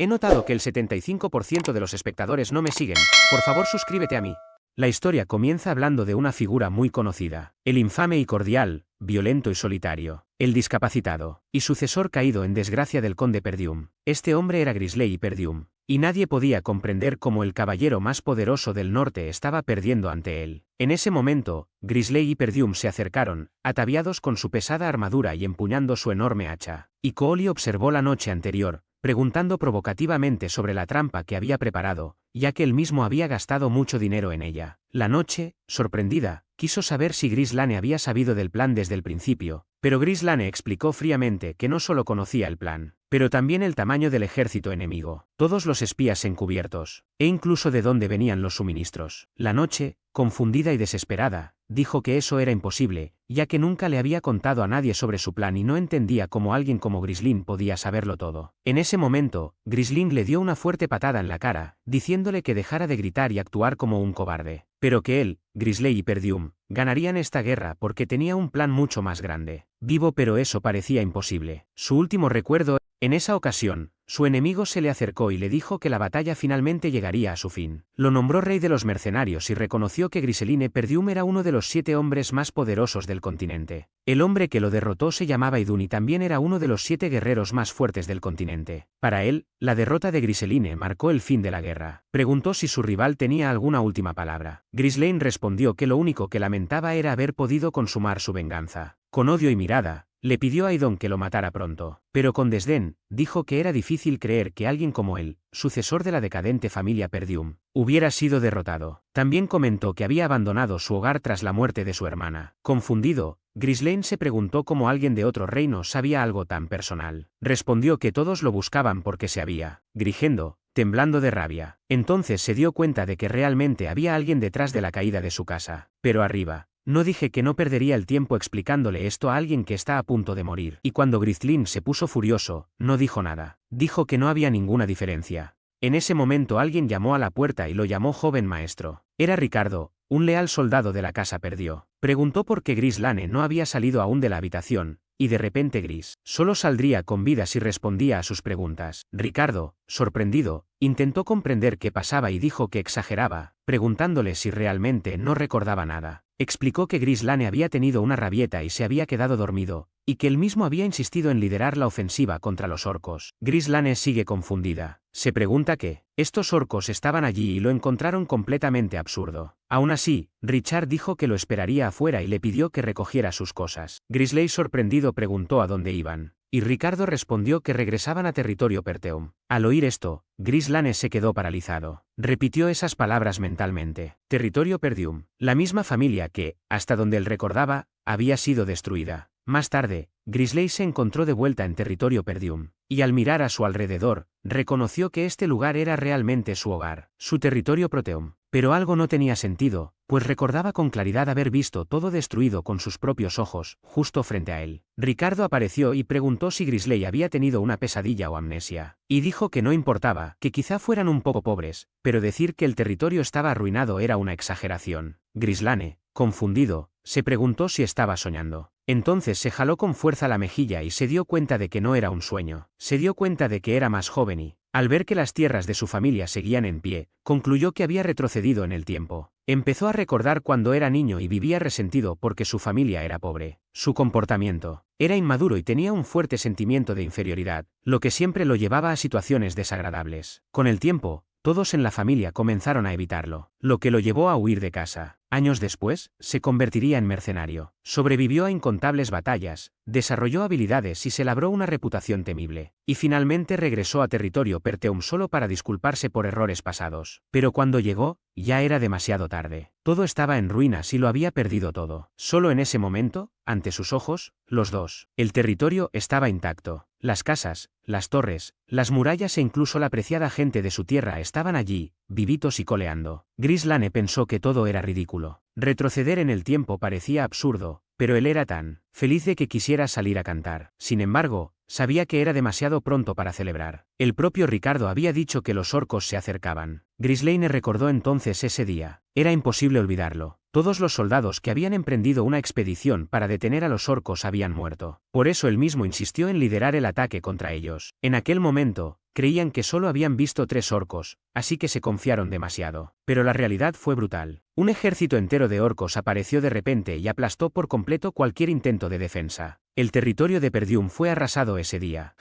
He notado que el 75% de los espectadores no me siguen, por favor suscríbete a mí. La historia comienza hablando de una figura muy conocida, el infame y cordial, violento y solitario, el discapacitado, y sucesor caído en desgracia del conde Perdium. Este hombre era Grisley Perdium, y nadie podía comprender cómo el caballero más poderoso del norte estaba perdiendo ante él. En ese momento, Grisley y Perdium se acercaron, ataviados con su pesada armadura y empuñando su enorme hacha. Y Cooli observó la noche anterior, preguntando provocativamente sobre la trampa que había preparado, ya que él mismo había gastado mucho dinero en ella. La noche, sorprendida, quiso saber si Grislane había sabido del plan desde el principio, pero Grislane explicó fríamente que no solo conocía el plan, pero también el tamaño del ejército enemigo, todos los espías encubiertos, e incluso de dónde venían los suministros. La noche, confundida y desesperada, dijo que eso era imposible, ya que nunca le había contado a nadie sobre su plan y no entendía cómo alguien como Grislin podía saberlo todo. En ese momento, Grislin le dio una fuerte patada en la cara, diciéndole que dejara de gritar y actuar como un cobarde, pero que él, Grisley y Perdium, ganarían esta guerra porque tenía un plan mucho más grande. Vivo, pero eso parecía imposible. Su último recuerdo, en esa ocasión, su enemigo se le acercó y le dijo que la batalla finalmente llegaría a su fin. Lo nombró rey de los mercenarios y reconoció que Griseline Perdium era uno de los 7 hombres más poderosos del continente. El hombre que lo derrotó se llamaba Idun y también era uno de los 7 guerreros más fuertes del continente. Para él, la derrota de Griseline marcó el fin de la guerra. Preguntó si su rival tenía alguna última palabra. Grislaine respondió que lo único que lamentaba era haber podido consumar su venganza. Con odio y mirada, le pidió a Idun que lo matara pronto, pero con desdén, dijo que era difícil creer que alguien como él, sucesor de la decadente familia Perdium, hubiera sido derrotado. También comentó que había abandonado su hogar tras la muerte de su hermana. Confundido, Grislaine se preguntó cómo alguien de otro reino sabía algo tan personal. Respondió que todos lo buscaban porque se había, Grigendo, temblando de rabia. Entonces se dio cuenta de que realmente había alguien detrás de la caída de su casa. Pero arriba. No dije que no perdería el tiempo explicándole esto a alguien que está a punto de morir. Y cuando Grislin se puso furioso, no dijo nada. Dijo que no había ninguna diferencia. En ese momento alguien llamó a la puerta y lo llamó joven maestro. Era Ricardo, un leal soldado de la casa Perdió. Preguntó por qué Grislane no había salido aún de la habitación, y de repente Gris solo saldría con vida si respondía a sus preguntas. Ricardo, sorprendido, intentó comprender qué pasaba y dijo que exageraba, preguntándole si realmente no recordaba nada. Explicó que Grislane había tenido una rabieta y se había quedado dormido, y que él mismo había insistido en liderar la ofensiva contra los orcos. Grislane sigue confundida. Se pregunta qué. Estos orcos estaban allí y lo encontraron completamente absurdo. Aún así, Richard dijo que lo esperaría afuera y le pidió que recogiera sus cosas. Grisley sorprendido preguntó a dónde iban, y Ricardo respondió que regresaban a territorio Perteum. Al oír esto, Grislane se quedó paralizado. Repitió esas palabras mentalmente. Territorio Perdium, la misma familia que, hasta donde él recordaba, había sido destruida. Más tarde, Grisley se encontró de vuelta en territorio Perdium, y al mirar a su alrededor, reconoció que este lugar era realmente su hogar, su territorio Proteum. Pero algo no tenía sentido, pues recordaba con claridad haber visto todo destruido con sus propios ojos, justo frente a él. Ricardo apareció y preguntó si Grisley había tenido una pesadilla o amnesia, y dijo que no importaba, que quizá fueran un poco pobres, pero decir que el territorio estaba arruinado era una exageración. Grislane, confundido, se preguntó si estaba soñando. Entonces se jaló con fuerza la mejilla y se dio cuenta de que no era un sueño. Se dio cuenta de que era más joven y, al ver que las tierras de su familia seguían en pie, concluyó que había retrocedido en el tiempo. Empezó a recordar cuando era niño y vivía resentido porque su familia era pobre. Su comportamiento era inmaduro y tenía un fuerte sentimiento de inferioridad, lo que siempre lo llevaba a situaciones desagradables. Con el tiempo, todos en la familia comenzaron a evitarlo, lo que lo llevó a huir de casa. Años después, se convertiría en mercenario. Sobrevivió a incontables batallas, desarrolló habilidades y se labró una reputación temible. Y finalmente regresó a territorio Perteum solo para disculparse por errores pasados. Pero cuando llegó, ya era demasiado tarde. Todo estaba en ruinas y lo había perdido todo. Solo en ese momento, ante sus ojos, los dos. El territorio estaba intacto. Las casas, las torres, las murallas e incluso la preciada gente de su tierra estaban allí, vivitos y coleando. Grislane pensó que todo era ridículo. Retroceder en el tiempo parecía absurdo, pero él era tan feliz de que quisiera salir a cantar. Sin embargo, sabía que era demasiado pronto para celebrar. El propio Ricardo había dicho que los orcos se acercaban. Grislane recordó entonces ese día. Era imposible olvidarlo. Todos los soldados que habían emprendido una expedición para detener a los orcos habían muerto. Por eso él mismo insistió en liderar el ataque contra ellos. En aquel momento, creían que solo habían visto 3 orcos, así que se confiaron demasiado. Pero la realidad fue brutal. Un ejército entero de orcos apareció de repente y aplastó por completo cualquier intento de defensa. El territorio de Perdium fue arrasado ese día.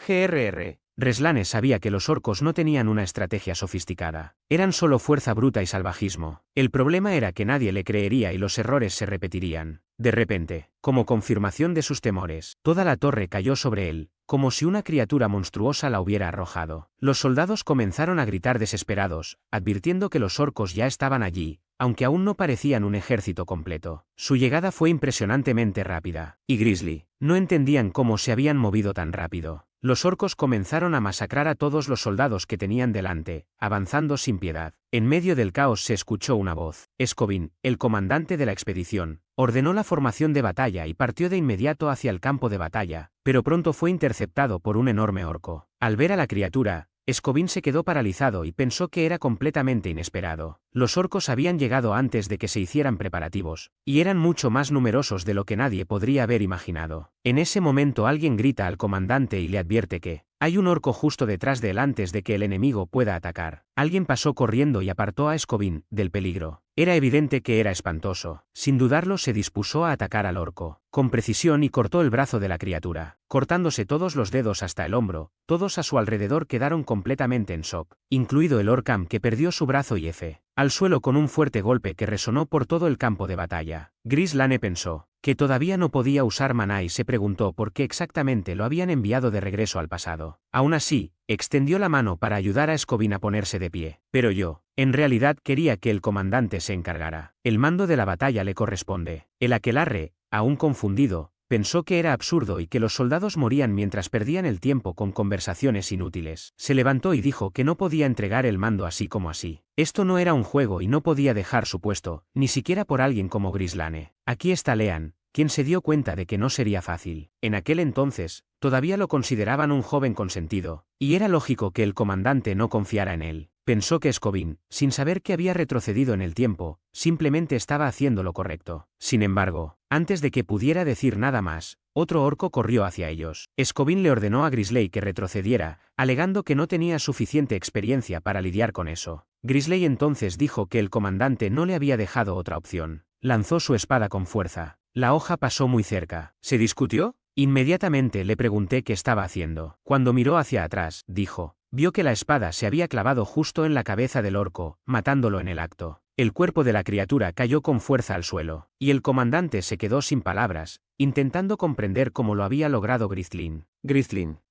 Reslane sabía que los orcos no tenían una estrategia sofisticada. Eran solo fuerza bruta y salvajismo. El problema era que nadie le creería y los errores se repetirían. De repente, como confirmación de sus temores, toda la torre cayó sobre él, como si una criatura monstruosa la hubiera arrojado. Los soldados comenzaron a gritar desesperados, advirtiendo que los orcos ya estaban allí, aunque aún no parecían un ejército completo. Su llegada fue impresionantemente rápida. Y Grizzly, no entendían cómo se habían movido tan rápido. Los orcos comenzaron a masacrar a todos los soldados que tenían delante, avanzando sin piedad. En medio del caos se escuchó una voz. Escobin, el comandante de la expedición, ordenó la formación de batalla y partió de inmediato hacia el campo de batalla, pero pronto fue interceptado por un enorme orco. Al ver a la criatura, Escobin se quedó paralizado y pensó que era completamente inesperado. Los orcos habían llegado antes de que se hicieran preparativos, y eran mucho más numerosos de lo que nadie podría haber imaginado. En ese momento alguien grita al comandante y le advierte que hay un orco justo detrás de él antes de que el enemigo pueda atacar. Alguien pasó corriendo y apartó a Escobin del peligro. Era evidente que era espantoso. Sin dudarlo se dispuso a atacar al orco, con precisión, y cortó el brazo de la criatura, cortándose todos los dedos hasta el hombro. Todos a su alrededor quedaron completamente en shock, incluido el Orcam, que perdió su brazo y al suelo con un fuerte golpe que resonó por todo el campo de batalla. Grislane pensó que todavía no podía usar maná y se preguntó por qué exactamente lo habían enviado de regreso al pasado. Aún así, extendió la mano para ayudar a Escobin a ponerse de pie. Pero yo, en realidad, quería que el comandante se encargara. El mando de la batalla le corresponde. El aquelarre, aún confundido, pensó que era absurdo y que los soldados morían mientras perdían el tiempo con conversaciones inútiles. Se levantó y dijo que no podía entregar el mando así como así. Esto no era un juego y no podía dejar su puesto, ni siquiera por alguien como Grislane. Aquí está Lean, quien se dio cuenta de que no sería fácil. En aquel entonces, todavía lo consideraban un joven consentido, y era lógico que el comandante no confiara en él. Pensó que Escobin, sin saber que había retrocedido en el tiempo, simplemente estaba haciendo lo correcto. Sin embargo, antes de que pudiera decir nada más, otro orco corrió hacia ellos. Escobin le ordenó a Grizzly que retrocediera, alegando que no tenía suficiente experiencia para lidiar con eso. Grizzly entonces dijo que el comandante no le había dejado otra opción. Lanzó su espada con fuerza. La hoja pasó muy cerca. ¿Se discutió? Inmediatamente le pregunté qué estaba haciendo. Cuando miró hacia atrás, dijo, vio que la espada se había clavado justo en la cabeza del orco, matándolo en el acto. El cuerpo de la criatura cayó con fuerza al suelo, y el comandante se quedó sin palabras, intentando comprender cómo lo había logrado Grizzlin.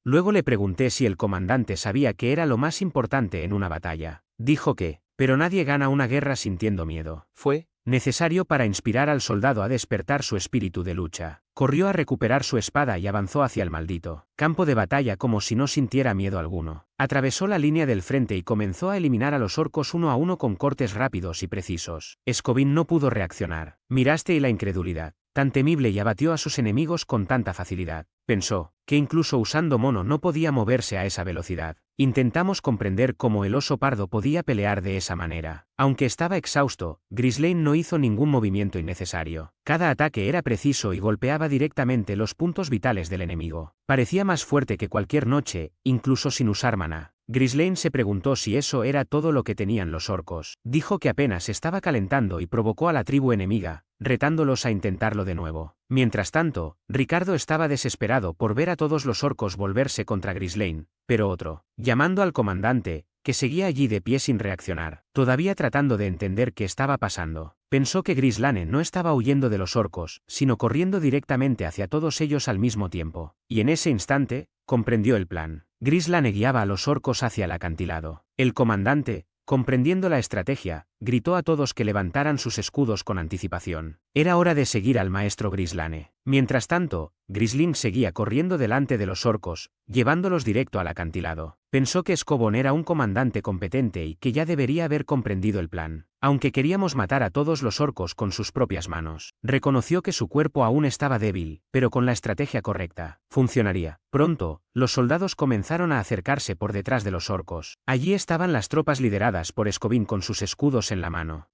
Luego le pregunté si el comandante sabía que era lo más importante en una batalla. Dijo que, pero nadie gana una guerra sintiendo miedo. Fue necesario para inspirar al soldado a despertar su espíritu de lucha. Corrió a recuperar su espada y avanzó hacia el maldito campo de batalla como si no sintiera miedo alguno. Atravesó la línea del frente y comenzó a eliminar a los orcos uno a uno con cortes rápidos y precisos. Escobin no pudo reaccionar. Miraste y la incredulidad, tan temible, y abatió a sus enemigos con tanta facilidad. Pensó que incluso usando mono no podía moverse a esa velocidad. Intentamos comprender cómo el oso pardo podía pelear de esa manera. Aunque estaba exhausto, Grizzly no hizo ningún movimiento innecesario. Cada ataque era preciso y golpeaba directamente los puntos vitales del enemigo. Parecía más fuerte que cualquier noche, incluso sin usar maná. Grizzly se preguntó si eso era todo lo que tenían los orcos. Dijo que apenas estaba calentando y provocó a la tribu enemiga, retándolos a intentarlo de nuevo. Mientras tanto, Ricardo estaba desesperado por ver a todos los orcos volverse contra Grizzly, pero otro, llamando al comandante, que seguía allí de pie sin reaccionar, todavía tratando de entender qué estaba pasando. Pensó que Grislane no estaba huyendo de los orcos, sino corriendo directamente hacia todos ellos al mismo tiempo. Y en ese instante, comprendió el plan. Grislane guiaba a los orcos hacia el acantilado. El comandante, comprendiendo la estrategia, gritó a todos que levantaran sus escudos con anticipación. Era hora de seguir al maestro Grislane. Mientras tanto, Grizzling seguía corriendo delante de los orcos, llevándolos directo al acantilado. Pensó que Scobon era un comandante competente y que ya debería haber comprendido el plan. Aunque queríamos matar a todos los orcos con sus propias manos, reconoció que su cuerpo aún estaba débil, pero con la estrategia correcta, funcionaría. Pronto, los soldados comenzaron a acercarse por detrás de los orcos. Allí estaban las tropas lideradas por Scobin con sus escudos en la mano.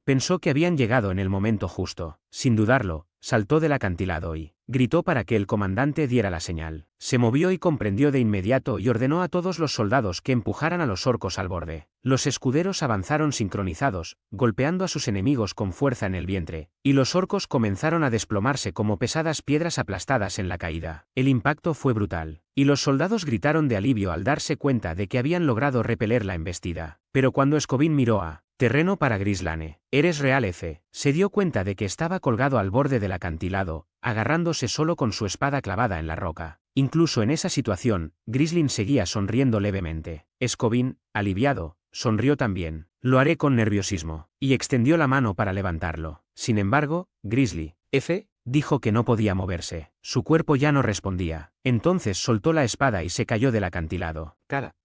Pensó que habían llegado en el momento justo. Sin dudarlo, saltó del acantilado y gritó para que el comandante diera la señal. Se movió y comprendió de inmediato y ordenó a todos los soldados que empujaran a los orcos al borde. Los escuderos avanzaron sincronizados, golpeando a sus enemigos con fuerza en el vientre, y los orcos comenzaron a desplomarse como pesadas piedras aplastadas en la caída. El impacto fue brutal, y los soldados gritaron de alivio al darse cuenta de que habían logrado repeler la embestida. Pero cuando Scobin miró a terreno para Grislane, ¿eres real, F? Se dio cuenta de que estaba colgado al borde del acantilado, agarrándose solo con su espada clavada en la roca. Incluso en esa situación, Grislin seguía sonriendo levemente. Scobin, aliviado, sonrió también. Lo haré con nerviosismo, y extendió la mano para levantarlo. Sin embargo, Grizzly, F, dijo que no podía moverse. Su cuerpo ya no respondía. Entonces soltó la espada y se cayó del acantilado.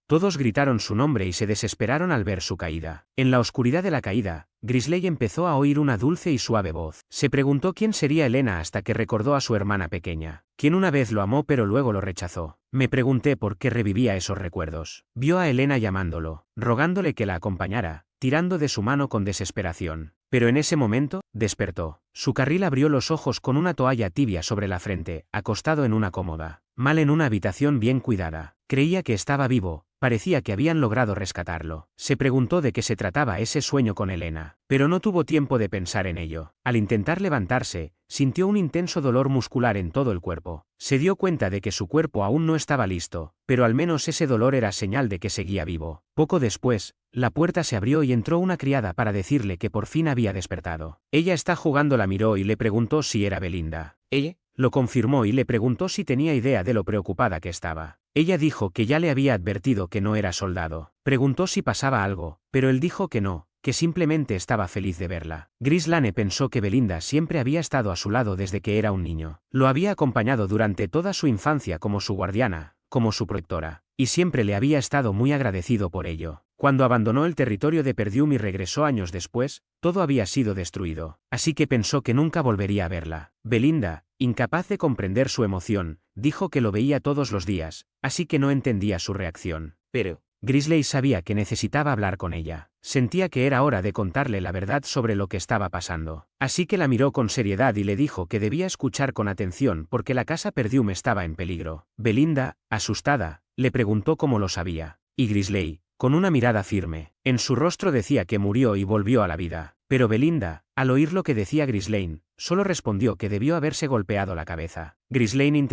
Todos gritaron su nombre y se desesperaron al ver su caída. En la oscuridad de la caída, Grisley empezó a oír una dulce y suave voz. Se preguntó quién sería Elena hasta que recordó a su hermana pequeña, quien una vez lo amó pero luego lo rechazó. Me pregunté por qué revivía esos recuerdos. Vio a Elena llamándolo, rogándole que la acompañara, tirando de su mano con desesperación. Pero en ese momento, despertó. Su carril abrió los ojos con una toalla tibia sobre la frente, acostado en una cómoda. Mal en una habitación bien cuidada. Creía que estaba vivo, parecía que habían logrado rescatarlo. Se preguntó de qué se trataba ese sueño con Elena, pero no tuvo tiempo de pensar en ello. Al intentar levantarse, sintió un intenso dolor muscular en todo el cuerpo. Se dio cuenta de que su cuerpo aún no estaba listo, pero al menos ese dolor era señal de que seguía vivo. Poco después, la puerta se abrió y entró una criada para decirle que por fin había despertado. Ella está jugando, la miró y le preguntó si era Belinda. ¿Ella? Lo confirmó y le preguntó si tenía idea de lo preocupada que estaba. Ella dijo que ya le había advertido que no era soldado. Preguntó si pasaba algo, pero él dijo que no, que simplemente estaba feliz de verla. Grislane pensó que Belinda siempre había estado a su lado desde que era un niño. Lo había acompañado durante toda su infancia como su guardiana, como su protectora, y siempre le había estado muy agradecido por ello. Cuando abandonó el territorio de Perdium y regresó años después, todo había sido destruido, así que pensó que nunca volvería a verla. Belinda, incapaz de comprender su emoción, dijo que lo veía todos los días, así que no entendía su reacción. Pero Grisley sabía que necesitaba hablar con ella. Sentía que era hora de contarle la verdad sobre lo que estaba pasando. Así que la miró con seriedad y le dijo que debía escuchar con atención porque la casa Perdium estaba en peligro. Belinda, asustada, le preguntó cómo lo sabía. Y Grisley, con una mirada firme, en su rostro decía que murió y volvió a la vida. Pero Belinda, al oír lo que decía Grislane, solo respondió que debió haberse golpeado la cabeza. Grislane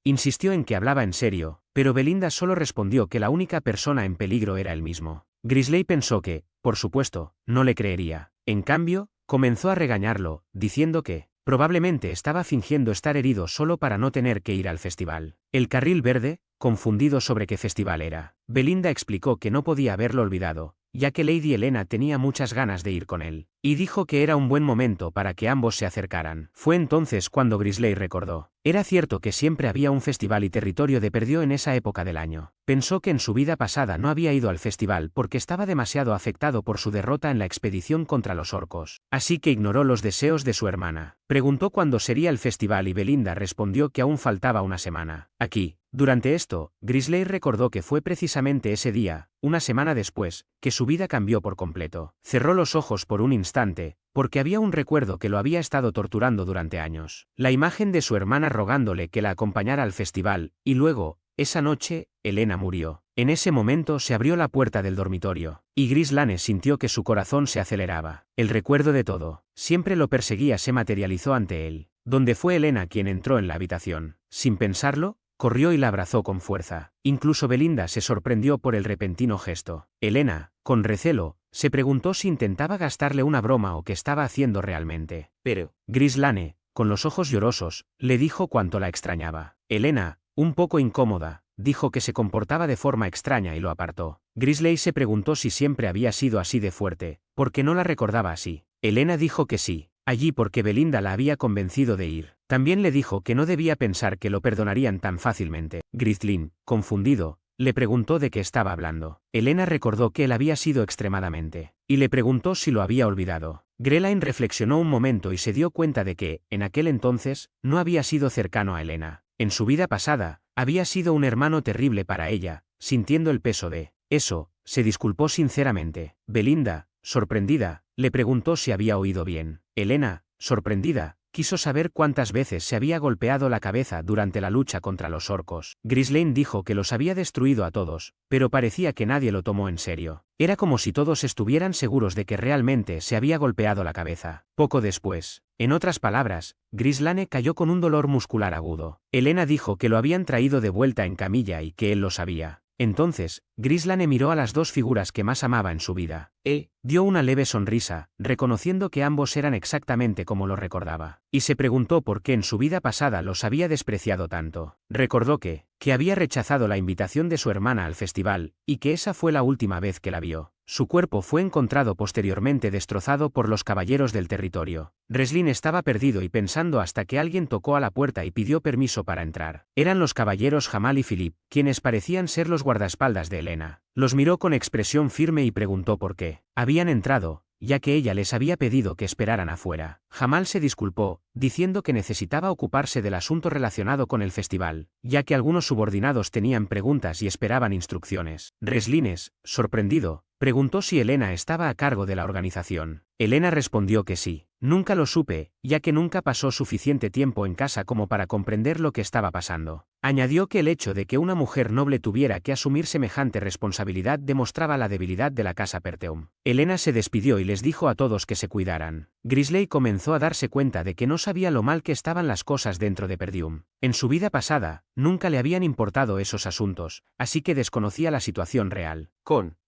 insistió en que hablaba en serio, pero Belinda solo respondió que la única persona en peligro era él mismo. Grisley pensó que, por supuesto, no le creería. En cambio, comenzó a regañarlo, diciendo que probablemente estaba fingiendo estar herido solo para no tener que ir al festival. El carril verde, confundido sobre qué festival era. Belinda explicó que no podía haberlo olvidado, ya que Lady Helena tenía muchas ganas de ir con él, y dijo que era un buen momento para que ambos se acercaran. Fue entonces cuando Grisley recordó. Era cierto que siempre había un festival y territorio de Perdió en esa época del año. Pensó que en su vida pasada no había ido al festival porque estaba demasiado afectado por su derrota en la expedición contra los orcos, así que ignoró los deseos de su hermana. Preguntó cuándo sería el festival y Belinda respondió que aún faltaba una semana. Aquí, durante esto, Grisley recordó que fue precisamente ese día, una semana después, que su vida cambió por completo. Cerró los ojos por un instante, porque había un recuerdo que lo había estado torturando durante años. La imagen de su hermana rogándole que la acompañara al festival, y luego, esa noche, Helena murió. En ese momento se abrió la puerta del dormitorio, y Grislane sintió que su corazón se aceleraba. El recuerdo de todo, siempre lo perseguía, se materializó ante él, donde fue Helena quien entró en la habitación. Sin pensarlo, corrió y la abrazó con fuerza. Incluso Belinda se sorprendió por el repentino gesto. Helena, con recelo, se preguntó si intentaba gastarle una broma o qué estaba haciendo realmente. Pero Grislane, con los ojos llorosos, le dijo cuánto la extrañaba. Helena, un poco incómoda, dijo que se comportaba de forma extraña y lo apartó. Grisley se preguntó si siempre había sido así de fuerte, porque no la recordaba así. Helena dijo que sí, allí porque Belinda la había convencido de ir. También le dijo que no debía pensar que lo perdonarían tan fácilmente. Grislin, confundido, Le preguntó de qué estaba hablando. Elena recordó que él había sido extremadamente. Y le preguntó si lo había olvidado. Greline reflexionó un momento y se dio cuenta de que, en aquel entonces, no había sido cercano a Elena. En su vida pasada, había sido un hermano terrible para ella, sintiendo el peso de eso. Se disculpó sinceramente. Belinda, sorprendida, le preguntó si había oído bien. Elena, sorprendida, quiso saber cuántas veces se había golpeado la cabeza durante la lucha contra los orcos. Ghislaine dijo que los había destruido a todos, pero parecía que nadie lo tomó en serio. Era como si todos estuvieran seguros de que realmente se había golpeado la cabeza. Poco después, en otras palabras, Ghislaine cayó con un dolor muscular agudo. Elena dijo que lo habían traído de vuelta en camilla y que él lo sabía. Entonces, Ghislaine miró a las dos figuras que más amaba en su vida. Dio una leve sonrisa, reconociendo que ambos eran exactamente como lo recordaba. Y se preguntó por qué en su vida pasada los había despreciado tanto. Recordó que había rechazado la invitación de su hermana al festival, y que esa fue la última vez que la vio. Su cuerpo fue encontrado posteriormente destrozado por los caballeros del territorio. Reslin estaba perdido y pensando hasta que alguien tocó a la puerta y pidió permiso para entrar. Eran los caballeros Jamal y Philip, quienes parecían ser los guardaespaldas de Elena. Los miró con expresión firme y preguntó por qué. Habían entrado, ya que ella les había pedido que esperaran afuera. Jamal se disculpó, diciendo que necesitaba ocuparse del asunto relacionado con el festival, ya que algunos subordinados tenían preguntas y esperaban instrucciones. Reslines, sorprendido, preguntó si Elena estaba a cargo de la organización. Elena respondió que sí. Nunca lo supe, ya que nunca pasó suficiente tiempo en casa como para comprender lo que estaba pasando. Añadió que el hecho de que una mujer noble tuviera que asumir semejante responsabilidad demostraba la debilidad de la casa Perteum. Elena se despidió y les dijo a todos que se cuidaran. Grisley comenzó a darse cuenta de que no sabía lo mal que estaban las cosas dentro de Perdium. En su vida pasada, nunca le habían importado esos asuntos, así que desconocía la situación real.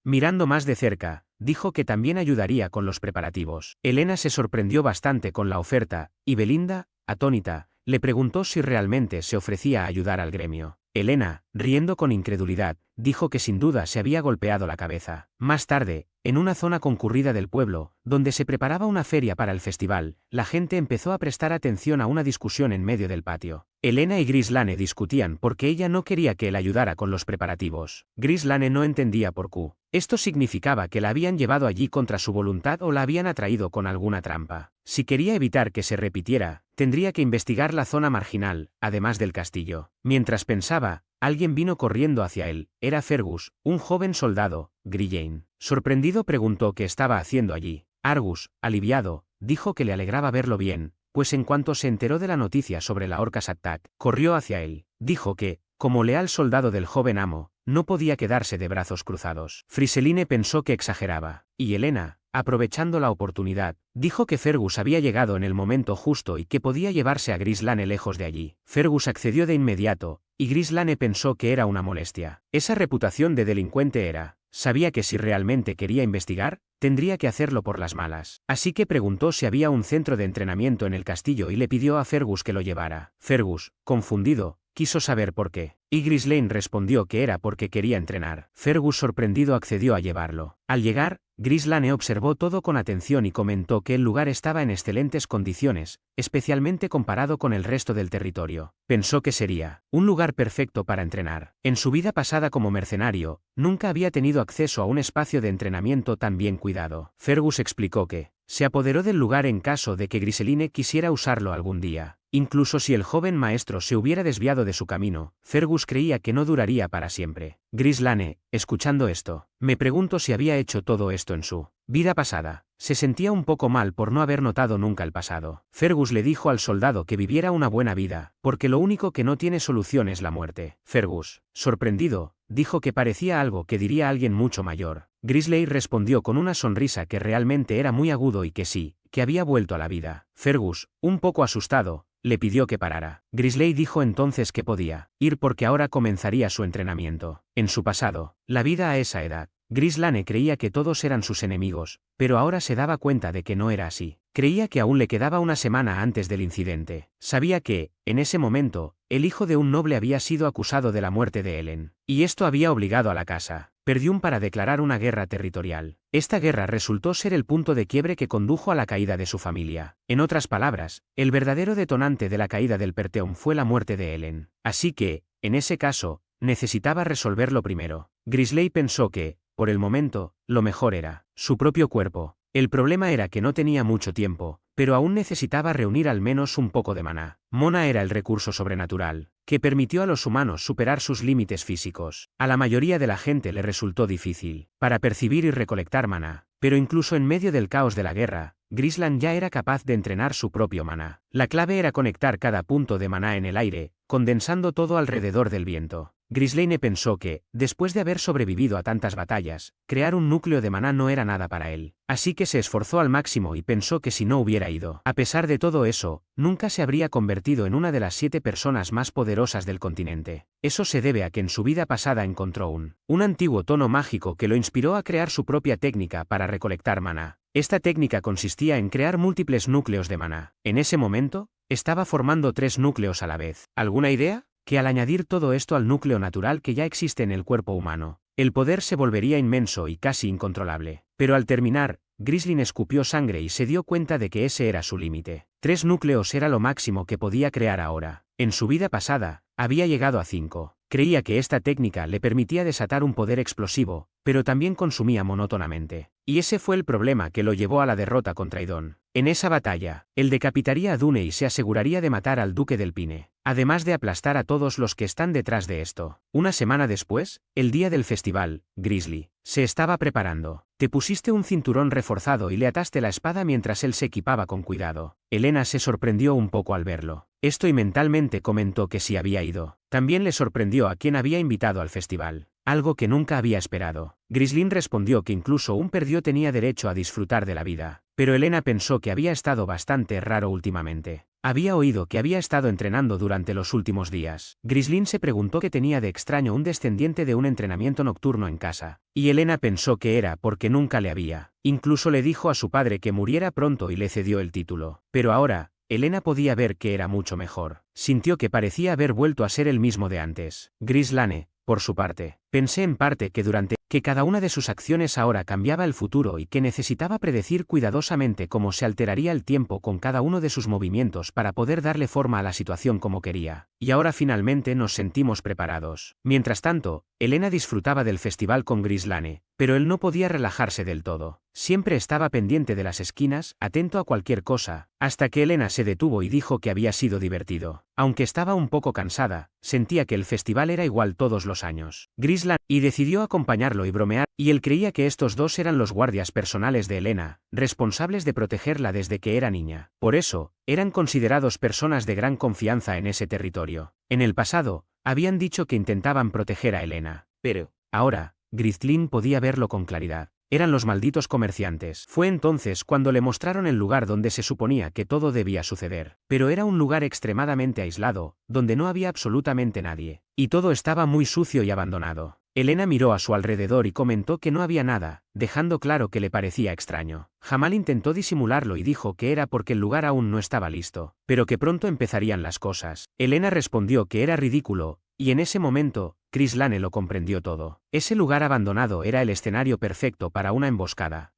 Mirando más de cerca, dijo que también ayudaría con los preparativos. Elena se sorprendió bastante con la oferta, y Belinda, atónita, le preguntó si realmente se ofrecía a ayudar al gremio. Elena, riendo con incredulidad, dijo que sin duda se había golpeado la cabeza. Más tarde, en una zona concurrida del pueblo, donde se preparaba una feria para el festival, la gente empezó a prestar atención a una discusión en medio del patio. Elena y Ghislaine discutían porque ella no quería que él ayudara con los preparativos. Ghislaine no entendía por qué. Esto significaba que la habían llevado allí contra su voluntad o la habían atraído con alguna trampa. Si quería evitar que se repitiera, tendría que investigar la zona marginal, además del castillo. Mientras pensaba, alguien vino corriendo hacia él. Era Fergus, un joven soldado. Ghislaine, sorprendido, preguntó qué estaba haciendo allí. Argus, aliviado, dijo que le alegraba verlo bien, pues en cuanto se enteró de la noticia sobre la orca Sattak, corrió hacia él. Dijo que, como leal soldado del joven amo, no podía quedarse de brazos cruzados. Friseline pensó que exageraba, y Elena, aprovechando la oportunidad, dijo que Fergus había llegado en el momento justo y que podía llevarse a Ghislaine lejos de allí. Fergus accedió de inmediato, y Ghislaine pensó que era una molestia. Esa reputación de delincuente era. Sabía que si realmente quería investigar, tendría que hacerlo por las malas. Así que preguntó si había un centro de entrenamiento en el castillo y le pidió a Fergus que lo llevara. Fergus, confundido, quiso saber por qué, y Ghislaine respondió que era porque quería entrenar. Fergus, sorprendido, accedió a llevarlo. Al llegar, Ghislaine observó todo con atención y comentó que el lugar estaba en excelentes condiciones, especialmente comparado con el resto del territorio. Pensó que sería un lugar perfecto para entrenar. En su vida pasada como mercenario, nunca había tenido acceso a un espacio de entrenamiento tan bien cuidado. Fergus explicó que se apoderó del lugar en caso de que Ghislaine quisiera usarlo algún día. Incluso si el joven maestro se hubiera desviado de su camino, Fergus creía que no duraría para siempre. Ghislaine, escuchando esto, me pregunto si había hecho todo esto en su vida pasada. Se sentía un poco mal por no haber notado nunca el pasado. Fergus le dijo al soldado que viviera una buena vida, porque lo único que no tiene solución es la muerte. Fergus, sorprendido, dijo que parecía algo que diría alguien mucho mayor. Ghislaine respondió con una sonrisa que realmente era muy agudo y que sí, que había vuelto a la vida. Fergus, un poco asustado, le pidió que parara. Ghislaine dijo entonces que podía ir porque ahora comenzaría su entrenamiento. En su pasado, la vida a esa edad, Ghislaine creía que todos eran sus enemigos, pero ahora se daba cuenta de que no era así. Creía que aún le quedaba una semana antes del incidente. Sabía que, en ese momento, el hijo de un noble había sido acusado de la muerte de Helen, y esto había obligado a la casa Perdium para declarar una guerra territorial. Esta guerra resultó ser el punto de quiebre que condujo a la caída de su familia. En otras palabras, el verdadero detonante de la caída del Perteum fue la muerte de Helen. Así que, en ese caso, necesitaba resolverlo primero. Grizzly pensó que, por el momento, lo mejor era su propio cuerpo. El problema era que no tenía mucho tiempo, pero aún necesitaba reunir al menos un poco de maná. Mona era el recurso sobrenatural, que permitió a los humanos superar sus límites físicos. A la mayoría de la gente le resultó difícil para percibir y recolectar maná, pero incluso en medio del caos de la guerra, Grizzly ya era capaz de entrenar su propio maná. La clave era conectar cada punto de maná en el aire, condensando todo alrededor del viento. Grizzly pensó que, después de haber sobrevivido a tantas batallas, crear un núcleo de maná no era nada para él. Así que se esforzó al máximo y pensó que si no hubiera ido, a pesar de todo eso, nunca se habría convertido en una de las 7 personas más poderosas del continente. Eso se debe a que en su vida pasada encontró un antiguo tono mágico que lo inspiró a crear su propia técnica para recolectar maná. Esta técnica consistía en crear múltiples núcleos de maná. En ese momento, estaba formando 3 núcleos a la vez. ¿Alguna idea? Que al añadir todo esto al núcleo natural que ya existe en el cuerpo humano, el poder se volvería inmenso y casi incontrolable. Pero al terminar, Grizzly escupió sangre y se dio cuenta de que ese era su límite. 3 núcleos era lo máximo que podía crear ahora. En su vida pasada, había llegado a 5. Creía que esta técnica le permitía desatar un poder explosivo, pero también consumía monótonamente. Y ese fue el problema que lo llevó a la derrota contra Idon. En esa batalla, él decapitaría a Dune y se aseguraría de matar al duque del Pine, además de aplastar a todos los que están detrás de esto. Una semana después, el día del festival, Grizzly se estaba preparando. Te pusiste un cinturón reforzado y le ataste la espada mientras él se equipaba con cuidado. Elena se sorprendió un poco al verlo. Esto y mentalmente comentó que sí había ido. También le sorprendió a quien había invitado al festival, algo que nunca había esperado. Grizzly respondió que incluso un perdió tenía derecho a disfrutar de la vida, pero Elena pensó que había estado bastante raro últimamente. Había oído que había estado entrenando durante los últimos días. Grizzly se preguntó qué tenía de extraño un descendiente de un entrenamiento nocturno en casa, y Elena pensó que era porque nunca le había. Incluso le dijo a su padre que muriera pronto y le cedió el título. Pero ahora, Elena podía ver que era mucho mejor. Sintió que parecía haber vuelto a ser el mismo de antes. Grizzly, por su parte, pensé en parte que cada una de sus acciones ahora cambiaba el futuro y que necesitaba predecir cuidadosamente cómo se alteraría el tiempo con cada uno de sus movimientos para poder darle forma a la situación como quería. Y ahora finalmente nos sentimos preparados. Mientras tanto, Elena disfrutaba del festival con Grizzly, pero él no podía relajarse del todo. Siempre estaba pendiente de las esquinas, atento a cualquier cosa, hasta que Elena se detuvo y dijo que había sido divertido. Aunque estaba un poco cansada, sentía que el festival era igual todos los años. Grizzly y decidió acompañarlo y bromear, y él creía que estos dos eran los guardias personales de Elena, responsables de protegerla desde que era niña. Por eso, eran considerados personas de gran confianza en ese territorio. En el pasado, habían dicho que intentaban proteger a Elena, pero ahora, Grizzly podía verlo con claridad. Eran los malditos comerciantes. Fue entonces cuando le mostraron el lugar donde se suponía que todo debía suceder. Pero era un lugar extremadamente aislado, donde no había absolutamente nadie. Y todo estaba muy sucio y abandonado. Elena miró a su alrededor y comentó que no había nada, dejando claro que le parecía extraño. Jamal intentó disimularlo y dijo que era porque el lugar aún no estaba listo, pero que pronto empezarían las cosas. Elena respondió que era ridículo, y en ese momento, Grizzly lo comprendió todo. Ese lugar abandonado era el escenario perfecto para una emboscada.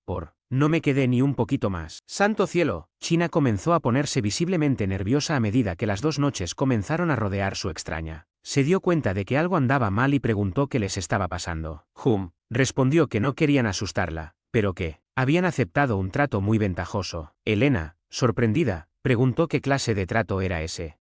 No me quedé ni un poquito más. ¡Santo cielo! China comenzó a ponerse visiblemente nerviosa a medida que las 2 noches comenzaron a rodear su extraña. Se dio cuenta de que algo andaba mal y preguntó qué les estaba pasando. Respondió que no querían asustarla, pero que habían aceptado un trato muy ventajoso. Elena, sorprendida, preguntó qué clase de trato era ese.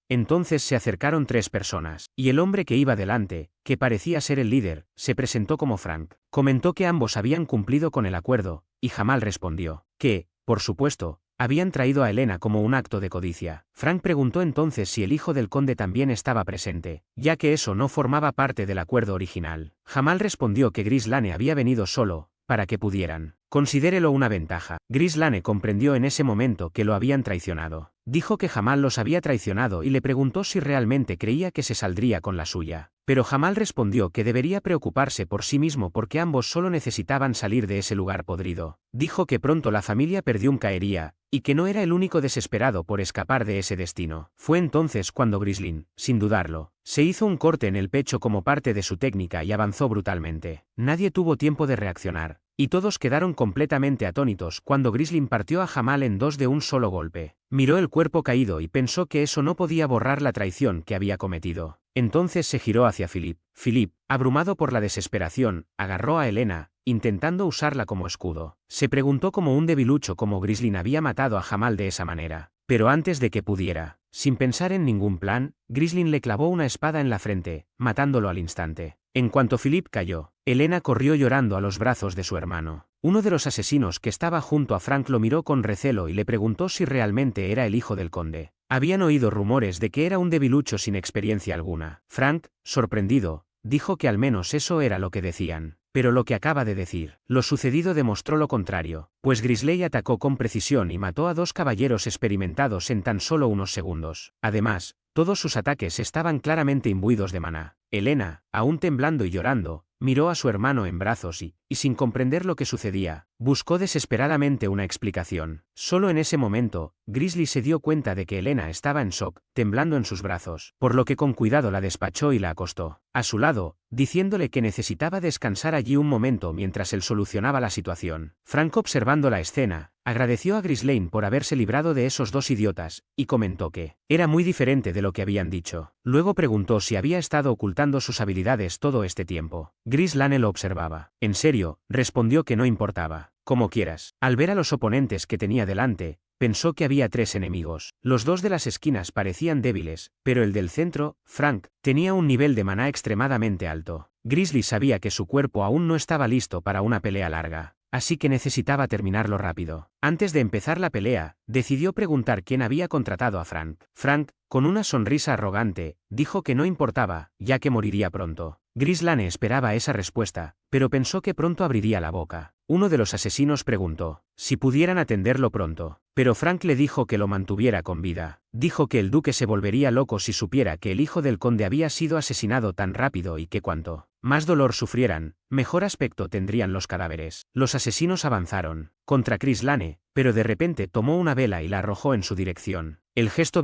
Entonces se acercaron 3 personas, y el hombre que iba delante, que parecía ser el líder, se presentó como Frank. Comentó que ambos habían cumplido con el acuerdo, y Jamal respondió que, por supuesto, habían traído a Elena como un acto de codicia. Frank preguntó entonces si el hijo del conde también estaba presente, ya que eso no formaba parte del acuerdo original. Jamal respondió que Grizzly había venido solo, para que pudieran. Considérelo una ventaja. Grizzly comprendió en ese momento que lo habían traicionado. Dijo que Jamal los había traicionado y le preguntó si realmente creía que se saldría con la suya. Pero Jamal respondió que debería preocuparse por sí mismo porque ambos solo necesitaban salir de ese lugar podrido. Dijo que pronto la familia Perdium caería, y que no era el único desesperado por escapar de ese destino. Fue entonces cuando Grizzly, sin dudarlo, se hizo un corte en el pecho como parte de su técnica y avanzó brutalmente. Nadie tuvo tiempo de reaccionar, y todos quedaron completamente atónitos cuando Grizzly partió a Jamal en 2 de un solo golpe. Miró el cuerpo caído y pensó que eso no podía borrar la traición que había cometido. Entonces se giró hacia Philip. Philip, abrumado por la desesperación, agarró a Elena, intentando usarla como escudo. Se preguntó cómo un debilucho como Grisling había matado a Jamal de esa manera. Pero antes de que pudiera, sin pensar en ningún plan, Grisling le clavó una espada en la frente, matándolo al instante. En cuanto Philip cayó, Elena corrió llorando a los brazos de su hermano. Uno de los asesinos que estaba junto a Frank lo miró con recelo y le preguntó si realmente era el hijo del conde. Habían oído rumores de que era un debilucho sin experiencia alguna. Frank, sorprendido, dijo que al menos eso era lo que decían. Pero lo que acaba de decir, lo sucedido demostró lo contrario, pues Grisley atacó con precisión y mató a 2 caballeros experimentados en tan solo unos segundos. Además, todos sus ataques estaban claramente imbuidos de maná. Elena, aún temblando y llorando, miró a su hermano en brazos y, sin comprender lo que sucedía, buscó desesperadamente una explicación. Solo en ese momento, Grizzly se dio cuenta de que Elena estaba en shock, temblando en sus brazos, por lo que con cuidado la despachó y la acostó a su lado, diciéndole que necesitaba descansar allí un momento mientras él solucionaba la situación. Frank, observando la escena, agradeció a Ghislaine por haberse librado de esos 2 idiotas, y comentó que era muy diferente de lo que habían dicho. Luego preguntó si había estado ocultando sus habilidades todo este tiempo. Ghislaine lo observaba. ¿En serio?, respondió que no importaba. Como quieras. Al ver a los oponentes que tenía delante, pensó que había 3 enemigos. Los 2 de las esquinas parecían débiles, pero el del centro, Frank, tenía un nivel de maná extremadamente alto. Grizzly sabía que su cuerpo aún no estaba listo para una pelea larga, así que necesitaba terminarlo rápido. Antes de empezar la pelea, decidió preguntar quién había contratado a Frank. Frank, con una sonrisa arrogante, dijo que no importaba, ya que moriría pronto. Ghislaine esperaba esa respuesta, pero pensó que pronto abriría la boca. Uno de los asesinos preguntó si pudieran atenderlo pronto, pero Frank le dijo que lo mantuviera con vida. Dijo que el duque se volvería loco si supiera que el hijo del conde había sido asesinado tan rápido y que cuanto más dolor sufrieran, mejor aspecto tendrían los cadáveres. Los asesinos avanzaron contra Ghislaine, pero de repente tomó una vela y la arrojó en su dirección. El gesto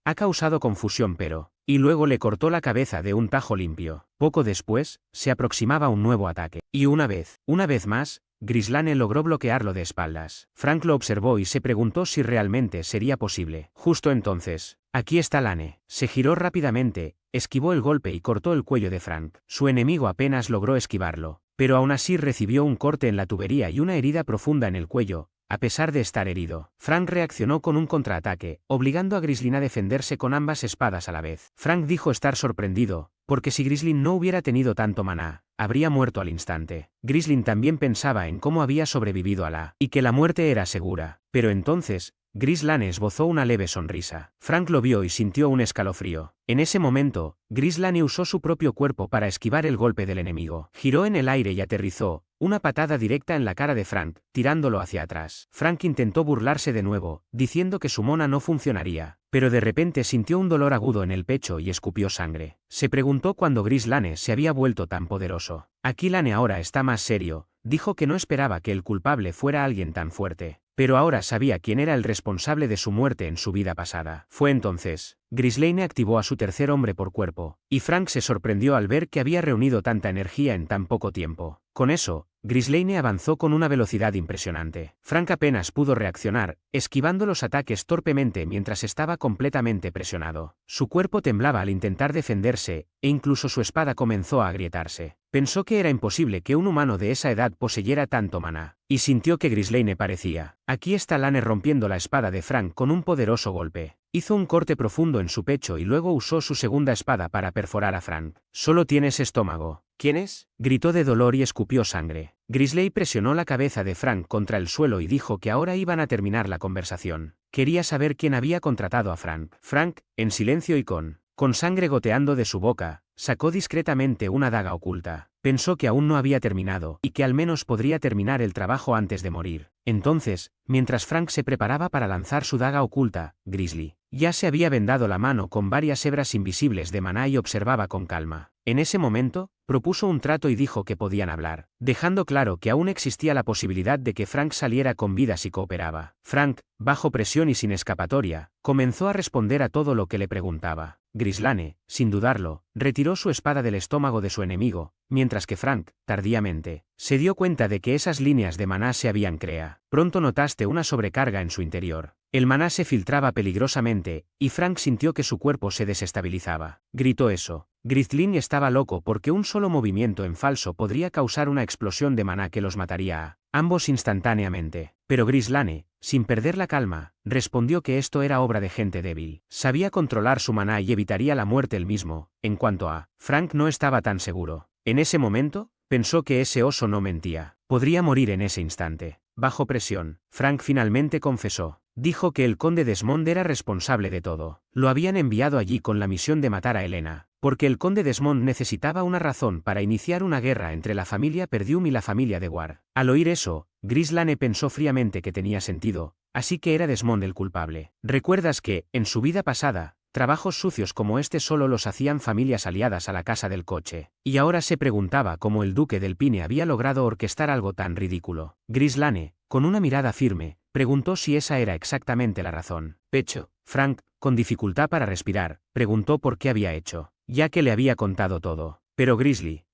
ha causado confusión y luego le cortó la cabeza de un tajo limpio. Poco después, se aproximaba un nuevo ataque. Y una vez más, Ghislaine logró bloquearlo de espaldas. Frank lo observó y se preguntó si realmente sería posible. Justo entonces, aquí está Lane. Se giró rápidamente, esquivó el golpe y cortó el cuello de Frank. Su enemigo apenas logró esquivarlo, pero aún así recibió un corte en la tubería y una herida profunda en el cuello. A pesar de estar herido, Frank reaccionó con un contraataque, obligando a Ghislaine a defenderse con ambas espadas a la vez. Frank dijo estar sorprendido, porque si Ghislaine no hubiera tenido tanto maná, habría muerto al instante. Ghislaine también pensaba en cómo había sobrevivido y que la muerte era segura. Pero entonces, Ghislaine esbozó una leve sonrisa. Frank lo vio y sintió un escalofrío. En ese momento, Ghislaine usó su propio cuerpo para esquivar el golpe del enemigo. Giró en el aire y aterrizó una patada directa en la cara de Frank, tirándolo hacia atrás. Frank intentó burlarse de nuevo, diciendo que su mona no funcionaría, pero de repente sintió un dolor agudo en el pecho y escupió sangre. Se preguntó cuándo Ghislaine se había vuelto tan poderoso. Aquí Lane ahora está más serio, dijo que no esperaba que el culpable fuera alguien tan fuerte, pero ahora sabía quién era el responsable de su muerte en su vida pasada. Fue entonces, Ghislaine activó a su tercer hombre por cuerpo, y Frank se sorprendió al ver que había reunido tanta energía en tan poco tiempo. Con eso, Ghislaine avanzó con una velocidad impresionante. Frank apenas pudo reaccionar, esquivando los ataques torpemente mientras estaba completamente presionado. Su cuerpo temblaba al intentar defenderse, e incluso su espada comenzó a agrietarse. Pensó que era imposible que un humano de esa edad poseyera tanto maná, y sintió que Ghislaine parecía. Aquí está Lane rompiendo la espada de Frank con un poderoso golpe. Hizo un corte profundo en su pecho y luego usó su segunda espada para perforar a Frank. «Solo tienes estómago». «¿Quién es?», gritó de dolor y escupió sangre. Ghislaine presionó la cabeza de Frank contra el suelo y dijo que ahora iban a terminar la conversación. Quería saber quién había contratado a Frank. Frank, en silencio y con sangre goteando de su boca, sacó discretamente una daga oculta. Pensó que aún no había terminado, y que al menos podría terminar el trabajo antes de morir. Entonces, mientras Frank se preparaba para lanzar su daga oculta, Grizzly ya se había vendado la mano con varias hebras invisibles de maná y observaba con calma. En ese momento, propuso un trato y dijo que podían hablar, dejando claro que aún existía la posibilidad de que Frank saliera con vida si cooperaba. Frank, bajo presión y sin escapatoria, comenzó a responder a todo lo que le preguntaba. Ghislaine, sin dudarlo, retiró su espada del estómago de su enemigo, mientras que Frank, tardíamente, se dio cuenta de que esas líneas de maná se habían creado. Pronto notaste una sobrecarga en su interior. El maná se filtraba peligrosamente, y Frank sintió que su cuerpo se desestabilizaba. Gritó eso. Gristlin estaba loco porque un solo movimiento en falso podría causar una explosión de maná que los mataría a ambos instantáneamente. Pero Grislane, sin perder la calma, respondió que esto era obra de gente débil. Sabía controlar su maná y evitaría la muerte él mismo. En cuanto a Frank, no estaba tan seguro. En ese momento, pensó que ese oso no mentía. Podría morir en ese instante. Bajo presión, Frank finalmente confesó. Dijo que el conde Desmond era responsable de todo. Lo habían enviado allí con la misión de matar a Helena, porque el conde Desmond necesitaba una razón para iniciar una guerra entre la familia Perdium y la familia de Ward. Al oír eso, Grislane pensó fríamente que tenía sentido, así que era Desmond el culpable. ¿Recuerdas que, en su vida pasada, trabajos sucios como este solo los hacían familias aliadas a la casa del coche? Y ahora se preguntaba cómo el duque del Pine había logrado orquestar algo tan ridículo. Grislane, con una mirada firme, preguntó si esa era exactamente la razón. Pecho. Frank, con dificultad para respirar, preguntó por qué había hecho, ya que le había contado todo. Pero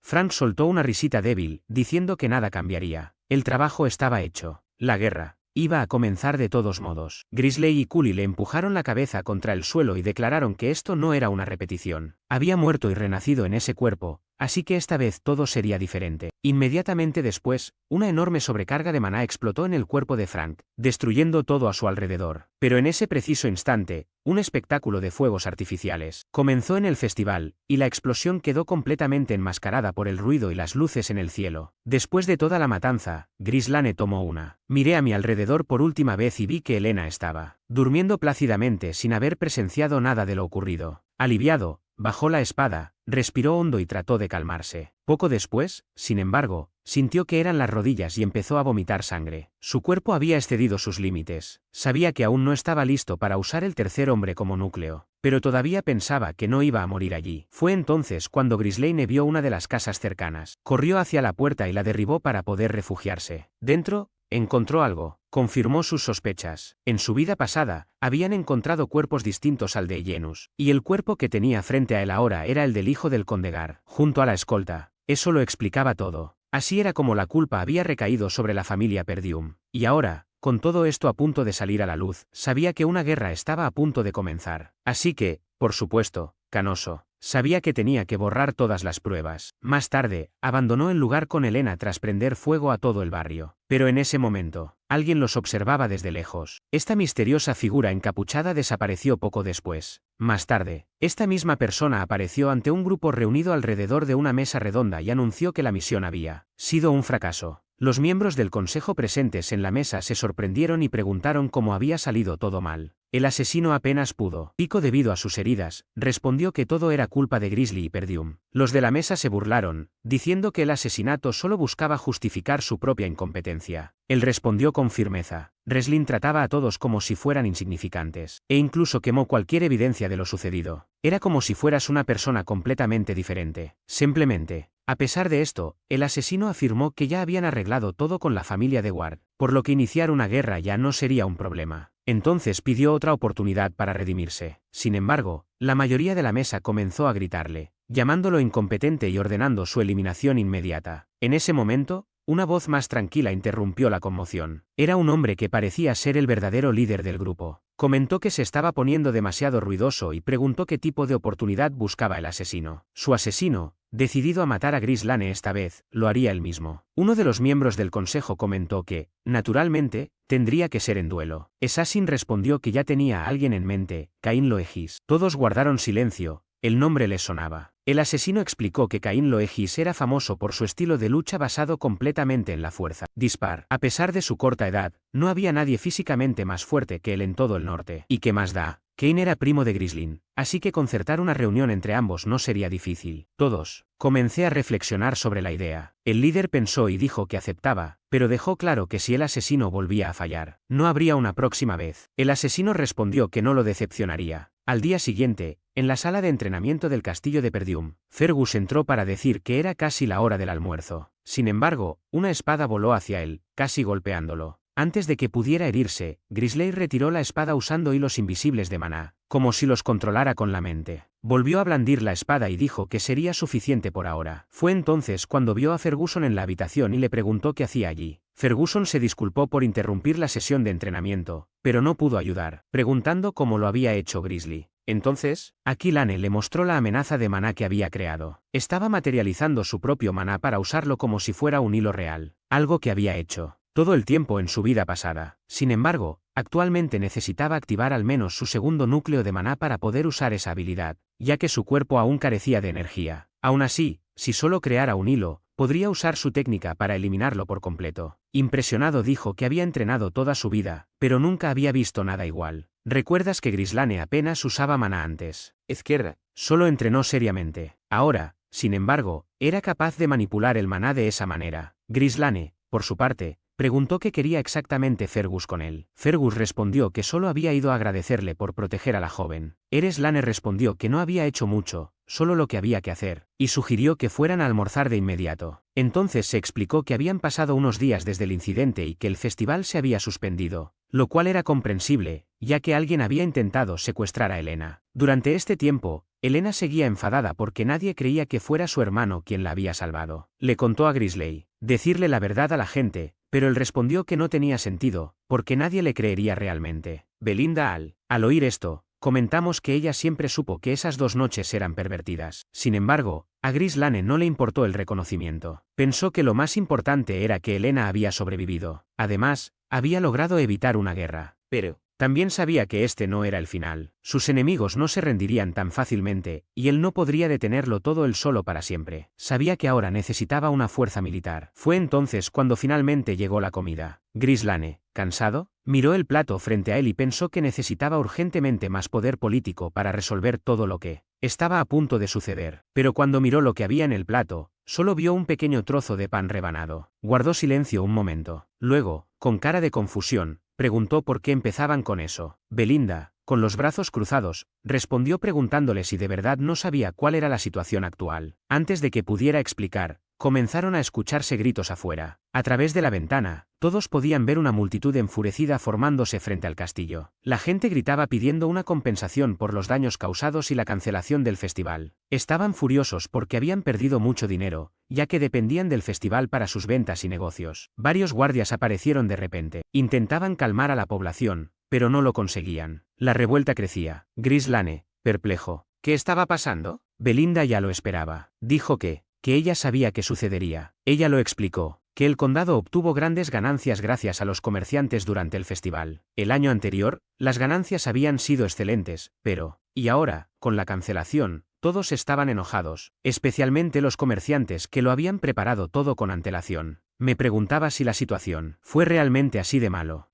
Frank soltó una risita débil, diciendo que nada cambiaría. El trabajo estaba hecho. La guerra iba a comenzar de todos modos. Grizzly y Cully le empujaron la cabeza contra el suelo y declararon que esto no era una repetición. Había muerto y renacido en ese cuerpo, así que esta vez todo sería diferente. Inmediatamente después, una enorme sobrecarga de maná explotó en el cuerpo de Frank, destruyendo todo a su alrededor. Pero en ese preciso instante, un espectáculo de fuegos artificiales comenzó en el festival, y la explosión quedó completamente enmascarada por el ruido y las luces en el cielo. Después de toda la matanza, Grislane tomó una. Miré a mi alrededor por última vez y vi que Helena estaba durmiendo plácidamente sin haber presenciado nada de lo ocurrido. Aliviado, bajó la espada, respiró hondo y trató de calmarse. Poco después, sin embargo, sintió que eran las rodillas y empezó a vomitar sangre. Su cuerpo había excedido sus límites. Sabía que aún no estaba listo para usar el tercer hombre como núcleo, pero todavía pensaba que no iba a morir allí. Fue entonces cuando Grislane vio una de las casas cercanas. Corrió hacia la puerta y la derribó para poder refugiarse. Dentro, encontró algo. Confirmó sus sospechas. En su vida pasada, habían encontrado cuerpos distintos al de Yenus, y el cuerpo que tenía frente a él ahora era el del hijo del condegar, junto a la escolta. Eso lo explicaba todo. Así era como la culpa había recaído sobre la familia Perdium. Y ahora, con todo esto a punto de salir a la luz, sabía que una guerra estaba a punto de comenzar. Así que, por supuesto, Canoso sabía que tenía que borrar todas las pruebas. Más tarde, abandonó el lugar con Helena tras prender fuego a todo el barrio. Pero en ese momento, alguien los observaba desde lejos. Esta misteriosa figura encapuchada desapareció poco después. Más tarde, esta misma persona apareció ante un grupo reunido alrededor de una mesa redonda y anunció que la misión había sido un fracaso. Los miembros del consejo presentes en la mesa se sorprendieron y preguntaron cómo había salido todo mal. El asesino apenas pudo, pico debido a sus heridas, respondió que todo era culpa de Grizzly y Perdium. Los de la mesa se burlaron, diciendo que el asesinato solo buscaba justificar su propia incompetencia. Él respondió con firmeza. Reslin trataba a todos como si fueran insignificantes, e incluso quemó cualquier evidencia de lo sucedido. Era como si fueras una persona completamente diferente. Simplemente. A pesar de esto, el asesino afirmó que ya habían arreglado todo con la familia de Ward, por lo que iniciar una guerra ya no sería un problema. Entonces pidió otra oportunidad para redimirse. Sin embargo, la mayoría de la mesa comenzó a gritarle, llamándolo incompetente y ordenando su eliminación inmediata. En ese momento, una voz más tranquila interrumpió la conmoción. Era un hombre que parecía ser el verdadero líder del grupo. Comentó que se estaba poniendo demasiado ruidoso y preguntó qué tipo de oportunidad buscaba el asesino. Su asesino, decidido a matar a Grislane esta vez, lo haría él mismo. Uno de los miembros del consejo comentó que, naturalmente, tendría que ser en duelo. Assassin respondió que ya tenía a alguien en mente, Caín Loegis. Todos guardaron silencio, el nombre les sonaba. El asesino explicó que Caín Loegis era famoso por su estilo de lucha basado completamente en la fuerza. Dispar. A pesar de su corta edad, no había nadie físicamente más fuerte que él en todo el norte. ¿Y qué más da? Cain era primo de Grislin, así que concertar una reunión entre ambos no sería difícil. Todos. Comencé a reflexionar sobre la idea. El líder pensó y dijo que aceptaba, pero dejó claro que si el asesino volvía a fallar, no habría una próxima vez. El asesino respondió que no lo decepcionaría. Al día siguiente, en la sala de entrenamiento del castillo de Perdium, Fergus entró para decir que era casi la hora del almuerzo. Sin embargo, una espada voló hacia él, casi golpeándolo. Antes de que pudiera herirse, Grisley retiró la espada usando hilos invisibles de maná, como si los controlara con la mente. Volvió a blandir la espada y dijo que sería suficiente por ahora. Fue entonces cuando vio a Ferguson en la habitación y le preguntó qué hacía allí. Ferguson se disculpó por interrumpir la sesión de entrenamiento, pero no pudo ayudar, preguntando cómo lo había hecho Grizzly. Entonces, aquí Lane le mostró la amenaza de maná que había creado. Estaba materializando su propio maná para usarlo como si fuera un hilo real, algo que había hecho todo el tiempo en su vida pasada. Sin embargo, actualmente necesitaba activar al menos su segundo núcleo de maná para poder usar esa habilidad, ya que su cuerpo aún carecía de energía. Aún así, si solo creara un hilo, podría usar su técnica para eliminarlo por completo. Impresionado dijo que había entrenado toda su vida, pero nunca había visto nada igual. ¿Recuerdas que Grislane apenas usaba maná antes? Izquierda. Solo entrenó seriamente. Ahora, sin embargo, era capaz de manipular el maná de esa manera. Grislane, por su parte, preguntó qué quería exactamente Fergus con él. Fergus respondió que solo había ido a agradecerle por proteger a la joven. Lane respondió que no había hecho mucho, solo lo que había que hacer, y sugirió que fueran a almorzar de inmediato. Entonces se explicó que habían pasado unos días desde el incidente y que el festival se había suspendido, lo cual era comprensible, ya que alguien había intentado secuestrar a Elena. Durante este tiempo, Elena seguía enfadada porque nadie creía que fuera su hermano quien la había salvado. Le contó a Grizzly decirle la verdad a la gente, pero él respondió que no tenía sentido, porque nadie le creería realmente. Belinda al oír esto, comentamos que ella siempre supo que esas 2 noches eran pervertidas. Sin embargo, a Grislane no le importó el reconocimiento. Pensó que lo más importante era que Elena había sobrevivido. Además, había logrado evitar una guerra. Pero también sabía que este no era el final. Sus enemigos no se rendirían tan fácilmente, y él no podría detenerlo todo él solo para siempre. Sabía que ahora necesitaba una fuerza militar. Fue entonces cuando finalmente llegó la comida. Grislane, cansado, miró el plato frente a él y pensó que necesitaba urgentemente más poder político para resolver todo lo que estaba a punto de suceder. Pero cuando miró lo que había en el plato, solo vio un pequeño trozo de pan rebanado. Guardó silencio un momento. Luego, con cara de confusión, preguntó por qué empezaban con eso. Belinda, con los brazos cruzados, respondió preguntándole si de verdad no sabía cuál era la situación actual. Antes de que pudiera explicar, comenzaron a escucharse gritos afuera. A través de la ventana, todos podían ver una multitud enfurecida formándose frente al castillo. La gente gritaba pidiendo una compensación por los daños causados y la cancelación del festival. Estaban furiosos porque habían perdido mucho dinero, ya que dependían del festival para sus ventas y negocios. Varios guardias aparecieron de repente. Intentaban calmar a la población, pero no lo conseguían. La revuelta crecía. Grislane, perplejo. ¿Qué estaba pasando? Belinda ya lo esperaba. Dijo que ella sabía que sucedería. Ella lo explicó, que el condado obtuvo grandes ganancias gracias a los comerciantes durante el festival. El año anterior, las ganancias habían sido excelentes, pero, y ahora, con la cancelación, todos estaban enojados, especialmente los comerciantes que lo habían preparado todo con antelación. Me preguntaba si la situación fue realmente así de malo.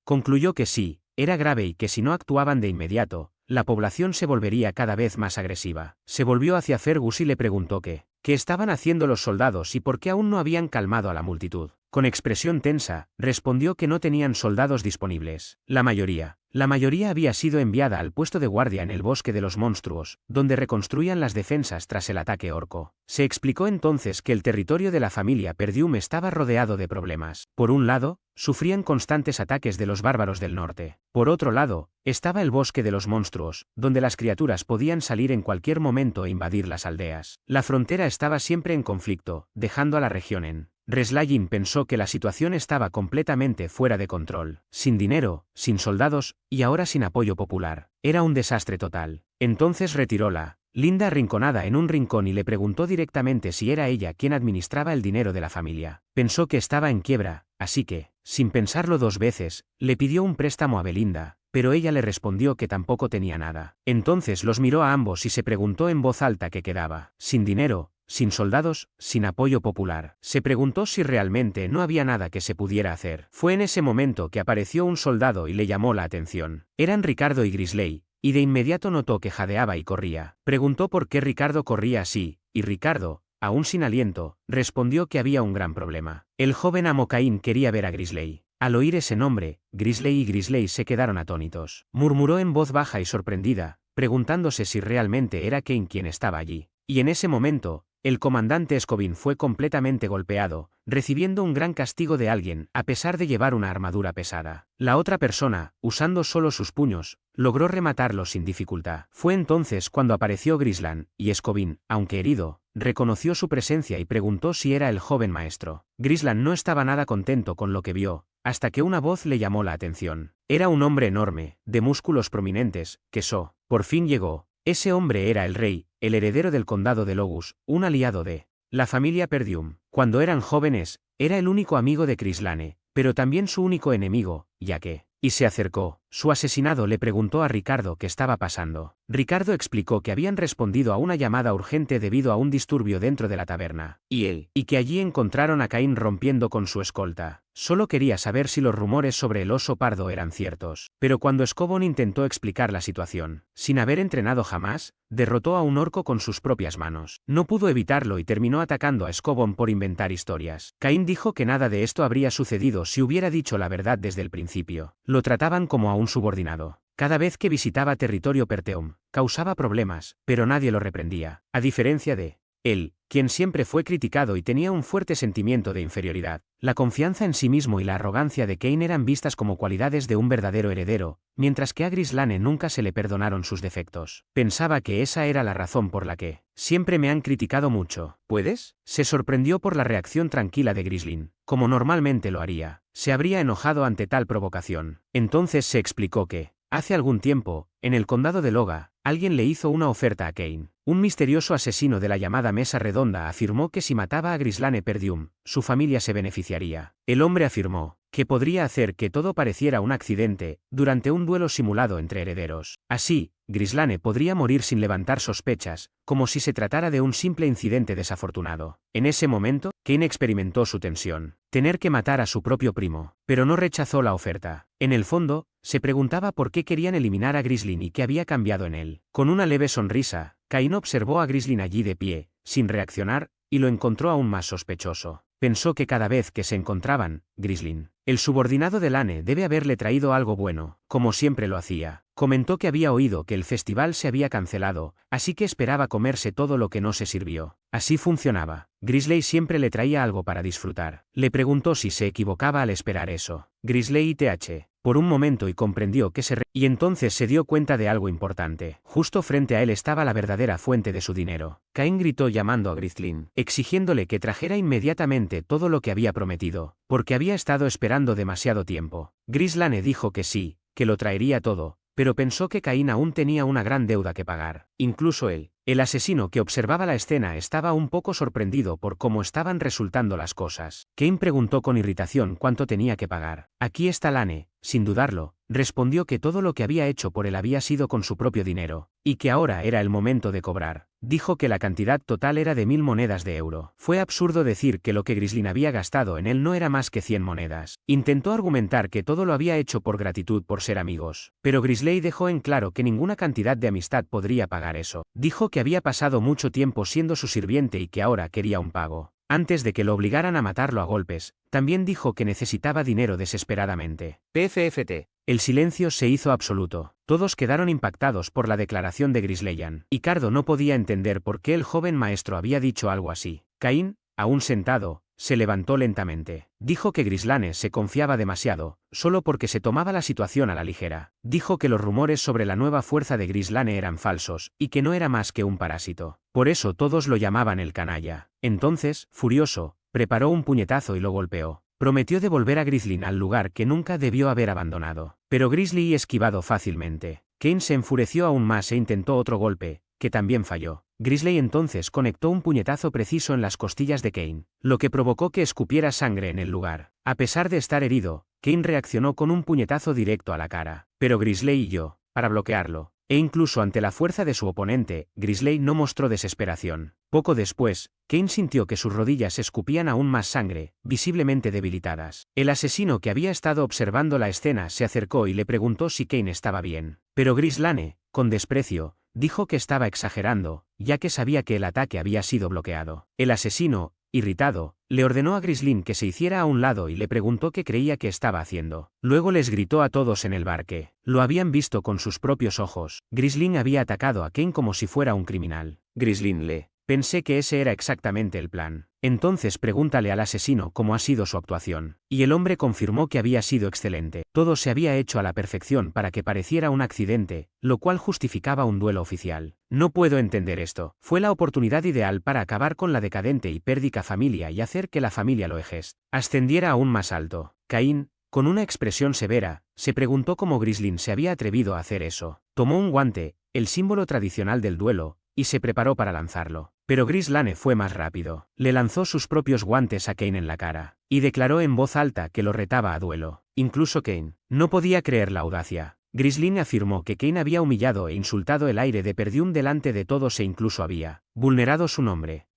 Concluyó que sí, era grave y que si no actuaban de inmediato, la población se volvería cada vez más agresiva. Se volvió hacia Fergus y le preguntó qué estaban haciendo los soldados y por qué aún no habían calmado a la multitud. Con expresión tensa, respondió que no tenían soldados disponibles. La mayoría había sido enviada al puesto de guardia en el bosque de los monstruos, donde reconstruían las defensas tras el ataque orco. Se explicó entonces que el territorio de la familia Perdium estaba rodeado de problemas. Por un lado, sufrían constantes ataques de los bárbaros del norte. Por otro lado, estaba el bosque de los monstruos, donde las criaturas podían salir en cualquier momento e invadir las aldeas. La frontera estaba siempre en conflicto, dejando a la región en Reslagin. Pensó que la situación estaba completamente fuera de control. Sin dinero, sin soldados, y ahora sin apoyo popular. Era un desastre total. Entonces retiró la Linda arrinconada en un rincón y le preguntó directamente si era ella quien administraba el dinero de la familia. Pensó que estaba en quiebra, así que, sin pensarlo 2 veces, le pidió un préstamo a Belinda, pero ella le respondió que tampoco tenía nada. Entonces los miró a ambos y se preguntó en voz alta qué quedaba. Sin dinero, sin soldados, sin apoyo popular. Se preguntó si realmente no había nada que se pudiera hacer. Fue en ese momento que apareció un soldado y le llamó la atención. Eran Ricardo y Grisley, y de inmediato notó que jadeaba y corría. Preguntó por qué Ricardo corría así, y Ricardo, aún sin aliento, respondió que había un gran problema. El joven amo Caín quería ver a Grisley. Al oír ese nombre, Grisley y Grisley se quedaron atónitos. Murmuró en voz baja y sorprendida, preguntándose si realmente era Cain quien estaba allí. Y en ese momento, El comandante Scobin fue completamente golpeado, recibiendo un gran castigo de alguien, a pesar de llevar una armadura pesada. La otra persona, usando solo sus puños, logró rematarlo sin dificultad. Fue entonces cuando apareció Grisland, y Scobin, aunque herido, reconoció su presencia y preguntó si era el joven maestro. Grisland no estaba nada contento con lo que vio, hasta que una voz le llamó la atención. Era un hombre enorme, de músculos prominentes, que por fin llegó. Ese hombre era el rey, el heredero del condado de Logus, un aliado de la familia Perdium. Cuando eran jóvenes, era el único amigo de Crislane, pero también su único enemigo, ya que se acercó. Su asesinado le preguntó a Ricardo qué estaba pasando. Ricardo explicó que habían respondido a una llamada urgente debido a un disturbio dentro de la taberna, y que allí encontraron a Caín rompiendo con su escolta. Solo quería saber si los rumores sobre el oso pardo eran ciertos. Pero cuando Scobon intentó explicar la situación, sin haber entrenado jamás, derrotó a un orco con sus propias manos. No pudo evitarlo y terminó atacando a Scobon por inventar historias. Caín dijo que nada de esto habría sucedido si hubiera dicho la verdad desde el principio. Lo trataban como a un subordinado. Cada vez que visitaba territorio Perteum, causaba problemas, pero nadie lo reprendía. A diferencia de él, quien siempre fue criticado y tenía un fuerte sentimiento de inferioridad. La confianza en sí mismo y la arrogancia de Cain eran vistas como cualidades de un verdadero heredero, mientras que a Grislane nunca se le perdonaron sus defectos. Pensaba que esa era la razón por la que siempre me han criticado mucho. ¿Puedes? Se sorprendió por la reacción tranquila de Grislin. Como normalmente lo haría, se habría enojado ante tal provocación. Entonces se explicó que, hace algún tiempo, en el condado de Loga, alguien le hizo una oferta a Cain. Un misterioso asesino de la llamada Mesa Redonda afirmó que si mataba a Grislane Perdium, su familia se beneficiaría. El hombre afirmó que podría hacer que todo pareciera un accidente, durante un duelo simulado entre herederos. Así, Grislane podría morir sin levantar sospechas, como si se tratara de un simple incidente desafortunado. En ese momento, Cain experimentó su tensión. Tener que matar a su propio primo, pero no rechazó la oferta. En el fondo, se preguntaba por qué querían eliminar a Grislin y qué había cambiado en él. Con una leve sonrisa, Cain observó a Grislin allí de pie, sin reaccionar, y lo encontró aún más sospechoso. Pensó que cada vez que se encontraban, Grislin, el subordinado de Lane, debe haberle traído algo bueno, como siempre lo hacía. Comentó que había oído que el festival se había cancelado, así que esperaba comerse todo lo que no se sirvió. Así funcionaba. Grisley siempre le traía algo para disfrutar. Le preguntó si se equivocaba al esperar eso. Grisley th. Por un momento y comprendió que y entonces se dio cuenta de algo importante. Justo frente a él estaba la verdadera fuente de su dinero. Cain gritó llamando a Grislin, exigiéndole que trajera inmediatamente todo lo que había prometido, porque había estado esperando demasiado tiempo. Grislane dijo que sí, que lo traería todo, pero pensó que Cain aún tenía una gran deuda que pagar. Incluso él, el asesino que observaba la escena, estaba un poco sorprendido por cómo estaban resultando las cosas. Cain preguntó con irritación cuánto tenía que pagar. Aquí está Lane, sin dudarlo, respondió que todo lo que había hecho por él había sido con su propio dinero, y que ahora era el momento de cobrar. Dijo que la cantidad total era de 1000 monedas de euro. Fue absurdo decir que lo que Grislin había gastado en él no era más que 100 monedas. Intentó argumentar que todo lo había hecho por gratitud por ser amigos, pero Grisley dejó en claro que ninguna cantidad de amistad podría pagar eso. Dijo que había pasado mucho tiempo siendo su sirviente y que ahora quería un pago. Antes de que lo obligaran a matarlo a golpes, también dijo que necesitaba dinero desesperadamente. PFFT. El silencio se hizo absoluto. Todos quedaron impactados por la declaración de Grisleyan. Ricardo no podía entender por qué el joven maestro había dicho algo así. Cain, aún sentado, se levantó lentamente. Dijo que Grislane se confiaba demasiado, solo porque se tomaba la situación a la ligera. Dijo que los rumores sobre la nueva fuerza de Grislane eran falsos, y que no era más que un parásito. Por eso todos lo llamaban el canalla. Entonces, furioso, preparó un puñetazo y lo golpeó. Prometió devolver a Grislin al lugar que nunca debió haber abandonado. Pero Grizzly esquivado fácilmente. Cain se enfureció aún más e intentó otro golpe, que también falló. Grizzly entonces conectó un puñetazo preciso en las costillas de Cain, lo que provocó que escupiera sangre en el lugar. A pesar de estar herido, Cain reaccionó con un puñetazo directo a la cara. Pero Grizzly huyó, para bloquearlo. E incluso ante la fuerza de su oponente, Grizzly no mostró desesperación. Poco después, Cain sintió que sus rodillas escupían aún más sangre, visiblemente debilitadas. El asesino que había estado observando la escena se acercó y le preguntó si Cain estaba bien. Pero Grislane, con desprecio, dijo que estaba exagerando, ya que sabía que el ataque había sido bloqueado. El asesino, irritado, le ordenó a Grislin que se hiciera a un lado y le preguntó qué creía que estaba haciendo. Luego les gritó a todos en el bar que lo habían visto con sus propios ojos. Grislin había atacado a Cain como si fuera un criminal. Grislin le Pensé que ese era exactamente el plan. Entonces pregúntale al asesino cómo ha sido su actuación. Y el hombre confirmó que había sido excelente. Todo se había hecho a la perfección para que pareciera un accidente, lo cual justificaba un duelo oficial. No puedo entender esto. Fue la oportunidad ideal para acabar con la decadente y pérdica familia y hacer que la familia Loeges ascendiera aún más alto. Caín, con una expresión severa, se preguntó cómo Grisling se había atrevido a hacer eso. Tomó un guante, el símbolo tradicional del duelo, y se preparó para lanzarlo. Pero Ghislaine fue más rápido. Le lanzó sus propios guantes a Cain en la cara, y declaró en voz alta que lo retaba a duelo. Incluso Cain no podía creer la audacia. Ghislaine afirmó que Cain había humillado e insultado el aire de Perdium delante de todos e incluso había vulnerado su nombre.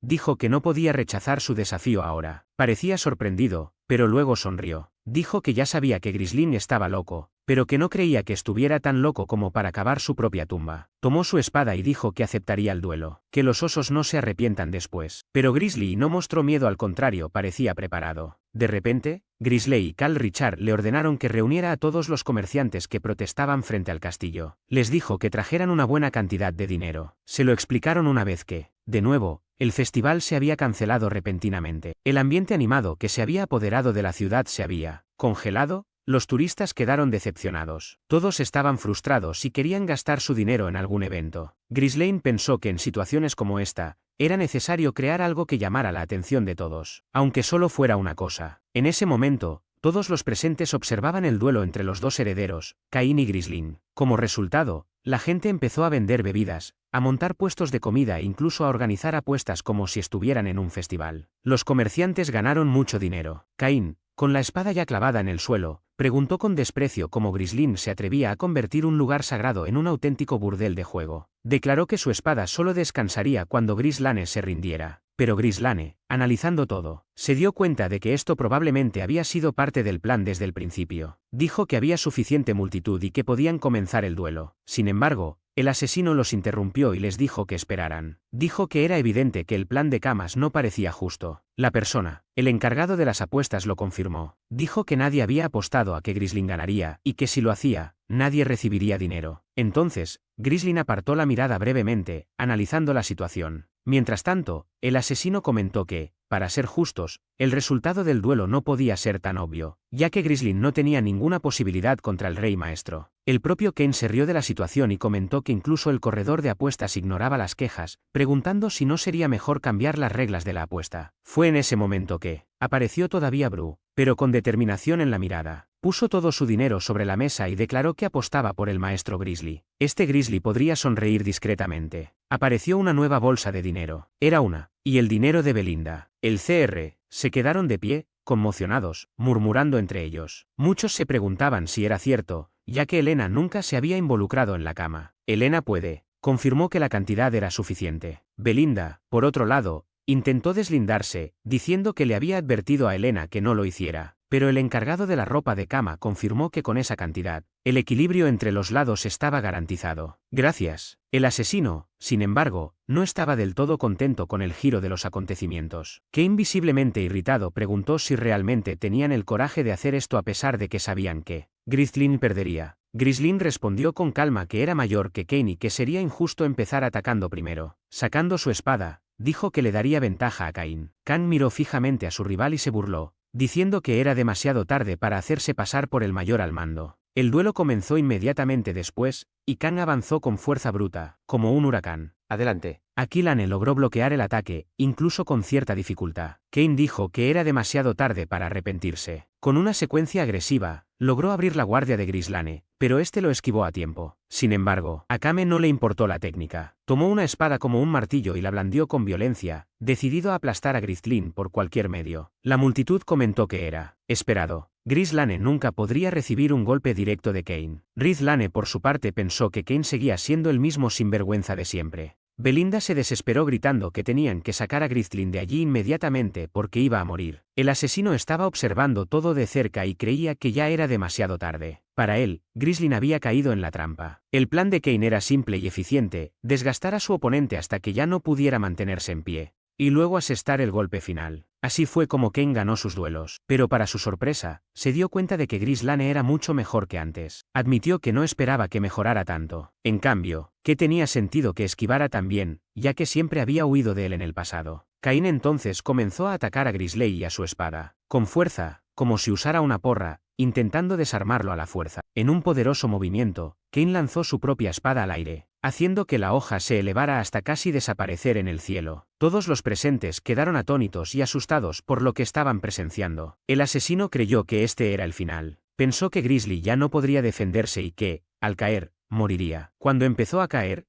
Dijo que no podía rechazar su desafío ahora. Parecía sorprendido, pero luego sonrió. Dijo que ya sabía que Ghislaine estaba loco, pero que no creía que estuviera tan loco como para cavar su propia tumba. Tomó su espada y dijo que aceptaría el duelo, que los osos no se arrepientan después. Pero Grizzly no mostró miedo, al contrario, parecía preparado. De repente, Grizzly y Cal Richard le ordenaron que reuniera a todos los comerciantes que protestaban frente al castillo. Les dijo que trajeran una buena cantidad de dinero. Se lo explicaron una vez que, de nuevo, el festival se había cancelado repentinamente. El ambiente animado que se había apoderado de la ciudad se había congelado. Los turistas quedaron decepcionados. Todos estaban frustrados y querían gastar su dinero en algún evento. Ghislaine pensó que en situaciones como esta, era necesario crear algo que llamara la atención de todos, aunque solo fuera una cosa. En ese momento, todos los presentes observaban el duelo entre los dos herederos, Cain y Ghislaine. Como resultado, la gente empezó a vender bebidas, a montar puestos de comida e incluso a organizar apuestas como si estuvieran en un festival. Los comerciantes ganaron mucho dinero. Cain, con la espada ya clavada en el suelo, preguntó con desprecio cómo Ghislaine se atrevía a convertir un lugar sagrado en un auténtico burdel de juego. Declaró que su espada solo descansaría cuando Ghislaine se rindiera. Pero Ghislaine, analizando todo, se dio cuenta de que esto probablemente había sido parte del plan desde el principio. Dijo que había suficiente multitud y que podían comenzar el duelo. Sin embargo, el asesino los interrumpió y les dijo que esperaran. Dijo que era evidente que el plan de Camas no parecía justo. La persona, el encargado de las apuestas, lo confirmó. Dijo que nadie había apostado a que Ghislaine ganaría, y que si lo hacía, nadie recibiría dinero. Entonces, Ghislaine apartó la mirada brevemente, analizando la situación. Mientras tanto, el asesino comentó que, para ser justos, el resultado del duelo no podía ser tan obvio, ya que Ghislaine no tenía ninguna posibilidad contra el rey maestro. El propio Cain se rió de la situación y comentó que incluso el corredor de apuestas ignoraba las quejas, preguntando si no sería mejor cambiar las reglas de la apuesta. Fue en ese momento que apareció todavía Bru, pero con determinación en la mirada. Puso todo su dinero sobre la mesa y declaró que apostaba por el maestro Grizzly. Este Grizzly podría sonreír discretamente. Apareció una nueva bolsa de dinero. Era una. Y el dinero de Belinda. El Cr. Se quedaron de pie, conmocionados, murmurando entre ellos. Muchos se preguntaban si era cierto, ya que Elena nunca se había involucrado en la cama. Elena confirmó que la cantidad era suficiente. Belinda, por otro lado, intentó deslindarse, diciendo que le había advertido a Elena que no lo hiciera. Pero el encargado de la ropa de cama confirmó que con esa cantidad, el equilibrio entre los lados estaba garantizado. Gracias. El asesino, sin embargo, no estaba del todo contento con el giro de los acontecimientos. Cain, visiblemente irritado, preguntó si realmente tenían el coraje de hacer esto a pesar de que sabían que Ghislaine perdería. Ghislaine respondió con calma que era mayor que Cain y que sería injusto empezar atacando primero. Sacando su espada, dijo que le daría ventaja a Cain. Cain miró fijamente a su rival y se burló, diciendo que era demasiado tarde para hacerse pasar por el mayor al mando. El duelo comenzó inmediatamente después, y Cain avanzó con fuerza bruta, como un huracán. Adelante. Aquilane logró bloquear el ataque, incluso con cierta dificultad. Cain dijo que era demasiado tarde para arrepentirse. Con una secuencia agresiva, logró abrir la guardia de Ghislaine, pero este lo esquivó a tiempo. Sin embargo, a Kame no le importó la técnica. Tomó una espada como un martillo y la blandió con violencia, decidido a aplastar a Ghislaine por cualquier medio. La multitud comentó que era esperado. Ghislaine nunca podría recibir un golpe directo de Cain. Ghislaine por su parte pensó que Cain seguía siendo el mismo sinvergüenza de siempre. Belinda se desesperó gritando que tenían que sacar a Ghislaine de allí inmediatamente porque iba a morir. El asesino estaba observando todo de cerca y creía que ya era demasiado tarde. Para él, Ghislaine había caído en la trampa. El plan de Cain era simple y eficiente: desgastar a su oponente hasta que ya no pudiera mantenerse en pie, y luego asestar el golpe final. Así fue como Kain ganó sus duelos. Pero para su sorpresa, se dio cuenta de que Grislanne era mucho mejor que antes. Admitió que no esperaba que mejorara tanto. En cambio, que tenía sentido que esquivara tan bien, ya que siempre había huido de él en el pasado. Kain entonces comenzó a atacar a Grisley y a su espada. Con fuerza, como si usara una porra, intentando desarmarlo a la fuerza. En un poderoso movimiento, Kain lanzó su propia espada al aire, haciendo que la hoja se elevara hasta casi desaparecer en el cielo. Todos los presentes quedaron atónitos y asustados por lo que estaban presenciando. El asesino creyó que este era el final. Pensó que Grizzly ya no podría defenderse y que, al caer, moriría. Cuando empezó a caer,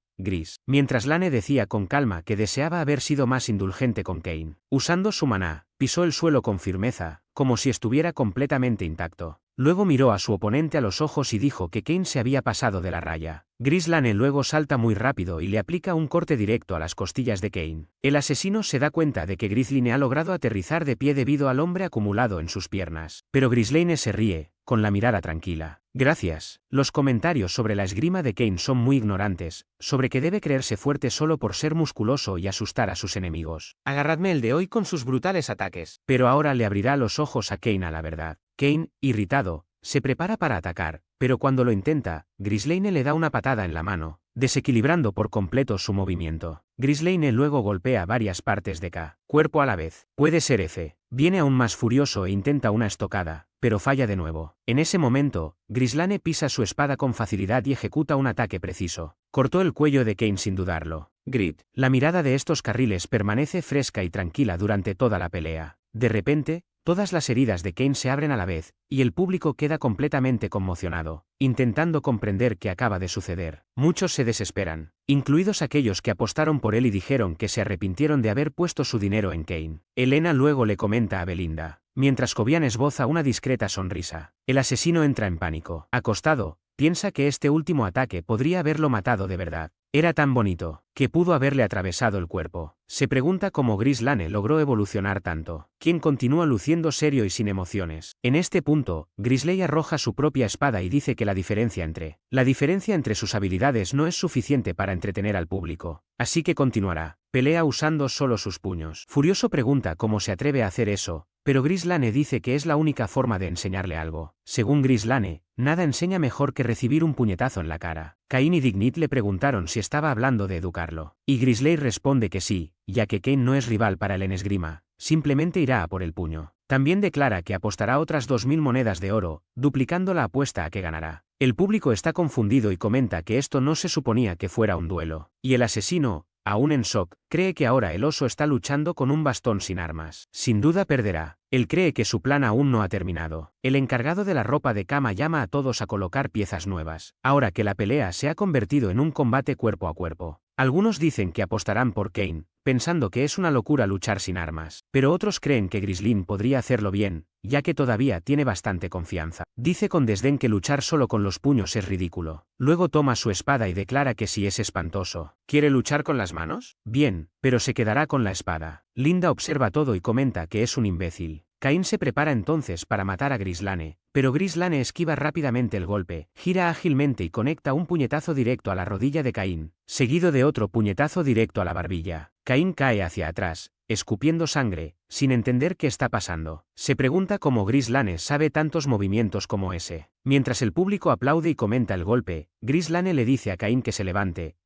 mientras Lane decía con calma que deseaba haber sido más indulgente con Kain. Usando su maná, pisó el suelo con firmeza, como si estuviera completamente intacto. Luego miró a su oponente a los ojos y dijo que Kain se había pasado de la raya. Lane luego salta muy rápido y le aplica un corte directo a las costillas de Kain. El asesino se da cuenta de que Grizzly ha logrado aterrizar de pie debido al hombre acumulado en sus piernas. Pero Grislane se ríe, con la mirada tranquila. Gracias. Los comentarios sobre la esgrima de Kain son muy ignorantes, sobre que debe creerse fuerte solo por ser musculoso y asustar a sus enemigos. Agarradme el de hoy con sus brutales ataques. Pero ahora le abrirá los ojos a Kain a la verdad. Kain, irritado, se prepara para atacar, pero cuando lo intenta, Grislane le da una patada en la mano, desequilibrando por completo su movimiento. Grislane luego golpea varias partes de K, cuerpo a la vez. Puede ser F. Viene aún más furioso e intenta una estocada, pero falla de nuevo. En ese momento, Grislane pisa su espada con facilidad y ejecuta un ataque preciso. Cortó el cuello de Kain sin dudarlo. Grit. La mirada de estos carriles permanece fresca y tranquila durante toda la pelea. De repente, todas las heridas de Kain se abren a la vez, y el público queda completamente conmocionado, intentando comprender qué acaba de suceder. Muchos se desesperan, incluidos aquellos que apostaron por él y dijeron que se arrepintieron de haber puesto su dinero en Kain. Elena luego le comenta a Belinda, mientras Cobian esboza una discreta sonrisa. El asesino entra en pánico. Acostado, piensa que este último ataque podría haberlo matado de verdad. Era tan bonito, que pudo haberle atravesado el cuerpo. Se pregunta cómo Grislane logró evolucionar tanto. Quien continúa luciendo serio y sin emociones. En este punto, Grisley arroja su propia espada y dice que la diferencia entre sus habilidades no es suficiente para entretener al público. Así que continuará. Pelea usando solo sus puños. Furioso pregunta cómo se atreve a hacer eso, pero Grislane dice que es la única forma de enseñarle algo. Según Grislane, nada enseña mejor que recibir un puñetazo en la cara. Kain y Dignit le preguntaron si estaba hablando de educarlo. Y Grisley responde que sí, ya que Kain no es rival para él en esgrima, simplemente irá a por el puño. También declara que apostará otras 2000 monedas de oro, duplicando la apuesta a que ganará. El público está confundido y comenta que esto no se suponía que fuera un duelo. Y el asesino, aún en shock, cree que ahora el oso está luchando con un bastón sin armas. Sin duda perderá. Él cree que su plan aún no ha terminado. El encargado de la ropa de cama llama a todos a colocar piezas nuevas, ahora que la pelea se ha convertido en un combate cuerpo a cuerpo. Algunos dicen que apostarán por Kain, pensando que es una locura luchar sin armas, pero otros creen que Grislin podría hacerlo bien, ya que todavía tiene bastante confianza. Dice con desdén que luchar solo con los puños es ridículo. Luego toma su espada y declara que sí es espantoso. ¿Quiere luchar con las manos? Bien, pero se quedará con la espada. Linda observa todo y comenta que es un imbécil. Kain se prepara entonces para matar a Grislane, pero Grislane esquiva rápidamente el golpe, gira ágilmente y conecta un puñetazo directo a la rodilla de Kain, seguido de otro puñetazo directo a la barbilla. Kain cae hacia atrás, escupiendo sangre, sin entender qué está pasando. Se pregunta cómo Grislane sabe tantos movimientos como ese. Mientras el público aplaude y comenta el golpe, Grislane le dice a Kain que se levante,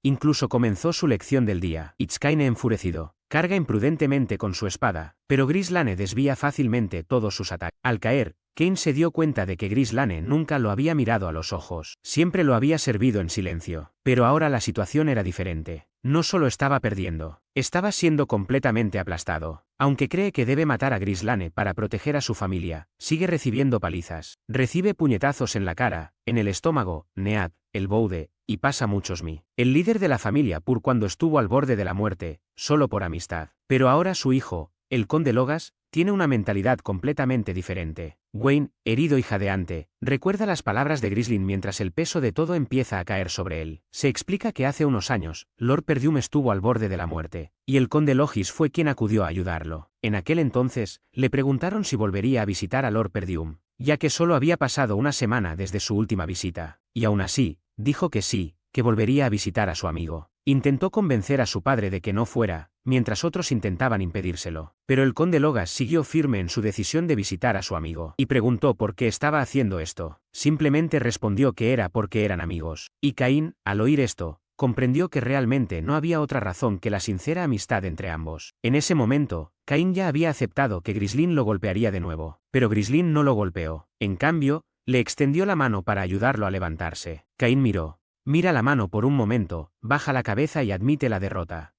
incluso comenzó su lección del día. Kain enfurecido, carga imprudentemente con su espada, pero Grislane desvía fácilmente todos sus ataques. Al caer, Kain se dio cuenta de que Grislane nunca lo había mirado a los ojos, siempre lo había servido en silencio. Pero ahora la situación era diferente. No solo estaba perdiendo, estaba siendo completamente aplastado. Aunque cree que debe matar a Grislane para proteger a su familia, sigue recibiendo palizas. Recibe puñetazos en la cara, en el estómago, Nead, el boude, y pasa muchos el líder de la familia Pur cuando estuvo al borde de la muerte, solo por amistad. Pero ahora su hijo, el conde Logas, tiene una mentalidad completamente diferente. Wayne, herido y jadeante, recuerda las palabras de Grislin mientras el peso de todo empieza a caer sobre él. Se explica que hace unos años, Lord Perdium estuvo al borde de la muerte, y el conde Logis fue quien acudió a ayudarlo. En aquel entonces, le preguntaron si volvería a visitar a Lord Perdium, ya que solo había pasado una semana desde su última visita, y aún así, dijo que sí, que volvería a visitar a su amigo. Intentó convencer a su padre de que no fuera, mientras otros intentaban impedírselo. Pero el conde Logas siguió firme en su decisión de visitar a su amigo, y preguntó por qué estaba haciendo esto. Simplemente respondió que era porque eran amigos. Y Caín, al oír esto, comprendió que realmente no había otra razón que la sincera amistad entre ambos. En ese momento, Caín ya había aceptado que Ghislaine lo golpearía de nuevo, pero Ghislaine no lo golpeó. En cambio, le extendió la mano para ayudarlo a levantarse. Caín mira la mano por un momento, baja la cabeza y admite la derrota.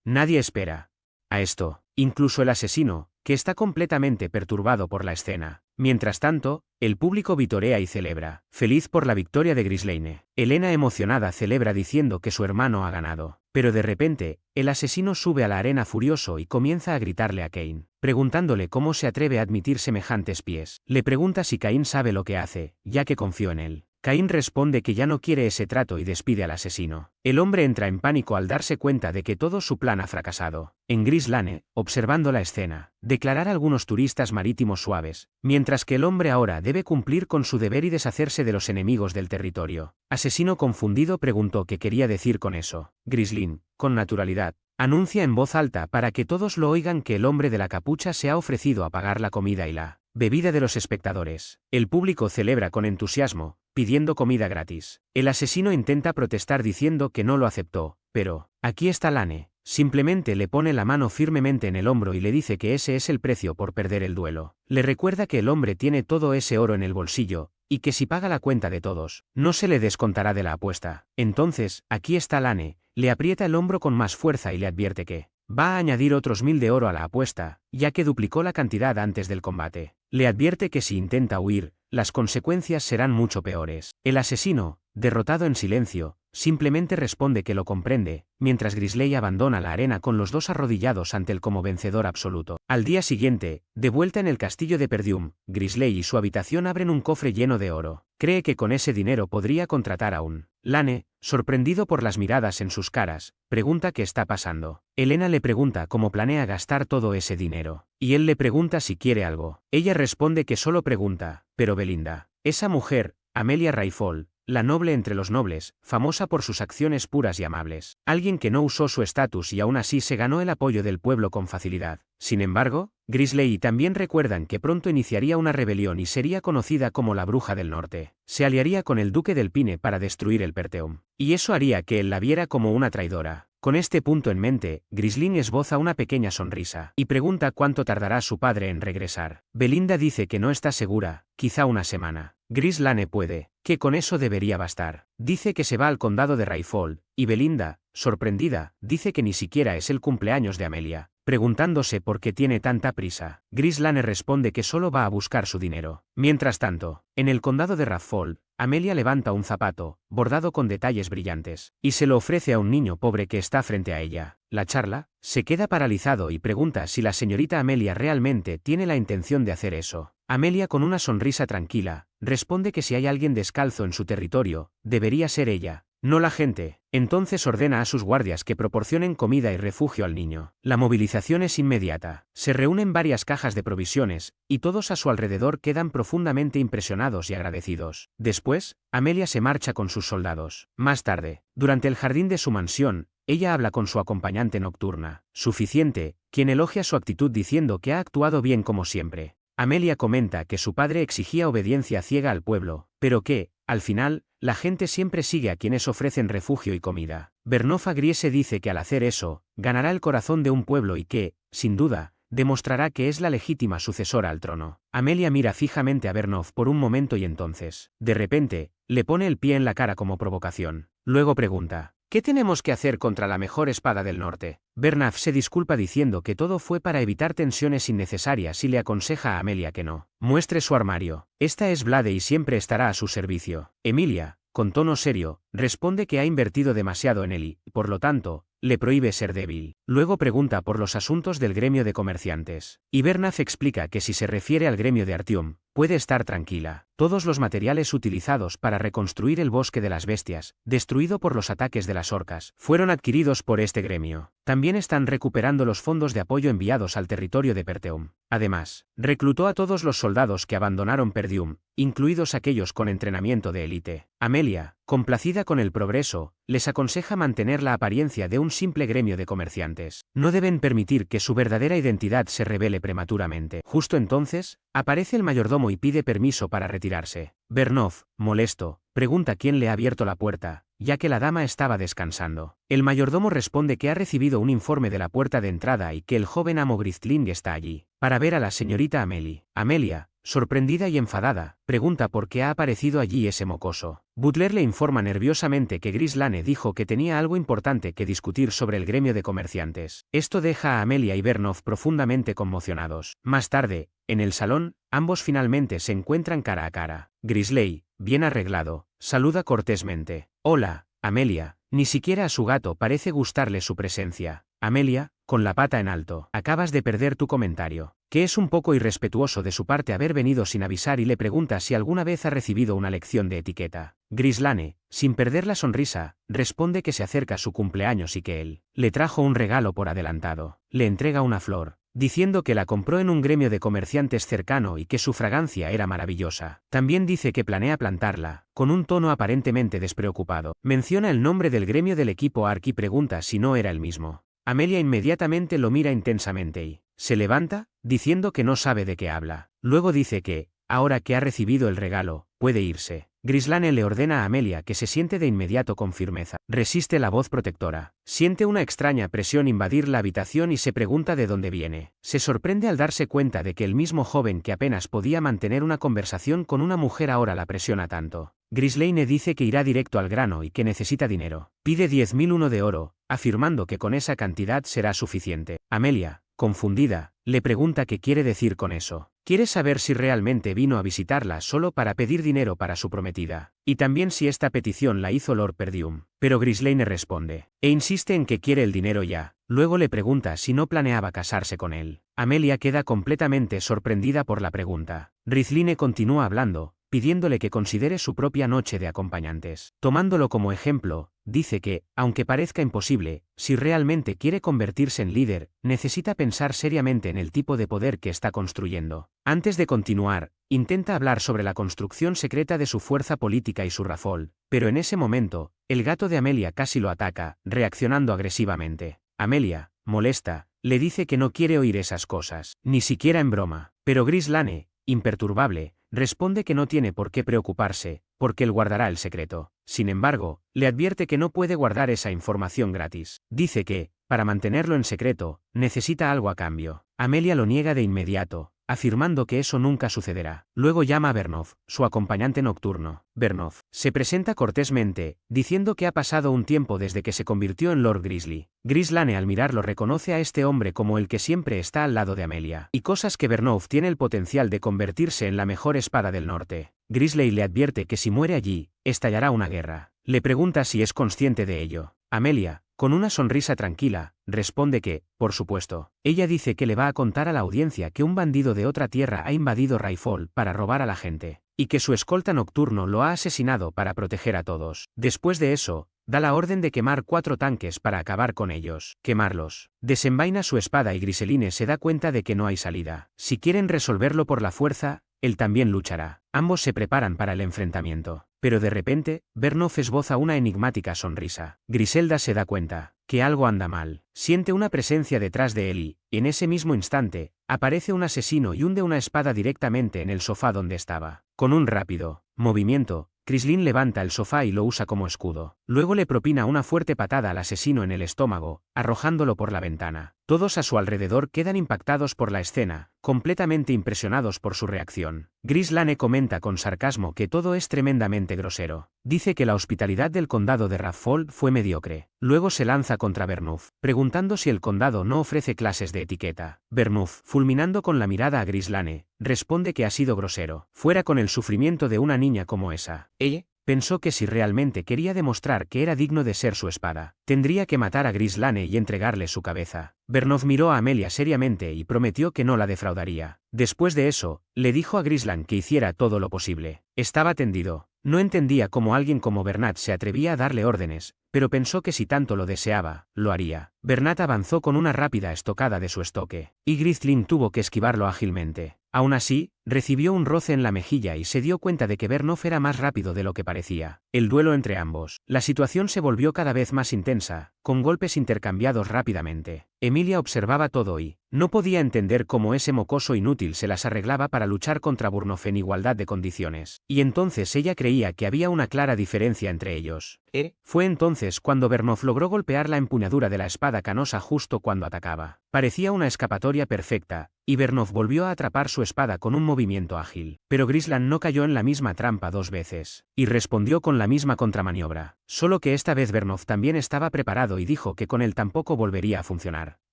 Nadie espera a esto, incluso el asesino, que está completamente perturbado por la escena. Mientras tanto, el público vitorea y celebra, feliz por la victoria de Ghislaine. Elena, emocionada, celebra diciendo que su hermano ha ganado. Pero de repente, el asesino sube a la arena furioso y comienza a gritarle a Caín, preguntándole cómo se atreve a admitir semejantes pies. Le pregunta si Caín sabe lo que hace, ya que confió en él. Caín responde que ya no quiere ese trato y despide al asesino. El hombre entra en pánico al darse cuenta de que todo su plan ha fracasado. En Ghislaine, observando la escena, declarar a algunos turistas marítimos suaves, mientras que el hombre ahora debe cumplir con su deber y deshacerse de los enemigos del territorio. Asesino confundido preguntó qué quería decir con eso. Ghislaine, con naturalidad, anuncia en voz alta para que todos lo oigan que el hombre de la capucha se ha ofrecido a pagar la comida y la bebida de los espectadores. El público celebra con entusiasmo, pidiendo comida gratis. El asesino intenta protestar diciendo que no lo aceptó, pero, aquí está Lane, simplemente le pone la mano firmemente en el hombro y le dice que ese es el precio por perder el duelo. Le recuerda que el hombre tiene todo ese oro en el bolsillo, y que si paga la cuenta de todos, no se le descontará de la apuesta. Entonces, aquí está Lane, le aprieta el hombro con más fuerza y le advierte que va a añadir otros 1000 de oro a la apuesta, ya que duplicó la cantidad antes del combate. Le advierte que si intenta huir, las consecuencias serán mucho peores. El asesino, derrotado en silencio, simplemente responde que lo comprende, mientras Ghislaine abandona la arena con los dos arrodillados ante él como vencedor absoluto. Al día siguiente, de vuelta en el castillo de Perdium, Ghislaine y su habitación abren un cofre lleno de oro. Cree que con ese dinero podría contratar a un Lane, sorprendido por las miradas en sus caras, pregunta qué está pasando. Elena le pregunta cómo planea gastar todo ese dinero, y él le pregunta si quiere algo. Ella responde que solo pregunta, pero Belinda, esa mujer, Amelia Rayfall, la noble entre los nobles, famosa por sus acciones puras y amables, alguien que no usó su estatus y aún así se ganó el apoyo del pueblo con facilidad. Sin embargo, Ghislaine también recuerdan que pronto iniciaría una rebelión y sería conocida como la Bruja del Norte. Se aliaría con el duque del Pine para destruir el Perteum, y eso haría que él la viera como una traidora. Con este punto en mente, Ghislaine esboza una pequeña sonrisa y pregunta cuánto tardará su padre en regresar. Belinda dice que no está segura, quizá una semana. Ghislaine puede, que con eso debería bastar. Dice que se va al condado de Rayfall, y Belinda, sorprendida, dice que ni siquiera es el cumpleaños de Amelia, preguntándose por qué tiene tanta prisa. Ghislaine responde que solo va a buscar su dinero. Mientras tanto, en el condado de Rathfall, Amelia levanta un zapato, bordado con detalles brillantes, y se lo ofrece a un niño pobre que está frente a ella. La charla, se queda paralizado y pregunta si la señorita Amelia realmente tiene la intención de hacer eso. Amelia, con una sonrisa tranquila, responde que si hay alguien descalzo en su territorio, debería ser ella, no la gente. Entonces ordena a sus guardias que proporcionen comida y refugio al niño. La movilización es inmediata. Se reúnen varias cajas de provisiones, y todos a su alrededor quedan profundamente impresionados y agradecidos. Después, Amelia se marcha con sus soldados. Más tarde, durante el jardín de su mansión, ella habla con su acompañante nocturna, Suficiente, quien elogia su actitud diciendo que ha actuado bien como siempre. Amelia comenta que su padre exigía obediencia ciega al pueblo, pero que, al final, la gente siempre sigue a quienes ofrecen refugio y comida. Bernoffa Griese dice que al hacer eso, ganará el corazón de un pueblo y que, sin duda, demostrará que es la legítima sucesora al trono. Amelia mira fijamente a Bernoff por un momento y entonces, de repente, le pone el pie en la cara como provocación. Luego pregunta, ¿qué tenemos que hacer contra la mejor espada del norte? Bernoff se disculpa diciendo que todo fue para evitar tensiones innecesarias y le aconseja a Amelia que no muestre su armario. Esta es Blade y siempre estará a su servicio. Emilia, con tono serio, responde que ha invertido demasiado en él y, por lo tanto, le prohíbe ser débil. Luego pregunta por los asuntos del gremio de comerciantes. Y Bernoff explica que si se refiere al gremio de Artium, puede estar tranquila. Todos los materiales utilizados para reconstruir el bosque de las bestias, destruido por los ataques de las orcas, fueron adquiridos por este gremio. También están recuperando los fondos de apoyo enviados al territorio de Perteum. Además, reclutó a todos los soldados que abandonaron Perdium, incluidos aquellos con entrenamiento de élite. Amelia, complacida con el progreso, les aconseja mantener la apariencia de un simple gremio de comerciantes. No deben permitir que su verdadera identidad se revele prematuramente. Justo entonces, aparece el mayordomo y pide permiso para retirarse. Vernov, molesto, pregunta quién le ha abierto la puerta, ya que la dama estaba descansando. El mayordomo responde que ha recibido un informe de la puerta de entrada y que el joven amo Grisling está allí, para ver a la señorita Amelie. Amelia, sorprendida y enfadada, pregunta por qué ha aparecido allí ese mocoso. Butler le informa nerviosamente que Grislane dijo que tenía algo importante que discutir sobre el gremio de comerciantes. Esto deja a Amelia y Vernov profundamente conmocionados. Más tarde, en el salón, ambos finalmente se encuentran cara a cara. Grisley, bien arreglado, saluda cortésmente. Hola, Amelia. Ni siquiera a su gato parece gustarle su presencia. Amelia, con la pata en alto. Acabas de perder tu comentario. Que es un poco irrespetuoso de su parte haber venido sin avisar y le pregunta si alguna vez ha recibido una lección de etiqueta. Grislane, sin perder la sonrisa, responde que se acerca su cumpleaños y que él le trajo un regalo por adelantado. Le entrega una flor, diciendo que la compró en un gremio de comerciantes cercano y que su fragancia era maravillosa. También dice que planea plantarla, con un tono aparentemente despreocupado. Menciona el nombre del gremio del equipo Ark y pregunta si no era el mismo. Amelia inmediatamente lo mira intensamente y se levanta, diciendo que no sabe de qué habla. Luego dice que, ahora que ha recibido el regalo, puede irse. Grislane le ordena a Amelia que se siente de inmediato con firmeza. Resiste la voz protectora. Siente una extraña presión invadir la habitación y se pregunta de dónde viene. Se sorprende al darse cuenta de que el mismo joven que apenas podía mantener una conversación con una mujer ahora la presiona tanto. Grislane dice que irá directo al grano y que necesita dinero. Pide 10.001 de oro, afirmando que con esa cantidad será suficiente. Amelia, confundida, le pregunta qué quiere decir con eso. Quiere saber si realmente vino a visitarla solo para pedir dinero para su prometida, y también si esta petición la hizo Lord Perdium. Pero Grislane responde, e insiste en que quiere el dinero ya. Luego le pregunta si no planeaba casarse con él. Amelia queda completamente sorprendida por la pregunta. Grislane continúa hablando, pidiéndole que considere su propia noche de acompañantes. Tomándolo como ejemplo, dice que, aunque parezca imposible, si realmente quiere convertirse en líder, necesita pensar seriamente en el tipo de poder que está construyendo. Antes de continuar, intenta hablar sobre la construcción secreta de su fuerza política y su rafol, pero en ese momento, el gato de Amelia casi lo ataca, reaccionando agresivamente. Amelia, molesta, le dice que no quiere oír esas cosas, ni siquiera en broma. Pero Grislane, imperturbable, responde que no tiene por qué preocuparse, porque él guardará el secreto. Sin embargo, le advierte que no puede guardar esa información gratis. Dice que, para mantenerlo en secreto, necesita algo a cambio. Amelia lo niega de inmediato, afirmando que eso nunca sucederá. Luego llama a Vernov, su acompañante nocturno. Vernov se presenta cortésmente, diciendo que ha pasado un tiempo desde que se convirtió en Lord Grizzly. Grislane al mirarlo reconoce a este hombre como el que siempre está al lado de Amelia. Y cosas que Vernov tiene el potencial de convertirse en la mejor espada del norte. Grizzly le advierte que si muere allí, estallará una guerra. Le pregunta si es consciente de ello. Amelia, con una sonrisa tranquila, responde que, por supuesto. Ella dice que le va a contar a la audiencia que un bandido de otra tierra ha invadido Raifol para robar a la gente, y que su escolta nocturno lo ha asesinado para proteger a todos. Después de eso, da la orden de quemar 4 tanques para acabar con ellos. Quemarlos. Desenvaina su espada y Griseline se da cuenta de que no hay salida. Si quieren resolverlo por la fuerza, él también luchará. Ambos se preparan para el enfrentamiento. Pero de repente, Vernov esboza una enigmática sonrisa. Griselda se da cuenta que algo anda mal. Siente una presencia detrás de él y, en ese mismo instante, aparece un asesino y hunde una espada directamente en el sofá donde estaba. Con un rápido movimiento, Grislin levanta el sofá y lo usa como escudo. Luego le propina una fuerte patada al asesino en el estómago, arrojándolo por la ventana. Todos a su alrededor quedan impactados por la escena, completamente impresionados por su reacción. Grislane comenta con sarcasmo que todo es tremendamente grosero. Dice que la hospitalidad del condado de Rathfold fue mediocre. Luego se lanza contra Vernov, preguntando si el condado no ofrece clases de etiqueta. Vernov, fulminando con la mirada a Grislane, responde que ha sido grosero. Fuera con el sufrimiento de una niña como esa. Ella Pensó que si realmente quería demostrar que era digno de ser su espada, tendría que matar a Grislane y entregarle su cabeza. Vernov miró a Amelia seriamente y prometió que no la defraudaría. Después de eso, le dijo a Grislan que hiciera todo lo posible. Estaba tendido. No entendía cómo alguien como Bernat se atrevía a darle órdenes, pero pensó que si tanto lo deseaba, lo haría. Bernat avanzó con una rápida estocada de su estoque, y Grisling tuvo que esquivarlo ágilmente. Aún así, recibió un roce en la mejilla y se dio cuenta de que Vernov era más rápido de lo que parecía. El duelo entre ambos. La situación se volvió cada vez más intensa, con golpes intercambiados rápidamente. Emilia observaba todo y no podía entender cómo ese mocoso inútil se las arreglaba para luchar contra Burnov en igualdad de condiciones. Y entonces ella creía que había una clara diferencia entre ellos. Fue entonces cuando Vernov logró golpear la empuñadura de la espada canosa justo cuando atacaba. Parecía una escapatoria perfecta, y Vernov volvió a atrapar su espada con un movimiento ágil. Pero Grislan no cayó en la misma trampa 2 veces, y respondió con la misma contramaniobra. Solo que esta vez Vernov también estaba preparado y dijo que con él tampoco volvería a funcionar.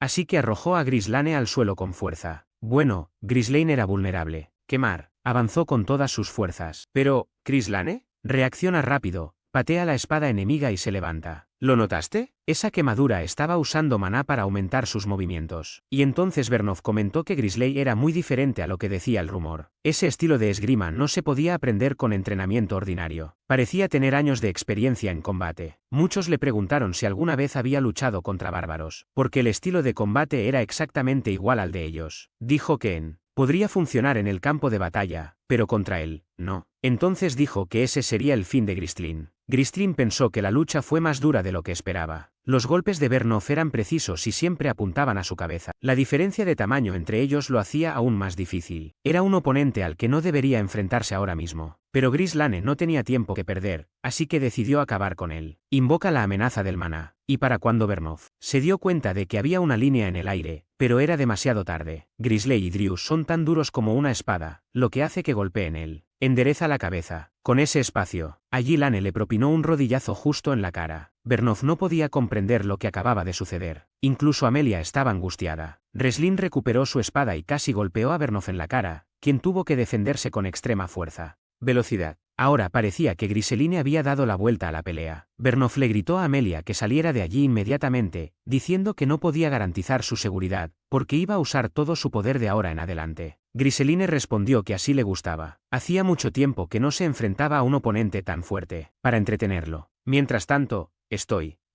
Así que arrojó a Grislane al suelo con fuerza. Bueno, Grislane era vulnerable. Quemar. Avanzó con todas sus fuerzas. Pero, ¿Grislane? Reacciona rápido. Patea la espada enemiga y se levanta. ¿Lo notaste? Esa quemadura estaba usando maná para aumentar sus movimientos. Y entonces Vernov comentó que Grisley era muy diferente a lo que decía el rumor. Ese estilo de esgrima no se podía aprender con entrenamiento ordinario. Parecía tener años de experiencia en combate. Muchos le preguntaron si alguna vez había luchado contra bárbaros, porque el estilo de combate era exactamente igual al de ellos. Dijo que podría funcionar en el campo de batalla, pero contra él, no. Entonces dijo que ese sería el fin de Gristlin. Gristlin pensó que la lucha fue más dura de lo que esperaba. Los golpes de Vernov eran precisos y siempre apuntaban a su cabeza. La diferencia de tamaño entre ellos lo hacía aún más difícil. Era un oponente al que no debería enfrentarse ahora mismo. Pero Grislane no tenía tiempo que perder, así que decidió acabar con él. Invoca la amenaza del maná. Y para cuando Vernov se dio cuenta de que había una línea en el aire, pero era demasiado tarde. Grisley y Drius son tan duros como una espada, lo que hace que golpeen él. Endereza la cabeza. Con ese espacio, allí Lane le propinó un rodillazo justo en la cara. Vernov no podía comprender lo que acababa de suceder. Incluso Amelia estaba angustiada. Reslin recuperó su espada y casi golpeó a Vernov en la cara, quien tuvo que defenderse con extrema fuerza. Velocidad. Ahora parecía que Griseline había dado la vuelta a la pelea. Vernov le gritó a Amelia que saliera de allí inmediatamente, diciendo que no podía garantizar su seguridad, porque iba a usar todo su poder de ahora en adelante. Griseline respondió que así le gustaba. Hacía mucho tiempo que no se enfrentaba a un oponente tan fuerte, para entretenerlo. Mientras tanto,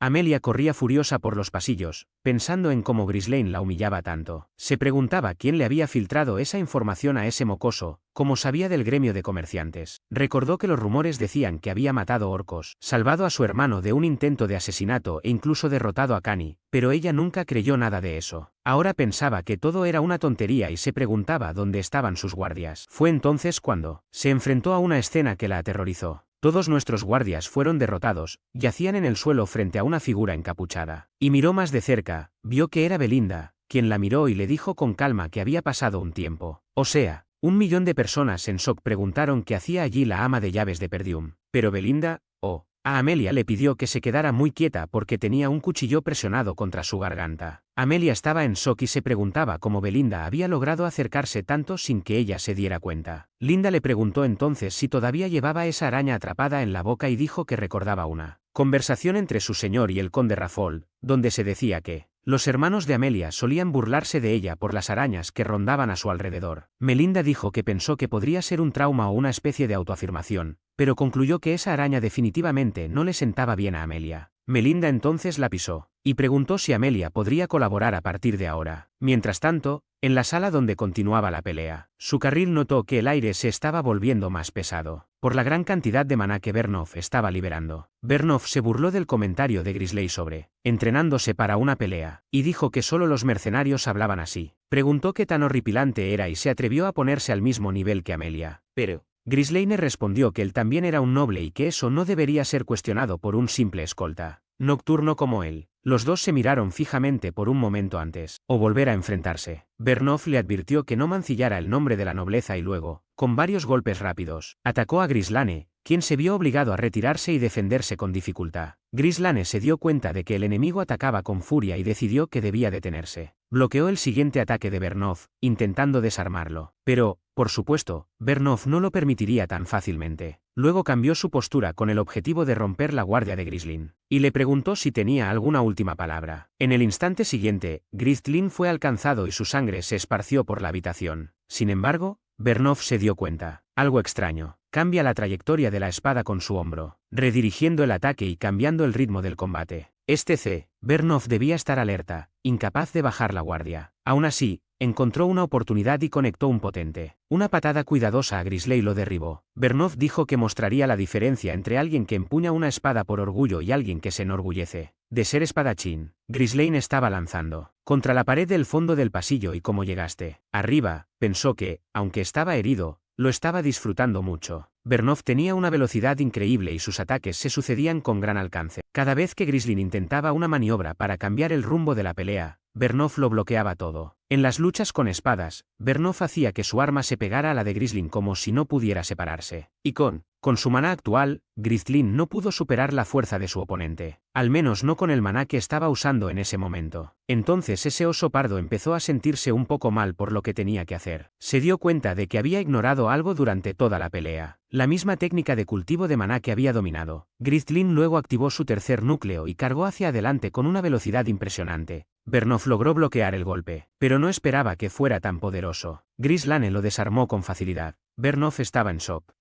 Amelia corría furiosa por los pasillos, pensando en cómo Grislane la humillaba tanto. Se preguntaba quién le había filtrado esa información a ese mocoso, como sabía del gremio de comerciantes. Recordó que los rumores decían que había matado orcos, salvado a su hermano de un intento de asesinato e incluso derrotado a Kani, pero ella nunca creyó nada de eso. Ahora pensaba que todo era una tontería y se preguntaba dónde estaban sus guardias. Fue entonces cuando se enfrentó a una escena que la aterrorizó. Todos nuestros guardias fueron derrotados, yacían en el suelo frente a una figura encapuchada. Y miró más de cerca, vio que era Belinda, quien la miró y le dijo con calma que había pasado un tiempo. O sea, 1 millón de personas en shock preguntaron qué hacía allí la ama de llaves de Perdium. Pero Belinda, a Amelia le pidió que se quedara muy quieta porque tenía un cuchillo presionado contra su garganta. Amelia estaba en shock y se preguntaba cómo Belinda había logrado acercarse tanto sin que ella se diera cuenta. Linda le preguntó entonces si todavía llevaba esa araña atrapada en la boca y dijo que recordaba una conversación entre su señor y el conde Raffol, donde se decía que los hermanos de Amelia solían burlarse de ella por las arañas que rondaban a su alrededor. Melinda dijo que pensó que podría ser un trauma o una especie de autoafirmación, pero concluyó que esa araña definitivamente no le sentaba bien a Amelia. Melinda entonces la pisó, y preguntó si Amelia podría colaborar a partir de ahora. Mientras tanto, en la sala donde continuaba la pelea, su carril notó que el aire se estaba volviendo más pesado, por la gran cantidad de maná que Vernov estaba liberando. Vernov se burló del comentario de Grisley sobre entrenándose para una pelea, y dijo que solo los mercenarios hablaban así. Preguntó qué tan horripilante era y se atrevió a ponerse al mismo nivel que Amelia. Pero Grislane respondió que él también era un noble y que eso no debería ser cuestionado por un simple escolta nocturno como él. Los dos se miraron fijamente por un momento antes o volver a enfrentarse. Vernov le advirtió que no mancillara el nombre de la nobleza y luego, con varios golpes rápidos, atacó a Grislane, quien se vio obligado a retirarse y defenderse con dificultad. Grislane se dio cuenta de que el enemigo atacaba con furia y decidió que debía detenerse. Bloqueó el siguiente ataque de Vernov, intentando desarmarlo. Pero, por supuesto, Vernov no lo permitiría tan fácilmente. luego cambió su postura con el objetivo de romper la guardia de Grisling, y le preguntó si tenía alguna última palabra. En el instante siguiente, Grisling fue alcanzado y su sangre se esparció por la habitación. Sin embargo, Bernov se dio cuenta. Algo extraño. Cambia la trayectoria de la espada con su hombro, redirigiendo el ataque y cambiando el ritmo del combate. Bernov debía estar alerta, incapaz de bajar la guardia. Aún así, encontró una oportunidad y conectó un potente. Una patada cuidadosa a Grisley lo derribó. Bernov dijo que mostraría la diferencia entre alguien que empuña una espada por orgullo y alguien que se enorgullece de ser espadachín. Grisley estaba lanzando contra la pared del fondo del pasillo y como llegaste arriba, pensó que, aunque estaba herido, lo estaba disfrutando mucho. Bernov tenía una velocidad increíble y sus ataques se sucedían con gran alcance. Cada vez que Grisling intentaba una maniobra para cambiar el rumbo de la pelea, Bernov lo bloqueaba todo. En las luchas con espadas, Bernov hacía que su arma se pegara a la de Grisling como si no pudiera separarse. Y con su maná actual, Grisling no pudo superar la fuerza de su oponente. Al menos no con el maná que estaba usando en ese momento. Entonces ese oso pardo empezó a sentirse un poco mal por lo que tenía que hacer. Se dio cuenta de que había ignorado algo durante toda la pelea. La misma técnica de cultivo de maná que había dominado. Grisling luego activó su tercer núcleo y cargó hacia adelante con una velocidad impresionante. Bernov logró bloquear el golpe, pero no esperaba que fuera tan poderoso. Grisling lo desarmó con facilidad. Bernov estaba en shock,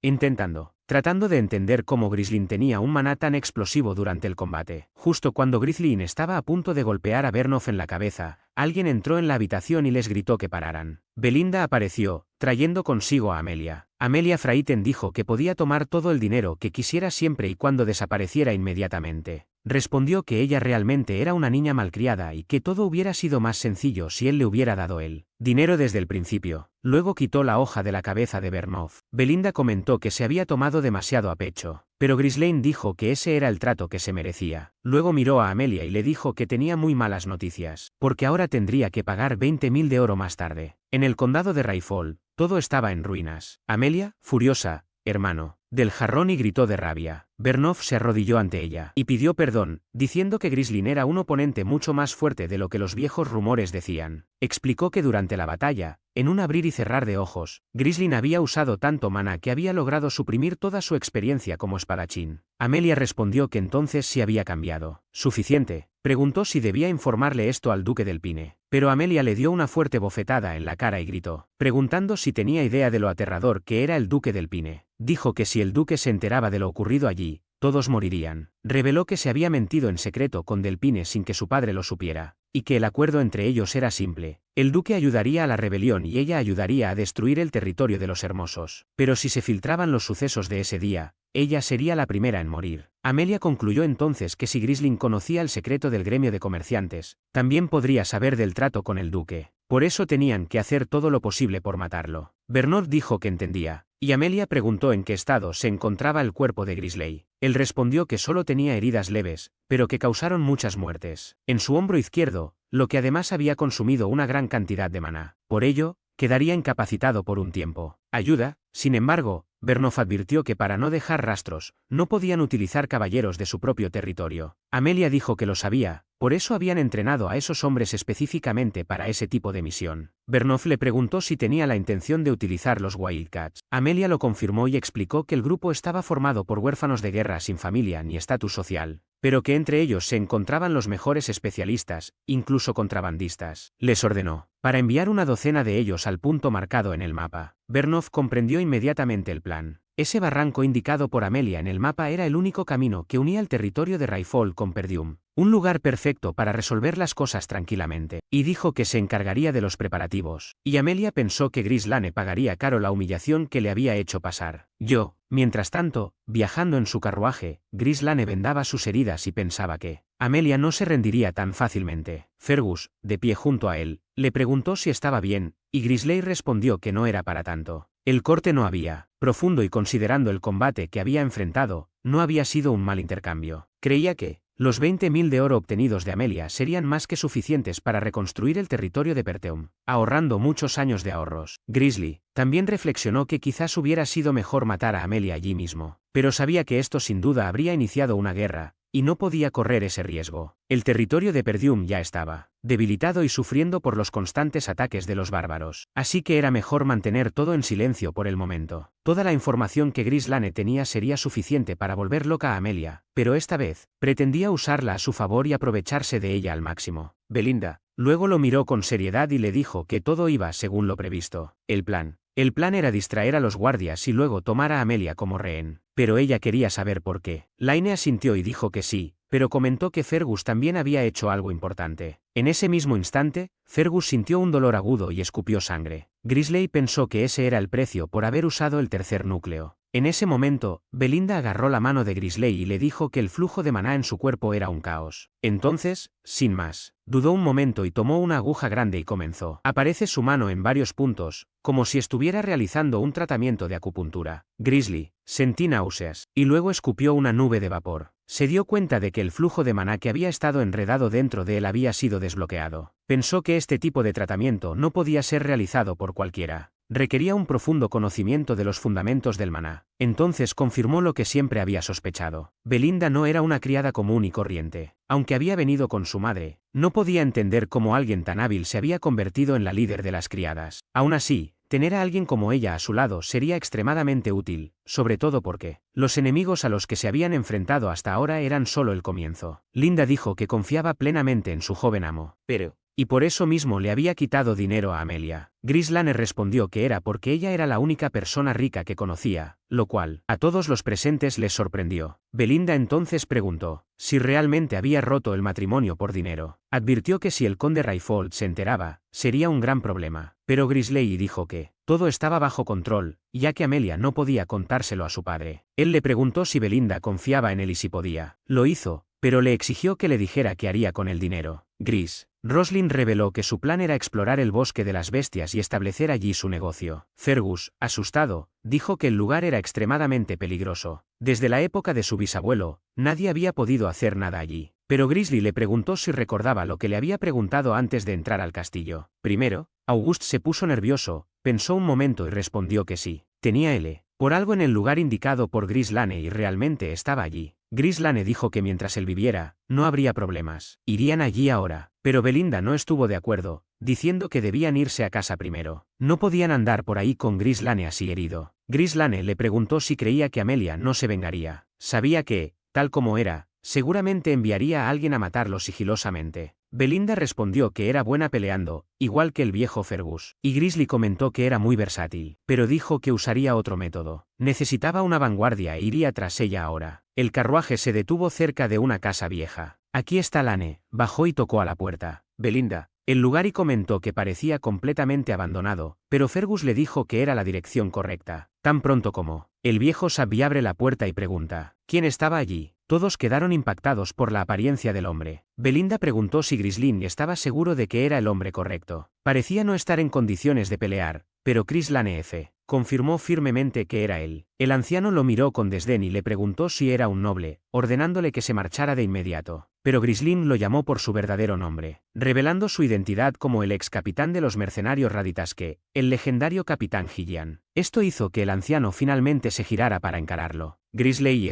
tratando de entender cómo Grisling tenía un maná tan explosivo durante el combate. Justo cuando Grisling estaba a punto de golpear a Bernov en la cabeza, alguien entró en la habitación y les gritó que pararan. Belinda apareció, trayendo consigo a Amelia. Amelia Freyten dijo que podía tomar todo el dinero que quisiera siempre y cuando desapareciera inmediatamente. Respondió que ella realmente era una niña malcriada y que todo hubiera sido más sencillo si él le hubiera dado el dinero desde el principio. Luego quitó la hoja de la cabeza de Bernov. Belinda comentó que se había tomado demasiado a pecho, pero Grisling dijo que ese era el trato que se merecía. Luego miró a Amelia y le dijo que tenía muy malas noticias, porque ahora tendría que pagar 20.000 de oro más tarde. En el condado de Rayfall, todo estaba en ruinas. Amelia, furiosa, hermano, del jarrón y gritó de rabia. Bernov se arrodilló ante ella y pidió perdón, diciendo que Grisling era un oponente mucho más fuerte de lo que los viejos rumores decían. Explicó que durante la batalla, en un abrir y cerrar de ojos, Grisling había usado tanto maná que había logrado suprimir toda su experiencia como espadachín. Amelia respondió que entonces sí había cambiado. ¿Suficiente? Preguntó si debía informarle esto al duque del Pine. Pero Amelia le dio una fuerte bofetada en la cara y gritó, preguntando si tenía idea de lo aterrador que era el duque del Pine. Dijo que si el duque se enteraba de lo ocurrido allí, todos morirían. Reveló que se había mentido en secreto con Del Pine sin que su padre lo supiera, y que el acuerdo entre ellos era simple. El duque ayudaría a la rebelión y ella ayudaría a destruir el territorio de los Hermosos. Pero si se filtraban los sucesos de ese día, ella sería la primera en morir. Amelia concluyó entonces que si Grisling conocía el secreto del gremio de comerciantes, también podría saber del trato con el duque. Por eso tenían que hacer todo lo posible por matarlo. Bernov dijo que entendía, y Amelia preguntó en qué estado se encontraba el cuerpo de Grisley. Él respondió que solo tenía heridas leves, pero que causaron muchas muertes. En su hombro izquierdo, lo que además había consumido una gran cantidad de maná. Por ello, quedaría incapacitado por un tiempo. Ayuda, sin embargo, Bernov advirtió que para no dejar rastros, no podían utilizar caballeros de su propio territorio. Amelia dijo que lo sabía, por eso habían entrenado a esos hombres específicamente para ese tipo de misión. Bernov le preguntó si tenía la intención de utilizar los Wildcats. Amelia lo confirmó y explicó que el grupo estaba formado por huérfanos de guerra sin familia ni estatus social, pero que entre ellos se encontraban los mejores especialistas, incluso contrabandistas. Les ordenó, para enviar una docena de ellos al punto marcado en el mapa. Bernov comprendió inmediatamente el plan. Ese barranco indicado por Amelia en el mapa era el único camino que unía el territorio de Rayfall con Perdium, un lugar perfecto para resolver las cosas tranquilamente, y dijo que se encargaría de los preparativos. Y Amelia pensó que Grisling pagaría caro la humillación que le había hecho pasar. Mientras tanto, viajando en su carruaje, Grisling vendaba sus heridas y pensaba que Amelia no se rendiría tan fácilmente. Fergus, de pie junto a él, le preguntó si estaba bien, y Grisley respondió que no era para tanto. El corte no había, profundo y considerando el combate que había enfrentado, no había sido un mal intercambio. Creía que los 20.000 de oro obtenidos de Amelia serían más que suficientes para reconstruir el territorio de Perteum, ahorrando muchos años de ahorros. Grisley también reflexionó que quizás hubiera sido mejor matar a Amelia allí mismo, pero sabía que esto sin duda habría iniciado una guerra, y no podía correr ese riesgo. El territorio de Perdium ya estaba debilitado y sufriendo por los constantes ataques de los bárbaros. Así que era mejor mantener todo en silencio por el momento. Toda la información que Gris Lane tenía sería suficiente para volver loca a Amelia, pero esta vez, pretendía usarla a su favor y aprovecharse de ella al máximo. Belinda, luego lo miró con seriedad y le dijo que todo iba según lo previsto. El plan era distraer a los guardias y luego tomar a Amelia como rehén. Pero ella quería saber por qué. Laine asintió y dijo que sí, pero comentó que Fergus también había hecho algo importante. En ese mismo instante, Fergus sintió un dolor agudo y escupió sangre. Grisley pensó que ese era el precio por haber usado el tercer núcleo. En ese momento, Belinda agarró la mano de Grisley y le dijo que el flujo de maná en su cuerpo era un caos. Entonces, sin más, dudó un momento y tomó una aguja grande y comenzó. Aparece su mano en varios puntos, como si estuviera realizando un tratamiento de acupuntura. Grisley sentí náuseas, y luego escupió una nube de vapor. Se dio cuenta de que el flujo de maná que había estado enredado dentro de él había sido desbloqueado. Pensó que este tipo de tratamiento no podía ser realizado por cualquiera. Requería un profundo conocimiento de los fundamentos del maná. Entonces confirmó lo que siempre había sospechado. Belinda no era una criada común y corriente. Aunque había venido con su madre, no podía entender cómo alguien tan hábil se había convertido en la líder de las criadas. Aún así, tener a alguien como ella a su lado sería extremadamente útil, sobre todo porque los enemigos a los que se habían enfrentado hasta ahora eran solo el comienzo. Linda dijo que confiaba plenamente en su joven amo, y por eso mismo le había quitado dinero a Amelia. Gris Lane respondió que era porque ella era la única persona rica que conocía, lo cual a todos los presentes les sorprendió. Belinda entonces preguntó si realmente había roto el matrimonio por dinero. Advirtió que si el conde Rayfold se enteraba, sería un gran problema, pero Grisley dijo que todo estaba bajo control, ya que Amelia no podía contárselo a su padre. Él le preguntó si Belinda confiaba en él y si podía. Lo hizo, pero le exigió que le dijera qué haría con el dinero. Roslin reveló que su plan era explorar el bosque de las bestias y establecer allí su negocio. Fergus, asustado, dijo que el lugar era extremadamente peligroso. Desde la época de su bisabuelo, nadie había podido hacer nada allí. Pero Grisley le preguntó si recordaba lo que le había preguntado antes de entrar al castillo. Primero, Auguste se puso nervioso, pensó un momento y respondió que sí. Tenía por algo en el lugar indicado por Gris Lane y realmente estaba allí. Gris Lane dijo que mientras él viviera, no habría problemas. Irían allí ahora. Pero Belinda no estuvo de acuerdo, diciendo que debían irse a casa primero. No podían andar por ahí con Gris Lane así herido. Gris Lane le preguntó si creía que Amelia no se vengaría. Sabía que, tal como era, seguramente enviaría a alguien a matarlo sigilosamente. Belinda respondió que era buena peleando, igual que el viejo Fergus. Y Grisley comentó que era muy versátil, pero dijo que usaría otro método. Necesitaba una vanguardia e iría tras ella ahora. El carruaje se detuvo cerca de una casa vieja. Aquí está Lane, bajó y tocó a la puerta. Belinda, el lugar y comentó que parecía completamente abandonado, pero Fergus le dijo que era la dirección correcta. Tan pronto como el viejo Sabby abre la puerta y pregunta ¿quién estaba allí? Todos quedaron impactados por la apariencia del hombre. Belinda preguntó si Grislin estaba seguro de que era el hombre correcto. Parecía no estar en condiciones de pelear, pero Gris Lane confirmó firmemente que era él. El anciano lo miró con desdén y le preguntó si era un noble, ordenándole que se marchara de inmediato. Pero Grislin lo llamó por su verdadero nombre, revelando su identidad como el ex capitán de los mercenarios Raditasque, el legendario capitán Gillian. Esto hizo que el anciano finalmente se girara para encararlo. Grisley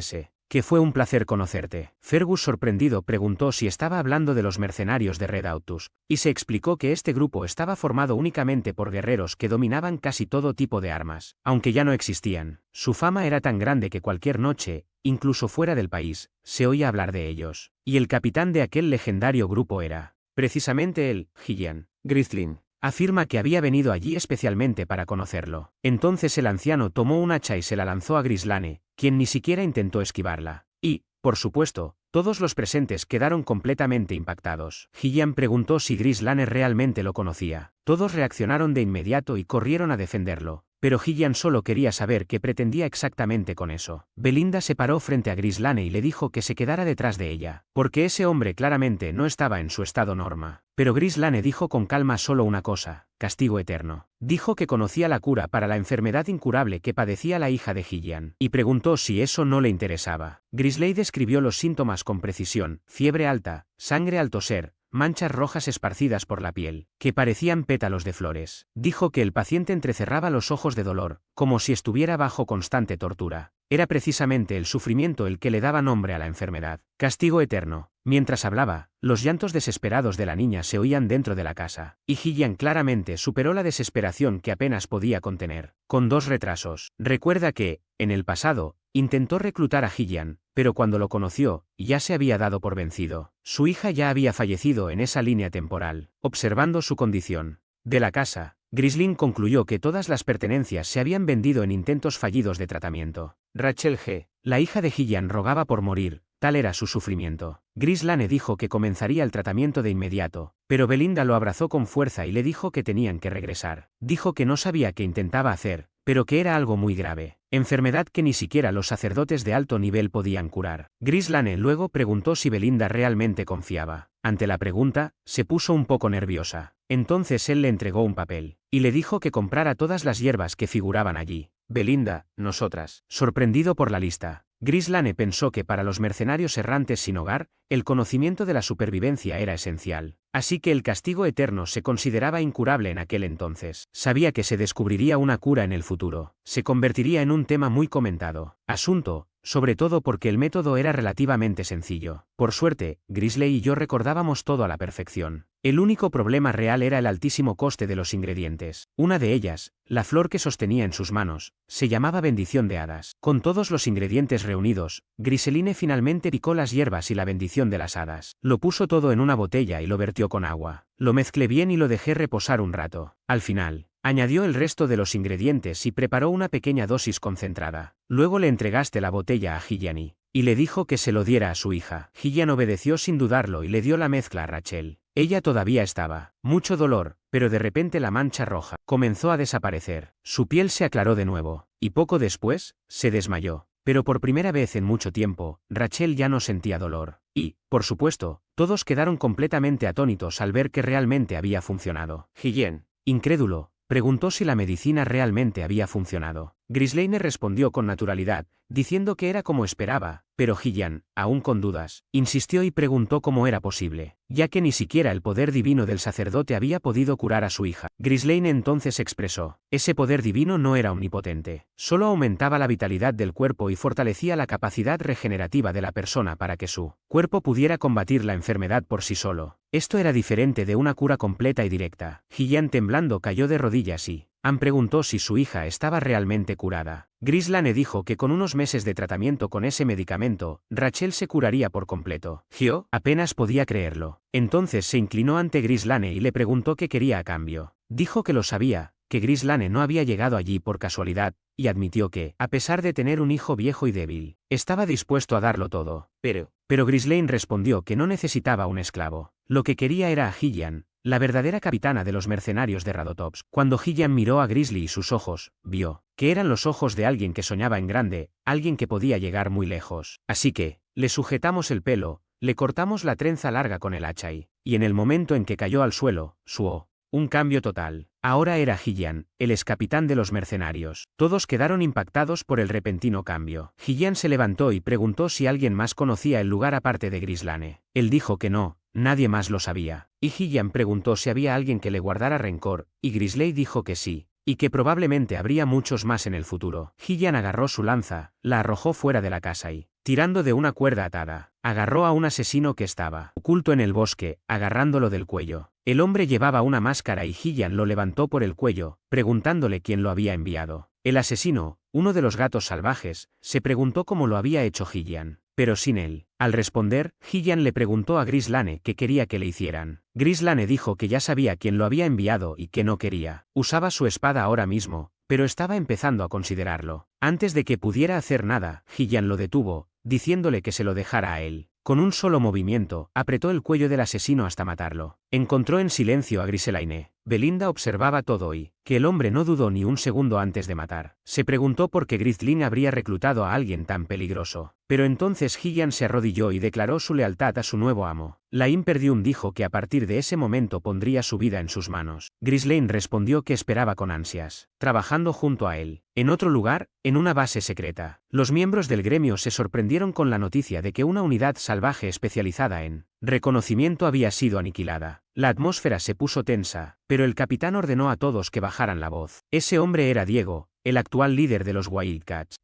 que fue un placer conocerte. Fergus sorprendido preguntó si estaba hablando de los mercenarios de Red Autus, y se explicó que este grupo estaba formado únicamente por guerreros que dominaban casi todo tipo de armas, aunque ya no existían. Su fama era tan grande que cualquier noche, incluso fuera del país, se oía hablar de ellos. Y el capitán de aquel legendario grupo era, precisamente él, Gillian. Grislin afirma que había venido allí especialmente para conocerlo. Entonces el anciano tomó un hacha y se la lanzó a Gris Lane, quien ni siquiera intentó esquivarla. Y, por supuesto, todos los presentes quedaron completamente impactados. Gillian preguntó si Gris Lane realmente lo conocía. Todos reaccionaron de inmediato y corrieron a defenderlo. Pero Gillian solo quería saber qué pretendía exactamente con eso. Belinda se paró frente a Gris Lane y le dijo que se quedara detrás de ella, porque ese hombre claramente no estaba en su estado norma. Pero Gris Lane dijo con calma solo una cosa: castigo eterno. Dijo que conocía la cura para la enfermedad incurable que padecía la hija de Gillian, y preguntó si eso no le interesaba. Grisley describió los síntomas con precisión: fiebre alta, sangre al toser, manchas rojas esparcidas por la piel, que parecían pétalos de flores. Dijo que el paciente entrecerraba los ojos de dolor, como si estuviera bajo constante tortura. Era precisamente el sufrimiento el que le daba nombre a la enfermedad. Castigo eterno. Mientras hablaba, los llantos desesperados de la niña se oían dentro de la casa, y Hillian claramente superó la desesperación que apenas podía contener, con 2 retrasos. Recuerda que, en el pasado, intentó reclutar a Hillian, pero cuando lo conoció, ya se había dado por vencido. Su hija ya había fallecido en esa línea temporal. Observando su condición de la casa, Grisling concluyó que todas las pertenencias se habían vendido en intentos fallidos de tratamiento. Rachel G., la hija de Hillian, rogaba por morir, tal era su sufrimiento. Gris Lane dijo que comenzaría el tratamiento de inmediato, pero Belinda lo abrazó con fuerza y le dijo que tenían que regresar. Dijo que no sabía qué intentaba hacer, pero que era algo muy grave, enfermedad que ni siquiera los sacerdotes de alto nivel podían curar. Gris Lane luego preguntó si Belinda realmente confiaba. Ante la pregunta, se puso un poco nerviosa. Entonces él le entregó un papel, y le dijo que comprara todas las hierbas que figuraban allí. Belinda, nosotras. Sorprendido por la lista, Gris Lane pensó que para los mercenarios errantes sin hogar, el conocimiento de la supervivencia era esencial. Así que el castigo eterno se consideraba incurable en aquel entonces. Sabía que se descubriría una cura en el futuro. Se convertiría en un tema muy comentado. Asunto, sobre todo porque el método era relativamente sencillo. Por suerte, Grisley y yo recordábamos todo a la perfección. El único problema real era el altísimo coste de los ingredientes. Una de ellas, la flor que sostenía en sus manos, se llamaba bendición de hadas. Con todos los ingredientes reunidos, Griseline finalmente picó las hierbas y la bendición de las hadas. Lo puso todo en una botella y lo vertió con agua. Lo mezclé bien y lo dejé reposar un rato. Al final, añadió el resto de los ingredientes y preparó una pequeña dosis concentrada. Luego le entregaste la botella a Hillian y le dijo que se lo diera a su hija. Hillian obedeció sin dudarlo y le dio la mezcla a Rachel. Ella todavía estaba. Mucho dolor, pero de repente la mancha roja comenzó a desaparecer. Su piel se aclaró de nuevo, y poco después, se desmayó. Pero por primera vez en mucho tiempo, Rachel ya no sentía dolor. Y, por supuesto, todos quedaron completamente atónitos al ver que realmente había funcionado. Hillian, incrédulo, preguntó si la medicina realmente había funcionado. Grislane respondió con naturalidad, diciendo que era como esperaba, pero Hillian, aún con dudas, insistió y preguntó cómo era posible, ya que ni siquiera el poder divino del sacerdote había podido curar a su hija. Grislane entonces expresó, ese poder divino no era omnipotente, solo aumentaba la vitalidad del cuerpo y fortalecía la capacidad regenerativa de la persona para que su cuerpo pudiera combatir la enfermedad por sí solo. Esto era diferente de una cura completa y directa. Hillian temblando cayó de rodillas y Anne preguntó si su hija estaba realmente curada. Grislane dijo que con unos meses de tratamiento con ese medicamento, Rachel se curaría por completo. Hyo apenas podía creerlo. Entonces se inclinó ante Grislane y le preguntó qué quería a cambio. Dijo que lo sabía, que Grislane no había llegado allí por casualidad, y admitió que, a pesar de tener un hijo viejo y débil, estaba dispuesto a darlo todo. Pero Grislane respondió que no necesitaba un esclavo. Lo que quería era a Hillian, la verdadera capitana de los mercenarios de Radotops. Cuando Hillian miró a Grizzly y sus ojos, vio que eran los ojos de alguien que soñaba en grande, alguien que podía llegar muy lejos. Así que, le sujetamos el pelo, le cortamos la trenza larga con el hacha y en el momento en que cayó al suelo, suó. Un cambio total. Ahora era Hillian, el excapitán de los mercenarios. Todos quedaron impactados por el repentino cambio. Hillian se levantó y preguntó si alguien más conocía el lugar aparte de Grislane. Él dijo que no, nadie más lo sabía. Y Hillian preguntó si había alguien que le guardara rencor, y Grisley dijo que sí, y que probablemente habría muchos más en el futuro. Hillian agarró su lanza, la arrojó fuera de la casa y, tirando de una cuerda atada, agarró a un asesino que estaba oculto en el bosque, agarrándolo del cuello. El hombre llevaba una máscara y Hillian lo levantó por el cuello, preguntándole quién lo había enviado. El asesino, uno de los gatos salvajes, se preguntó cómo lo había hecho Hillian, pero sin él. Al responder, Hillian le preguntó a Grislane qué quería que le hicieran. Grislane dijo que ya sabía quién lo había enviado y que no quería. Usaba su espada ahora mismo, pero estaba empezando a considerarlo. Antes de que pudiera hacer nada, Hillian lo detuvo, diciéndole que se lo dejara a él. Con un solo movimiento, apretó el cuello del asesino hasta matarlo. Encontró en silencio a Griseline. Belinda observaba todo y, que el hombre no dudó ni un segundo antes de matar. Se preguntó por qué Grislin habría reclutado a alguien tan peligroso. Pero entonces Hillian se arrodilló y declaró su lealtad a su nuevo amo. La Imperium dijo que a partir de ese momento pondría su vida en sus manos. Grislane respondió que esperaba con ansias, trabajando junto a él. En otro lugar, en una base secreta, los miembros del gremio se sorprendieron con la noticia de que una unidad salvaje especializada en reconocimiento había sido aniquilada. La atmósfera se puso tensa, pero el capitán ordenó a todos que bajaran la voz. Ese hombre era Diego, el actual líder de los Wildcats.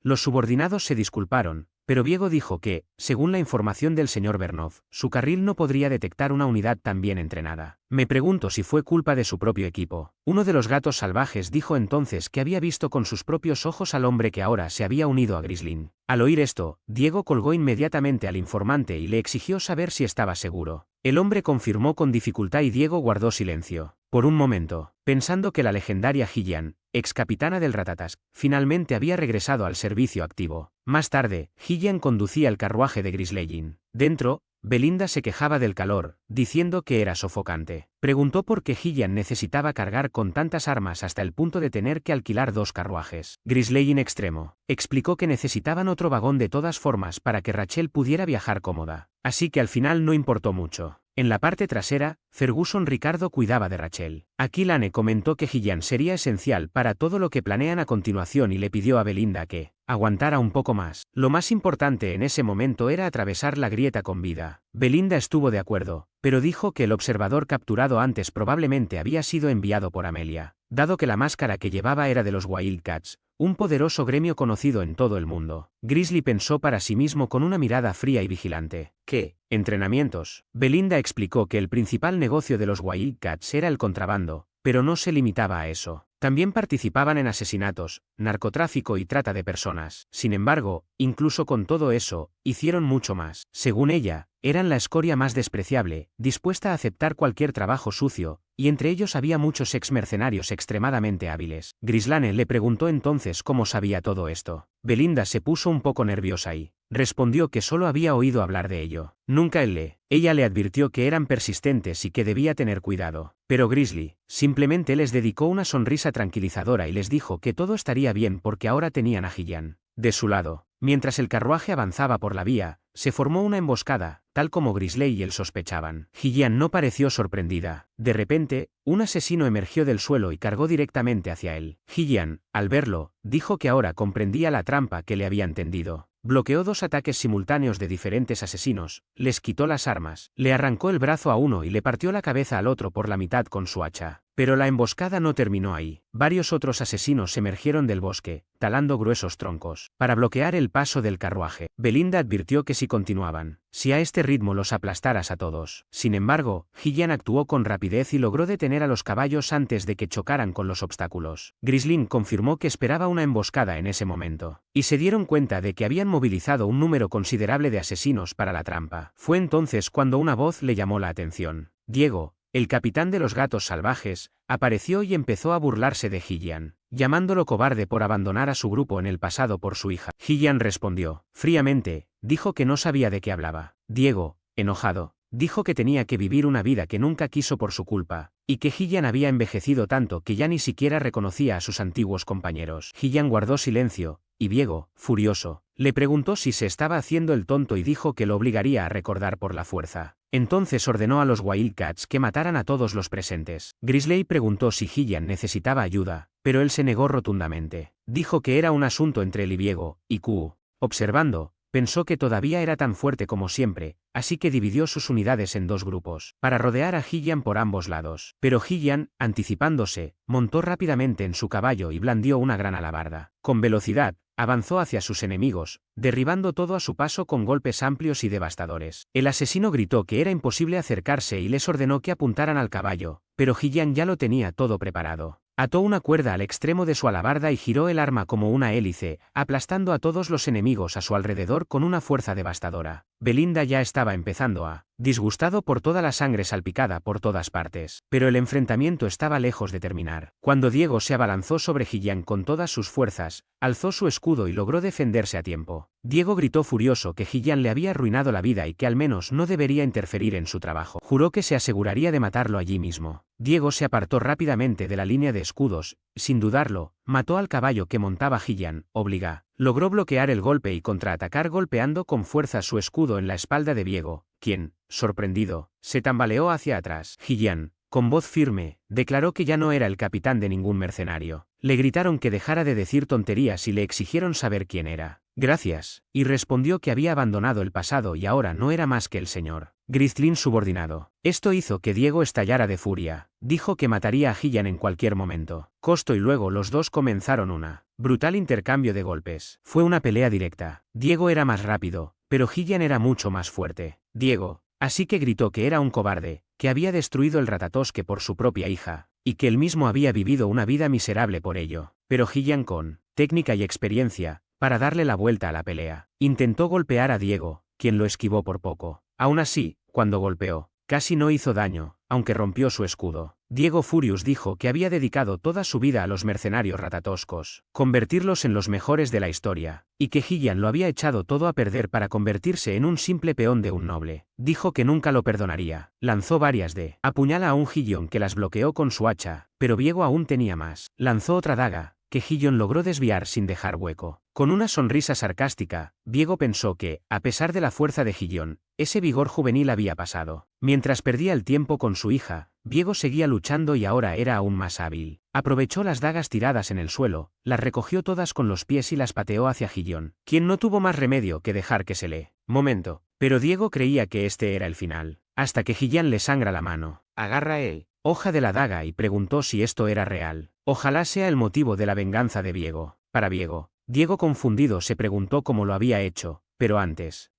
Los subordinados se disculparon, pero Diego dijo que, según la información del señor Bernov, su carril no podría detectar una unidad tan bien entrenada. Me pregunto si fue culpa de su propio equipo. Uno de los gatos salvajes dijo entonces que había visto con sus propios ojos al hombre que ahora se había unido a Grislin. Al oír esto, Diego colgó inmediatamente al informante y le exigió saber si estaba seguro. El hombre confirmó con dificultad y Diego guardó silencio. Por un momento, pensando que la legendaria Hillian, ex capitana del Ratatas, finalmente había regresado al servicio activo. Más tarde, Hillian conducía el carruaje de Grisleyin. Dentro, Belinda se quejaba del calor, diciendo que era sofocante. Preguntó por qué Hillian necesitaba cargar con tantas armas hasta el punto de tener que alquilar 2 carruajes. Grisleyin extremo explicó que necesitaban otro vagón de todas formas para que Rachel pudiera viajar cómoda. Así que al final no importó mucho. En la parte trasera, Ferguson Ricardo cuidaba de Rachel. Aquí Lane comentó que Hillian sería esencial para todo lo que planean a continuación y le pidió a Belinda que aguantara un poco más. Lo más importante en ese momento era atravesar la grieta con vida. Belinda estuvo de acuerdo, pero dijo que el observador capturado antes probablemente había sido enviado por Amelia, dado que la máscara que llevaba era de los Wildcats, un poderoso gremio conocido en todo el mundo. Grizzly pensó para sí mismo con una mirada fría y vigilante. ¿Qué? ¿Entrenamientos? Belinda explicó que el principal negocio de los Wildcats era el contrabando, pero no se limitaba a eso. También participaban en asesinatos, narcotráfico y trata de personas. Sin embargo, incluso con todo eso, hicieron mucho más. Según ella, eran la escoria más despreciable, dispuesta a aceptar cualquier trabajo sucio, y entre ellos había muchos ex-mercenarios extremadamente hábiles. Grislane le preguntó entonces cómo sabía todo esto. Belinda se puso un poco nerviosa y respondió que solo había oído hablar de ello. Nunca ella le advirtió que eran persistentes y que debía tener cuidado. Pero Grizzly simplemente les dedicó una sonrisa tranquilizadora y les dijo que todo estaría bien porque ahora tenían a Hillian. De su lado, mientras el carruaje avanzaba por la vía, se formó una emboscada, tal como Grizzly y él sospechaban. Hillian no pareció sorprendida. De repente, un asesino emergió del suelo y cargó directamente hacia él. Hillian, al verlo, dijo que ahora comprendía la trampa que le habían tendido. Bloqueó 2 ataques simultáneos de diferentes asesinos, les quitó las armas, le arrancó el brazo a uno y le partió la cabeza al otro por la mitad con su hacha. Pero la emboscada no terminó ahí. Varios otros asesinos emergieron del bosque, talando gruesos troncos, para bloquear el paso del carruaje. Belinda advirtió que si continuaban, si a este ritmo los aplastaras a todos. Sin embargo, Hillian actuó con rapidez y logró detener a los caballos antes de que chocaran con los obstáculos. Grislin confirmó que esperaba una emboscada en ese momento, y se dieron cuenta de que habían movilizado un número considerable de asesinos para la trampa. Fue entonces cuando una voz le llamó la atención. Diego, el capitán de los gatos salvajes, apareció y empezó a burlarse de Hillian, llamándolo cobarde por abandonar a su grupo en el pasado por su hija. Hillian respondió, fríamente, dijo que no sabía de qué hablaba. Diego, enojado, dijo que tenía que vivir una vida que nunca quiso por su culpa, y que Hillian había envejecido tanto que ya ni siquiera reconocía a sus antiguos compañeros. Hillian guardó silencio, y Diego, furioso, le preguntó si se estaba haciendo el tonto y dijo que lo obligaría a recordar por la fuerza. Entonces ordenó a los Wildcats que mataran a todos los presentes. Grizzly preguntó si Hillian necesitaba ayuda, pero él se negó rotundamente. Dijo que era un asunto entre él y Diego, y Q. Observando, pensó que todavía era tan fuerte como siempre, así que dividió sus unidades en 2 grupos, para rodear a Hillian por ambos lados. Pero Hillian, anticipándose, montó rápidamente en su caballo y blandió una gran alabarda. Con velocidad, avanzó hacia sus enemigos, derribando todo a su paso con golpes amplios y devastadores. El asesino gritó que era imposible acercarse y les ordenó que apuntaran al caballo, pero Hillian ya lo tenía todo preparado. Ató una cuerda al extremo de su alabarda y giró el arma como una hélice, aplastando a todos los enemigos a su alrededor con una fuerza devastadora. Belinda ya estaba empezando a disgustado por toda la sangre salpicada por todas partes. Pero el enfrentamiento estaba lejos de terminar. Cuando Diego se abalanzó sobre Hillian con todas sus fuerzas, alzó su escudo y logró defenderse a tiempo. Diego gritó furioso que Hillian le había arruinado la vida y que al menos no debería interferir en su trabajo. Juró que se aseguraría de matarlo allí mismo. Diego se apartó rápidamente de la línea de escudos, sin dudarlo, mató al caballo que montaba Hillian, logró bloquear el golpe y contraatacar golpeando con fuerza su escudo en la espalda de Diego, quien, sorprendido, se tambaleó hacia atrás. Hillian, con voz firme, declaró que ya no era el capitán de ningún mercenario. Le gritaron que dejara de decir tonterías y le exigieron saber quién era. Gracias, y respondió que había abandonado el pasado y ahora no era más que el señor Gristlin subordinado. Esto hizo que Diego estallara de furia. Dijo que mataría a Hillian en cualquier momento. Costo y luego los dos comenzaron una brutal intercambio de golpes. Fue una pelea directa. Diego era más rápido, pero Hillian era mucho más fuerte. Diego, así que gritó que era un cobarde, que había destruido el Ratatosque por su propia hija, y que él mismo había vivido una vida miserable por ello. Pero Hillian, con técnica y experiencia, para darle la vuelta a la pelea, intentó golpear a Diego, quien lo esquivó por poco. Aún así, cuando golpeó, casi no hizo daño, aunque rompió su escudo. Diego Furious dijo que había dedicado toda su vida a los mercenarios ratatoscos, convertirlos en los mejores de la historia, y que Hillian lo había echado todo a perder para convertirse en un simple peón de un noble. Dijo que nunca lo perdonaría. Lanzó varias de apuñala a un Hillian que las bloqueó con su hacha, pero Diego aún tenía más. Lanzó otra daga, que Hillian logró desviar sin dejar hueco. Con una sonrisa sarcástica, Diego pensó que, a pesar de la fuerza de Hillian, ese vigor juvenil había pasado. Mientras perdía el tiempo con su hija, Diego seguía luchando y ahora era aún más hábil. Aprovechó las dagas tiradas en el suelo, las recogió todas con los pies y las pateó hacia Hillian, quien no tuvo más remedio que dejar que se le momento. Pero Diego creía que este era el final, hasta que Hillian le sangra la mano. Agarra él hoja de la daga y preguntó si esto era real. Ojalá sea el motivo de la venganza de Diego. Para Diego, confundido se preguntó cómo lo había hecho, pero antes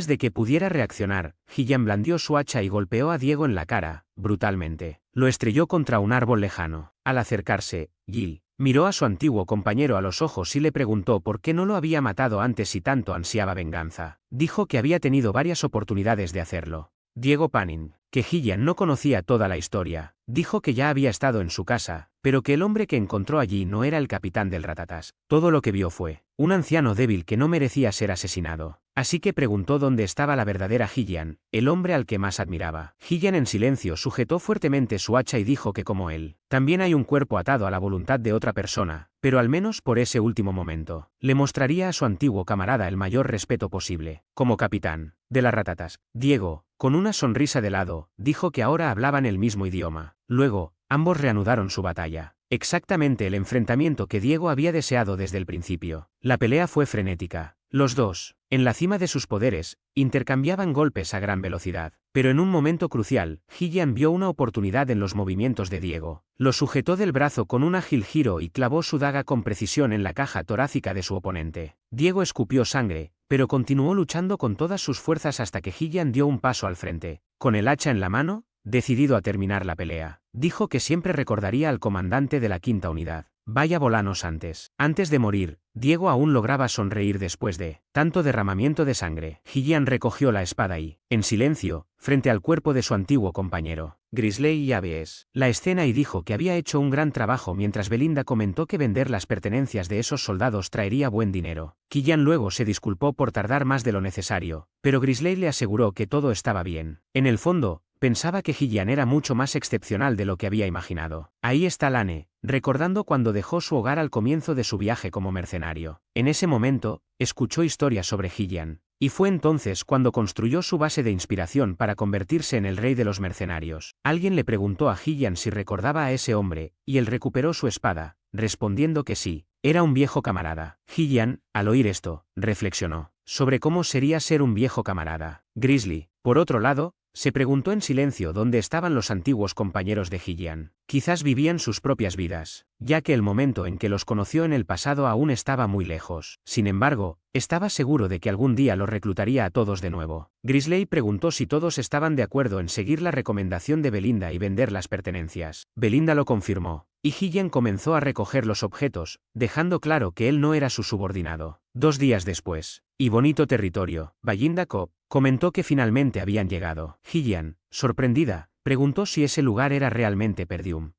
de que pudiera reaccionar, Hillian blandió su hacha y golpeó a Diego en la cara, brutalmente. Lo estrelló contra un árbol lejano. Al acercarse, Gil miró a su antiguo compañero a los ojos y le preguntó por qué no lo había matado antes si tanto ansiaba venganza. Dijo que había tenido varias oportunidades de hacerlo. Diego Panin, que Hillian no conocía toda la historia, dijo que ya había estado en su casa, pero que el hombre que encontró allí no era el capitán del Ratatas. Todo lo que vio fue un anciano débil que no merecía ser asesinado. Así que preguntó dónde estaba la verdadera Hillian, el hombre al que más admiraba. Hillian en silencio sujetó fuertemente su hacha y dijo que como él, también hay un cuerpo atado a la voluntad de otra persona, pero al menos por ese último momento, le mostraría a su antiguo camarada el mayor respeto posible. Como capitán de las Ratatas, Diego, con una sonrisa de lado, dijo que ahora hablaban el mismo idioma. Luego, ambos reanudaron su batalla. Exactamente el enfrentamiento que Diego había deseado desde el principio. La pelea fue frenética. Los dos, en la cima de sus poderes, intercambiaban golpes a gran velocidad. Pero en un momento crucial, Hillian vio una oportunidad en los movimientos de Diego. Lo sujetó del brazo con un ágil giro y clavó su daga con precisión en la caja torácica de su oponente. Diego escupió sangre, pero continuó luchando con todas sus fuerzas hasta que Hillian dio un paso al frente. Con el hacha en la mano, decidido a terminar la pelea, dijo que siempre recordaría al comandante de la quinta unidad. Vaya volanos antes. Antes de morir, Diego aún lograba sonreír después de tanto derramamiento de sangre. Hillian recogió la espada y, en silencio, frente al cuerpo de su antiguo compañero, Grisley y Aves, la escena y dijo que había hecho un gran trabajo mientras Belinda comentó que vender las pertenencias de esos soldados traería buen dinero. Hillian luego se disculpó por tardar más de lo necesario, pero Grisley le aseguró que todo estaba bien. En el fondo, pensaba que Hillian era mucho más excepcional de lo que había imaginado. Ahí está Lane, recordando cuando dejó su hogar al comienzo de su viaje como mercenario. En ese momento, escuchó historias sobre Hillian, y fue entonces cuando construyó su base de inspiración para convertirse en el rey de los mercenarios. Alguien le preguntó a Hillian si recordaba a ese hombre, y él recuperó su espada, respondiendo que sí, era un viejo camarada. Hillian, al oír esto, reflexionó sobre cómo sería ser un viejo camarada. Grizzly, por otro lado, se preguntó en silencio dónde estaban los antiguos compañeros de Hillian. Quizás vivían sus propias vidas, ya que el momento en que los conoció en el pasado aún estaba muy lejos. Sin embargo, estaba seguro de que algún día los reclutaría a todos de nuevo. Grisley preguntó si todos estaban de acuerdo en seguir la recomendación de Belinda y vender las pertenencias. Belinda lo confirmó, y Hillian comenzó a recoger los objetos, dejando claro que él no era su subordinado. 2 días después, y bonito territorio, Belinda comentó que finalmente habían llegado. Hillian, sorprendida, preguntó si ese lugar era realmente Perdium.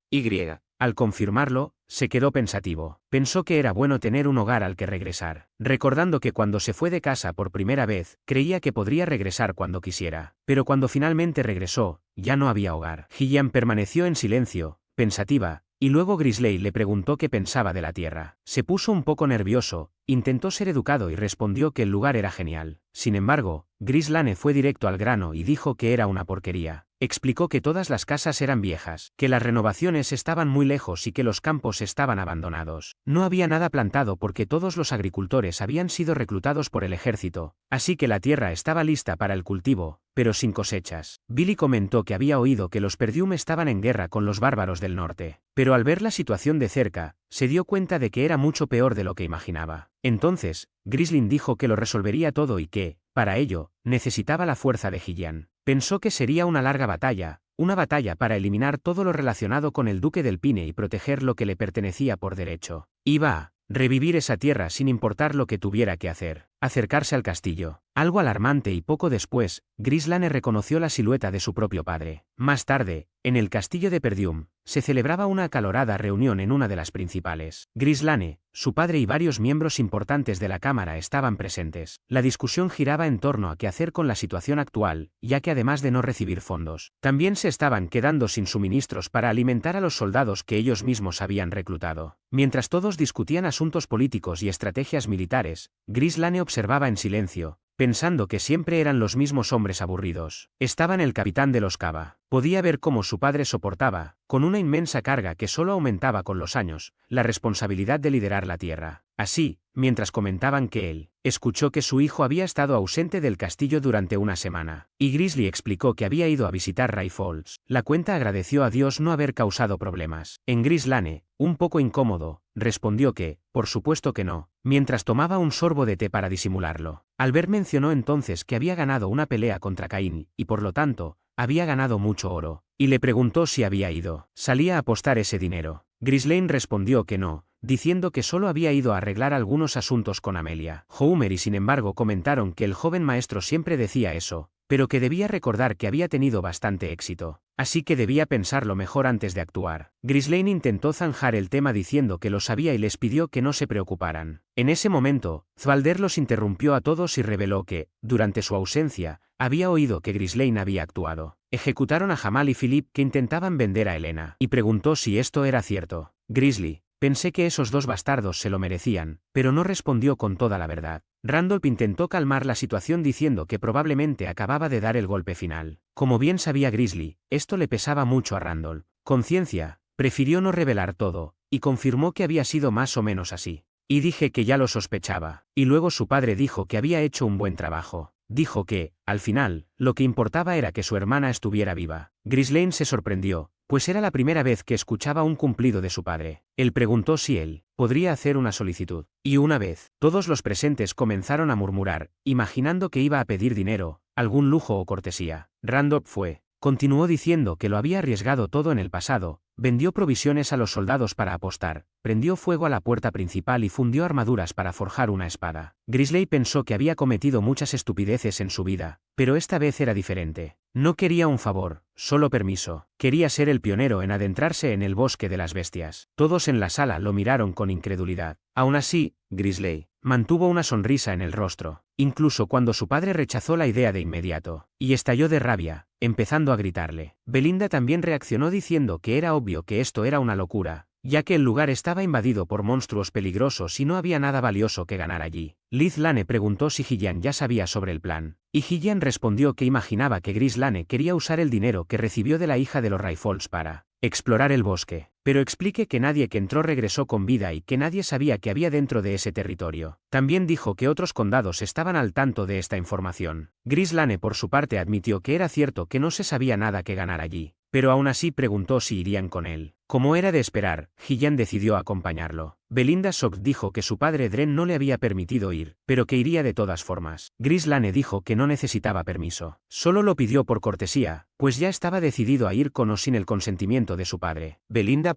Al confirmarlo, se quedó pensativo. Pensó que era bueno tener un hogar al que regresar, recordando que cuando se fue de casa por primera vez, creía que podría regresar cuando quisiera. Pero cuando finalmente regresó, ya no había hogar. Hillian permaneció en silencio, pensativa, y luego Grisley le preguntó qué pensaba de la tierra. Se puso un poco nervioso, intentó ser educado y respondió que el lugar era genial. Sin embargo, Grislane fue directo al grano y dijo que era una porquería. Explicó que todas las casas eran viejas, que las renovaciones estaban muy lejos y que los campos estaban abandonados. No había nada plantado porque todos los agricultores habían sido reclutados por el ejército, así que la tierra estaba lista para el cultivo, pero sin cosechas. Billy comentó que había oído que los Perdium estaban en guerra con los bárbaros del norte, pero al ver la situación de cerca, se dio cuenta de que era mucho peor de lo que imaginaba. Entonces, Grisling dijo que lo resolvería todo y que, para ello, necesitaba la fuerza de Gillian. Pensó que sería una larga batalla, una batalla para eliminar todo lo relacionado con el duque del Pine y proteger lo que le pertenecía por derecho. Iba a revivir esa tierra sin importar lo que tuviera que hacer. Acercarse al castillo. Algo alarmante y poco después, Grislane reconoció la silueta de su propio padre. Más tarde, en el castillo de Perdium, se celebraba una acalorada reunión en una de las principales. Grislane, su padre y varios miembros importantes de la cámara estaban presentes. La discusión giraba en torno a qué hacer con la situación actual, ya que además de no recibir fondos, también se estaban quedando sin suministros para alimentar a los soldados que ellos mismos habían reclutado. Mientras todos discutían asuntos políticos y estrategias militares, Grislane observaba en silencio, pensando que siempre eran los mismos hombres aburridos. Estaban el capitán de los Cava. Podía ver cómo su padre soportaba, con una inmensa carga que solo aumentaba con los años, la responsabilidad de liderar la tierra. Así, mientras comentaban que él escuchó que su hijo había estado ausente del castillo durante una semana, y Grizzly explicó que había ido a visitar Rye Falls. La cuenta agradeció a Dios no haber causado problemas. En Grislane, un poco incómodo, respondió que, por supuesto que no, mientras tomaba un sorbo de té para disimularlo. Albert mencionó entonces que había ganado una pelea contra Caín, y por lo tanto, había ganado mucho oro, y le preguntó si había ido. ¿Salía a apostar ese dinero? Grislane respondió que no, diciendo que solo había ido a arreglar algunos asuntos con Amelia. Homer y sin embargo comentaron que el joven maestro siempre decía eso, pero que debía recordar que había tenido bastante éxito, así que debía pensarlo mejor antes de actuar. Grislane intentó zanjar el tema diciendo que lo sabía y les pidió que no se preocuparan. En ese momento, Zwalder los interrumpió a todos y reveló que, durante su ausencia, había oído que Grislane había actuado. Ejecutaron a Jamal y Philip que intentaban vender a Elena, y preguntó si esto era cierto. Grizzly: pensé que esos dos bastardos se lo merecían, pero no respondió con toda la verdad. Randolph intentó calmar la situación diciendo que probablemente acababa de dar el golpe final. Como bien sabía Grizzly, esto le pesaba mucho a Randolph. Conciencia, prefirió no revelar todo, y confirmó que había sido más o menos así. Y dije que ya lo sospechaba. Y luego su padre dijo que había hecho un buen trabajo. Dijo que, al final, lo que importaba era que su hermana estuviera viva. Grislane se sorprendió, pues era la primera vez que escuchaba un cumplido de su padre. Él preguntó si él podría hacer una solicitud. Y una vez, todos los presentes comenzaron a murmurar, imaginando que iba a pedir dinero, algún lujo o cortesía. Randolph continuó diciendo que lo había arriesgado todo en el pasado, vendió provisiones a los soldados para apostar, prendió fuego a la puerta principal y fundió armaduras para forjar una espada. Grizzly pensó que había cometido muchas estupideces en su vida, pero esta vez era diferente. No quería un favor, solo permiso. Quería ser el pionero en adentrarse en el bosque de las bestias. Todos en la sala lo miraron con incredulidad. Aún así, Grizzly mantuvo una sonrisa en el rostro, incluso cuando su padre rechazó la idea de inmediato, y estalló de rabia, empezando a gritarle. Belinda también reaccionó diciendo que era obvio que esto era una locura, ya que el lugar estaba invadido por monstruos peligrosos y no había nada valioso que ganar allí. Liz Lane preguntó si Gillian ya sabía sobre el plan, y Gillian respondió que imaginaba que Grislane quería usar el dinero que recibió de la hija de los Rayfolds para explorar el bosque, pero explique que nadie que entró regresó con vida y que nadie sabía qué había dentro de ese territorio. También dijo que otros condados estaban al tanto de esta información. Grislane por su parte admitió que era cierto que no se sabía nada que ganar allí, pero aún así preguntó si irían con él. Como era de esperar, Gillian decidió acompañarlo. Belinda Sock dijo que su padre Dren no le había permitido ir, pero que iría de todas formas. Grislane dijo que no necesitaba permiso. Solo lo pidió por cortesía, pues ya estaba decidido a ir con o sin el consentimiento de su padre. Belinda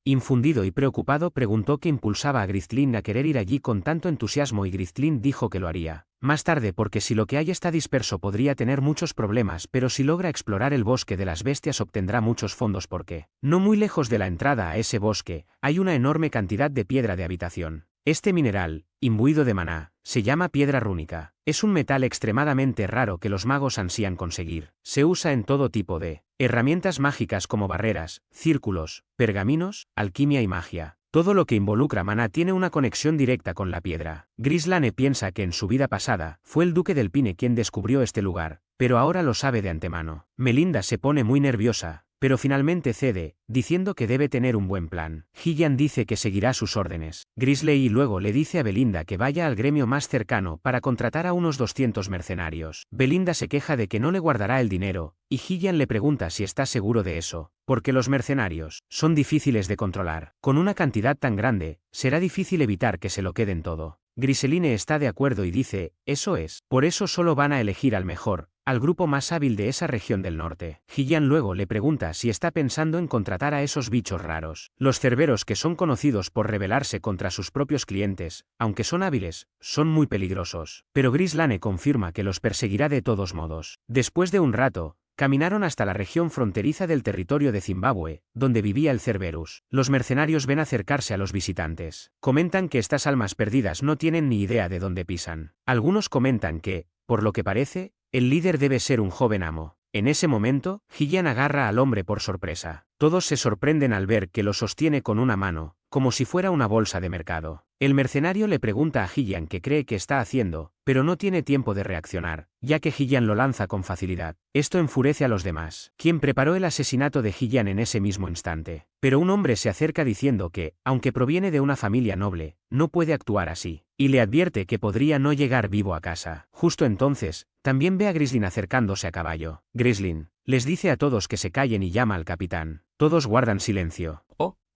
infundido y preocupado preguntó qué impulsaba a Gristlin a querer ir allí con tanto entusiasmo y Gristlin dijo que lo haría. Más tarde porque si lo que hay está disperso podría tener muchos problemas pero si logra explorar el bosque de las bestias obtendrá muchos fondos porque, no muy lejos de la entrada a ese bosque, hay una enorme cantidad de piedra de habitación. Este mineral, imbuido de maná, se llama piedra rúnica. Es un metal extremadamente raro que los magos ansían conseguir. Se usa en todo tipo de herramientas mágicas como barreras, círculos, pergaminos, alquimia y magia. Todo lo que involucra maná tiene una conexión directa con la piedra. Grislane piensa que en su vida pasada, fue el duque del Pine quien descubrió este lugar, pero ahora lo sabe de antemano. Melinda se pone muy nerviosa, pero finalmente cede, diciendo que debe tener un buen plan. Gillian dice que seguirá sus órdenes. Grisley luego le dice a Belinda que vaya al gremio más cercano para contratar a unos 200 mercenarios. Belinda se queja de que no le guardará el dinero, y Gillian le pregunta si está seguro de eso, porque los mercenarios son difíciles de controlar. Con una cantidad tan grande, será difícil evitar que se lo queden todo. Griseline está de acuerdo y dice, eso es, por eso solo van a elegir al mejor, al grupo más hábil de esa región del norte. Gillian luego le pregunta si está pensando en contratar a esos bichos raros. Los cerberos, que son conocidos por rebelarse contra sus propios clientes, aunque son hábiles, son muy peligrosos. Pero Grislane confirma que los perseguirá de todos modos. Después de un rato, caminaron hasta la región fronteriza del territorio de Zimbabue, donde vivía el Cerberus. Los mercenarios ven acercarse a los visitantes. Comentan que estas almas perdidas no tienen ni idea de dónde pisan. Algunos comentan que, por lo que parece, el líder debe ser un joven amo. En ese momento, Gillian agarra al hombre por sorpresa. Todos se sorprenden al ver que lo sostiene con una mano, como si fuera una bolsa de mercado. El mercenario le pregunta a Gillian qué cree que está haciendo, pero no tiene tiempo de reaccionar, ya que Gillian lo lanza con facilidad. Esto enfurece a los demás, quien preparó el asesinato de Gillian en ese mismo instante. Pero un hombre se acerca diciendo que, aunque proviene de una familia noble, no puede actuar así, y le advierte que podría no llegar vivo a casa. Justo entonces, también ve a Grislin acercándose a caballo. Grislin les dice a todos que se callen y llama al capitán. Todos guardan silencio.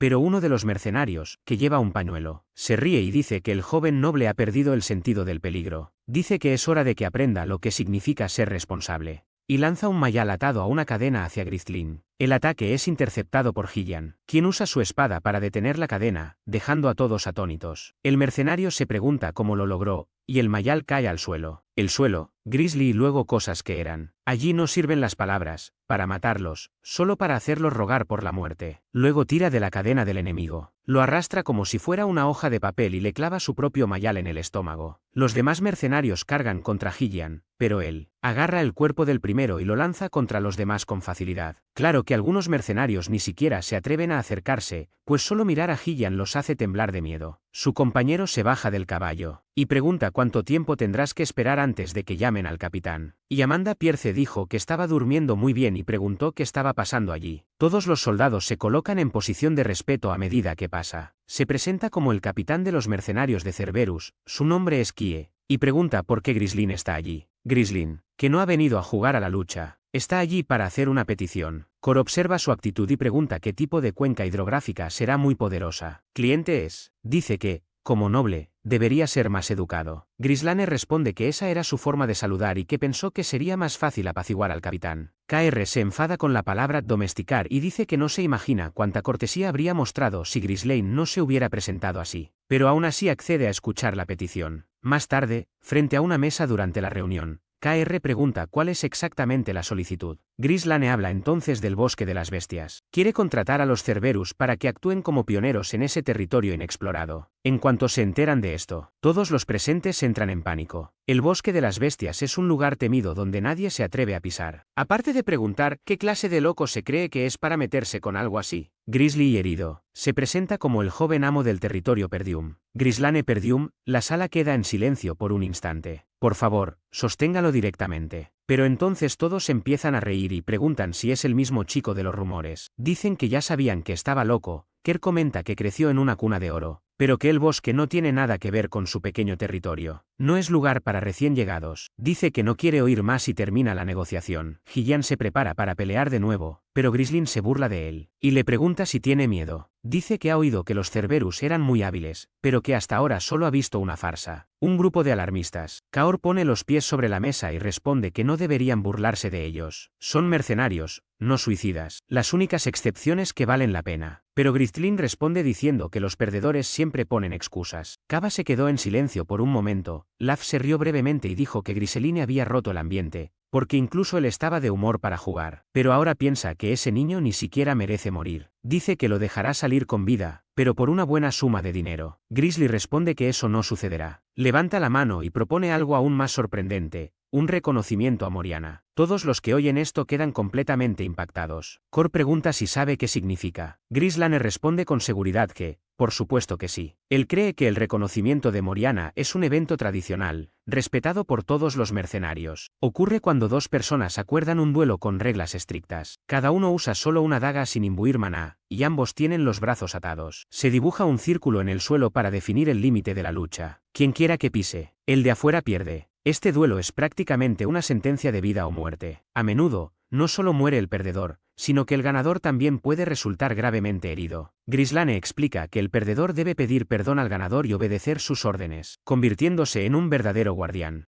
Pero uno de los mercenarios, que lleva un pañuelo, se ríe y dice que el joven noble ha perdido el sentido del peligro. Dice que es hora de que aprenda lo que significa ser responsable. Y lanza un mayal atado a una cadena hacia Grislin. El ataque es interceptado por Gillian, quien usa su espada para detener la cadena, dejando a todos atónitos. El mercenario se pregunta cómo lo logró, y el mayal cae al suelo. El suelo, Grizzly y luego cosas que eran. Allí no sirven las palabras, para matarlos, solo para hacerlos rogar por la muerte. Luego tira de la cadena del enemigo. Lo arrastra como si fuera una hoja de papel y le clava su propio mayal en el estómago. Los demás mercenarios cargan contra Gillian, pero él agarra el cuerpo del primero y lo lanza contra los demás con facilidad. Claro que algunos mercenarios ni siquiera se atreven a acercarse, pues solo mirar a Gillian los hace temblar de miedo. Su compañero se baja del caballo y pregunta cuánto tiempo tendrás que esperar antes de que llamen al capitán. Y Amanda Pierce dijo que estaba durmiendo muy bien y preguntó qué estaba pasando allí. Todos los soldados se colocan en posición de respeto a medida que pasa. Se presenta como el capitán de los mercenarios de Cerberus, su nombre es Kie, y pregunta por qué Grislin está allí. Grislin, que no ha venido a jugar a la lucha, está allí para hacer una petición. Cor observa su actitud y pregunta qué tipo de cuenca hidrográfica será muy poderosa. Cliente es, dice que, como noble, debería ser más educado. Grislane responde que esa era su forma de saludar y que pensó que sería más fácil apaciguar al capitán. KR se enfada con la palabra domesticar y dice que no se imagina cuánta cortesía habría mostrado si Grislane no se hubiera presentado así. Pero aún así accede a escuchar la petición. Más tarde, frente a una mesa durante la reunión, KR pregunta cuál es exactamente la solicitud. Grislane habla entonces del bosque de las bestias. Quiere contratar a los Cerberus para que actúen como pioneros en ese territorio inexplorado. En cuanto se enteran de esto, todos los presentes entran en pánico. El bosque de las bestias es un lugar temido donde nadie se atreve a pisar. Aparte de preguntar qué clase de loco se cree que es para meterse con algo así, Grizzly herido, se presenta como el joven amo del territorio Perdium. Grislane Perdium, la sala queda en silencio por un instante. Por favor, sosténgalo directamente. Pero entonces todos empiezan a reír y preguntan si es el mismo chico de los rumores. Dicen que ya sabían que estaba loco. Kerr comenta que creció en una cuna de oro, pero que el bosque no tiene nada que ver con su pequeño territorio. No es lugar para recién llegados. Dice que no quiere oír más y termina la negociación. Gillian se prepara para pelear de nuevo, pero Grislin se burla de él, y le pregunta si tiene miedo. Dice que ha oído que los Cerberus eran muy hábiles, pero que hasta ahora solo ha visto una farsa. Un grupo de alarmistas. Kaor pone los pies sobre la mesa y responde que no deberían burlarse de ellos. Son mercenarios, no suicidas. Las únicas excepciones que valen la pena. Pero Grislin responde diciendo que los perdedores siempre ponen excusas. Kaba se quedó en silencio por un momento. Laf se rió brevemente y dijo que Griseline había roto el ambiente, porque incluso él estaba de humor para jugar. Pero ahora piensa que ese niño ni siquiera merece morir. Dice que lo dejará salir con vida, pero por una buena suma de dinero. Grizzly responde que eso no sucederá. Levanta la mano y propone algo aún más sorprendente, un reconocimiento a Moriana. Todos los que oyen esto quedan completamente impactados. Cor pregunta si sabe qué significa. Grislane responde con seguridad que, Por supuesto que sí. Él cree que el reconocimiento de Moriana es un evento tradicional, respetado por todos los mercenarios. Ocurre cuando dos personas acuerdan un duelo con reglas estrictas. Cada uno usa solo una daga sin imbuir maná, y ambos tienen los brazos atados. Se dibuja un círculo en el suelo para definir el límite de la lucha. Quien quiera que pise, el de afuera pierde. Este duelo es prácticamente una sentencia de vida o muerte. A menudo, no solo muere el perdedor, sino que el ganador también puede resultar gravemente herido. Grislane explica que el perdedor debe pedir perdón al ganador y obedecer sus órdenes, convirtiéndose en un verdadero guardián.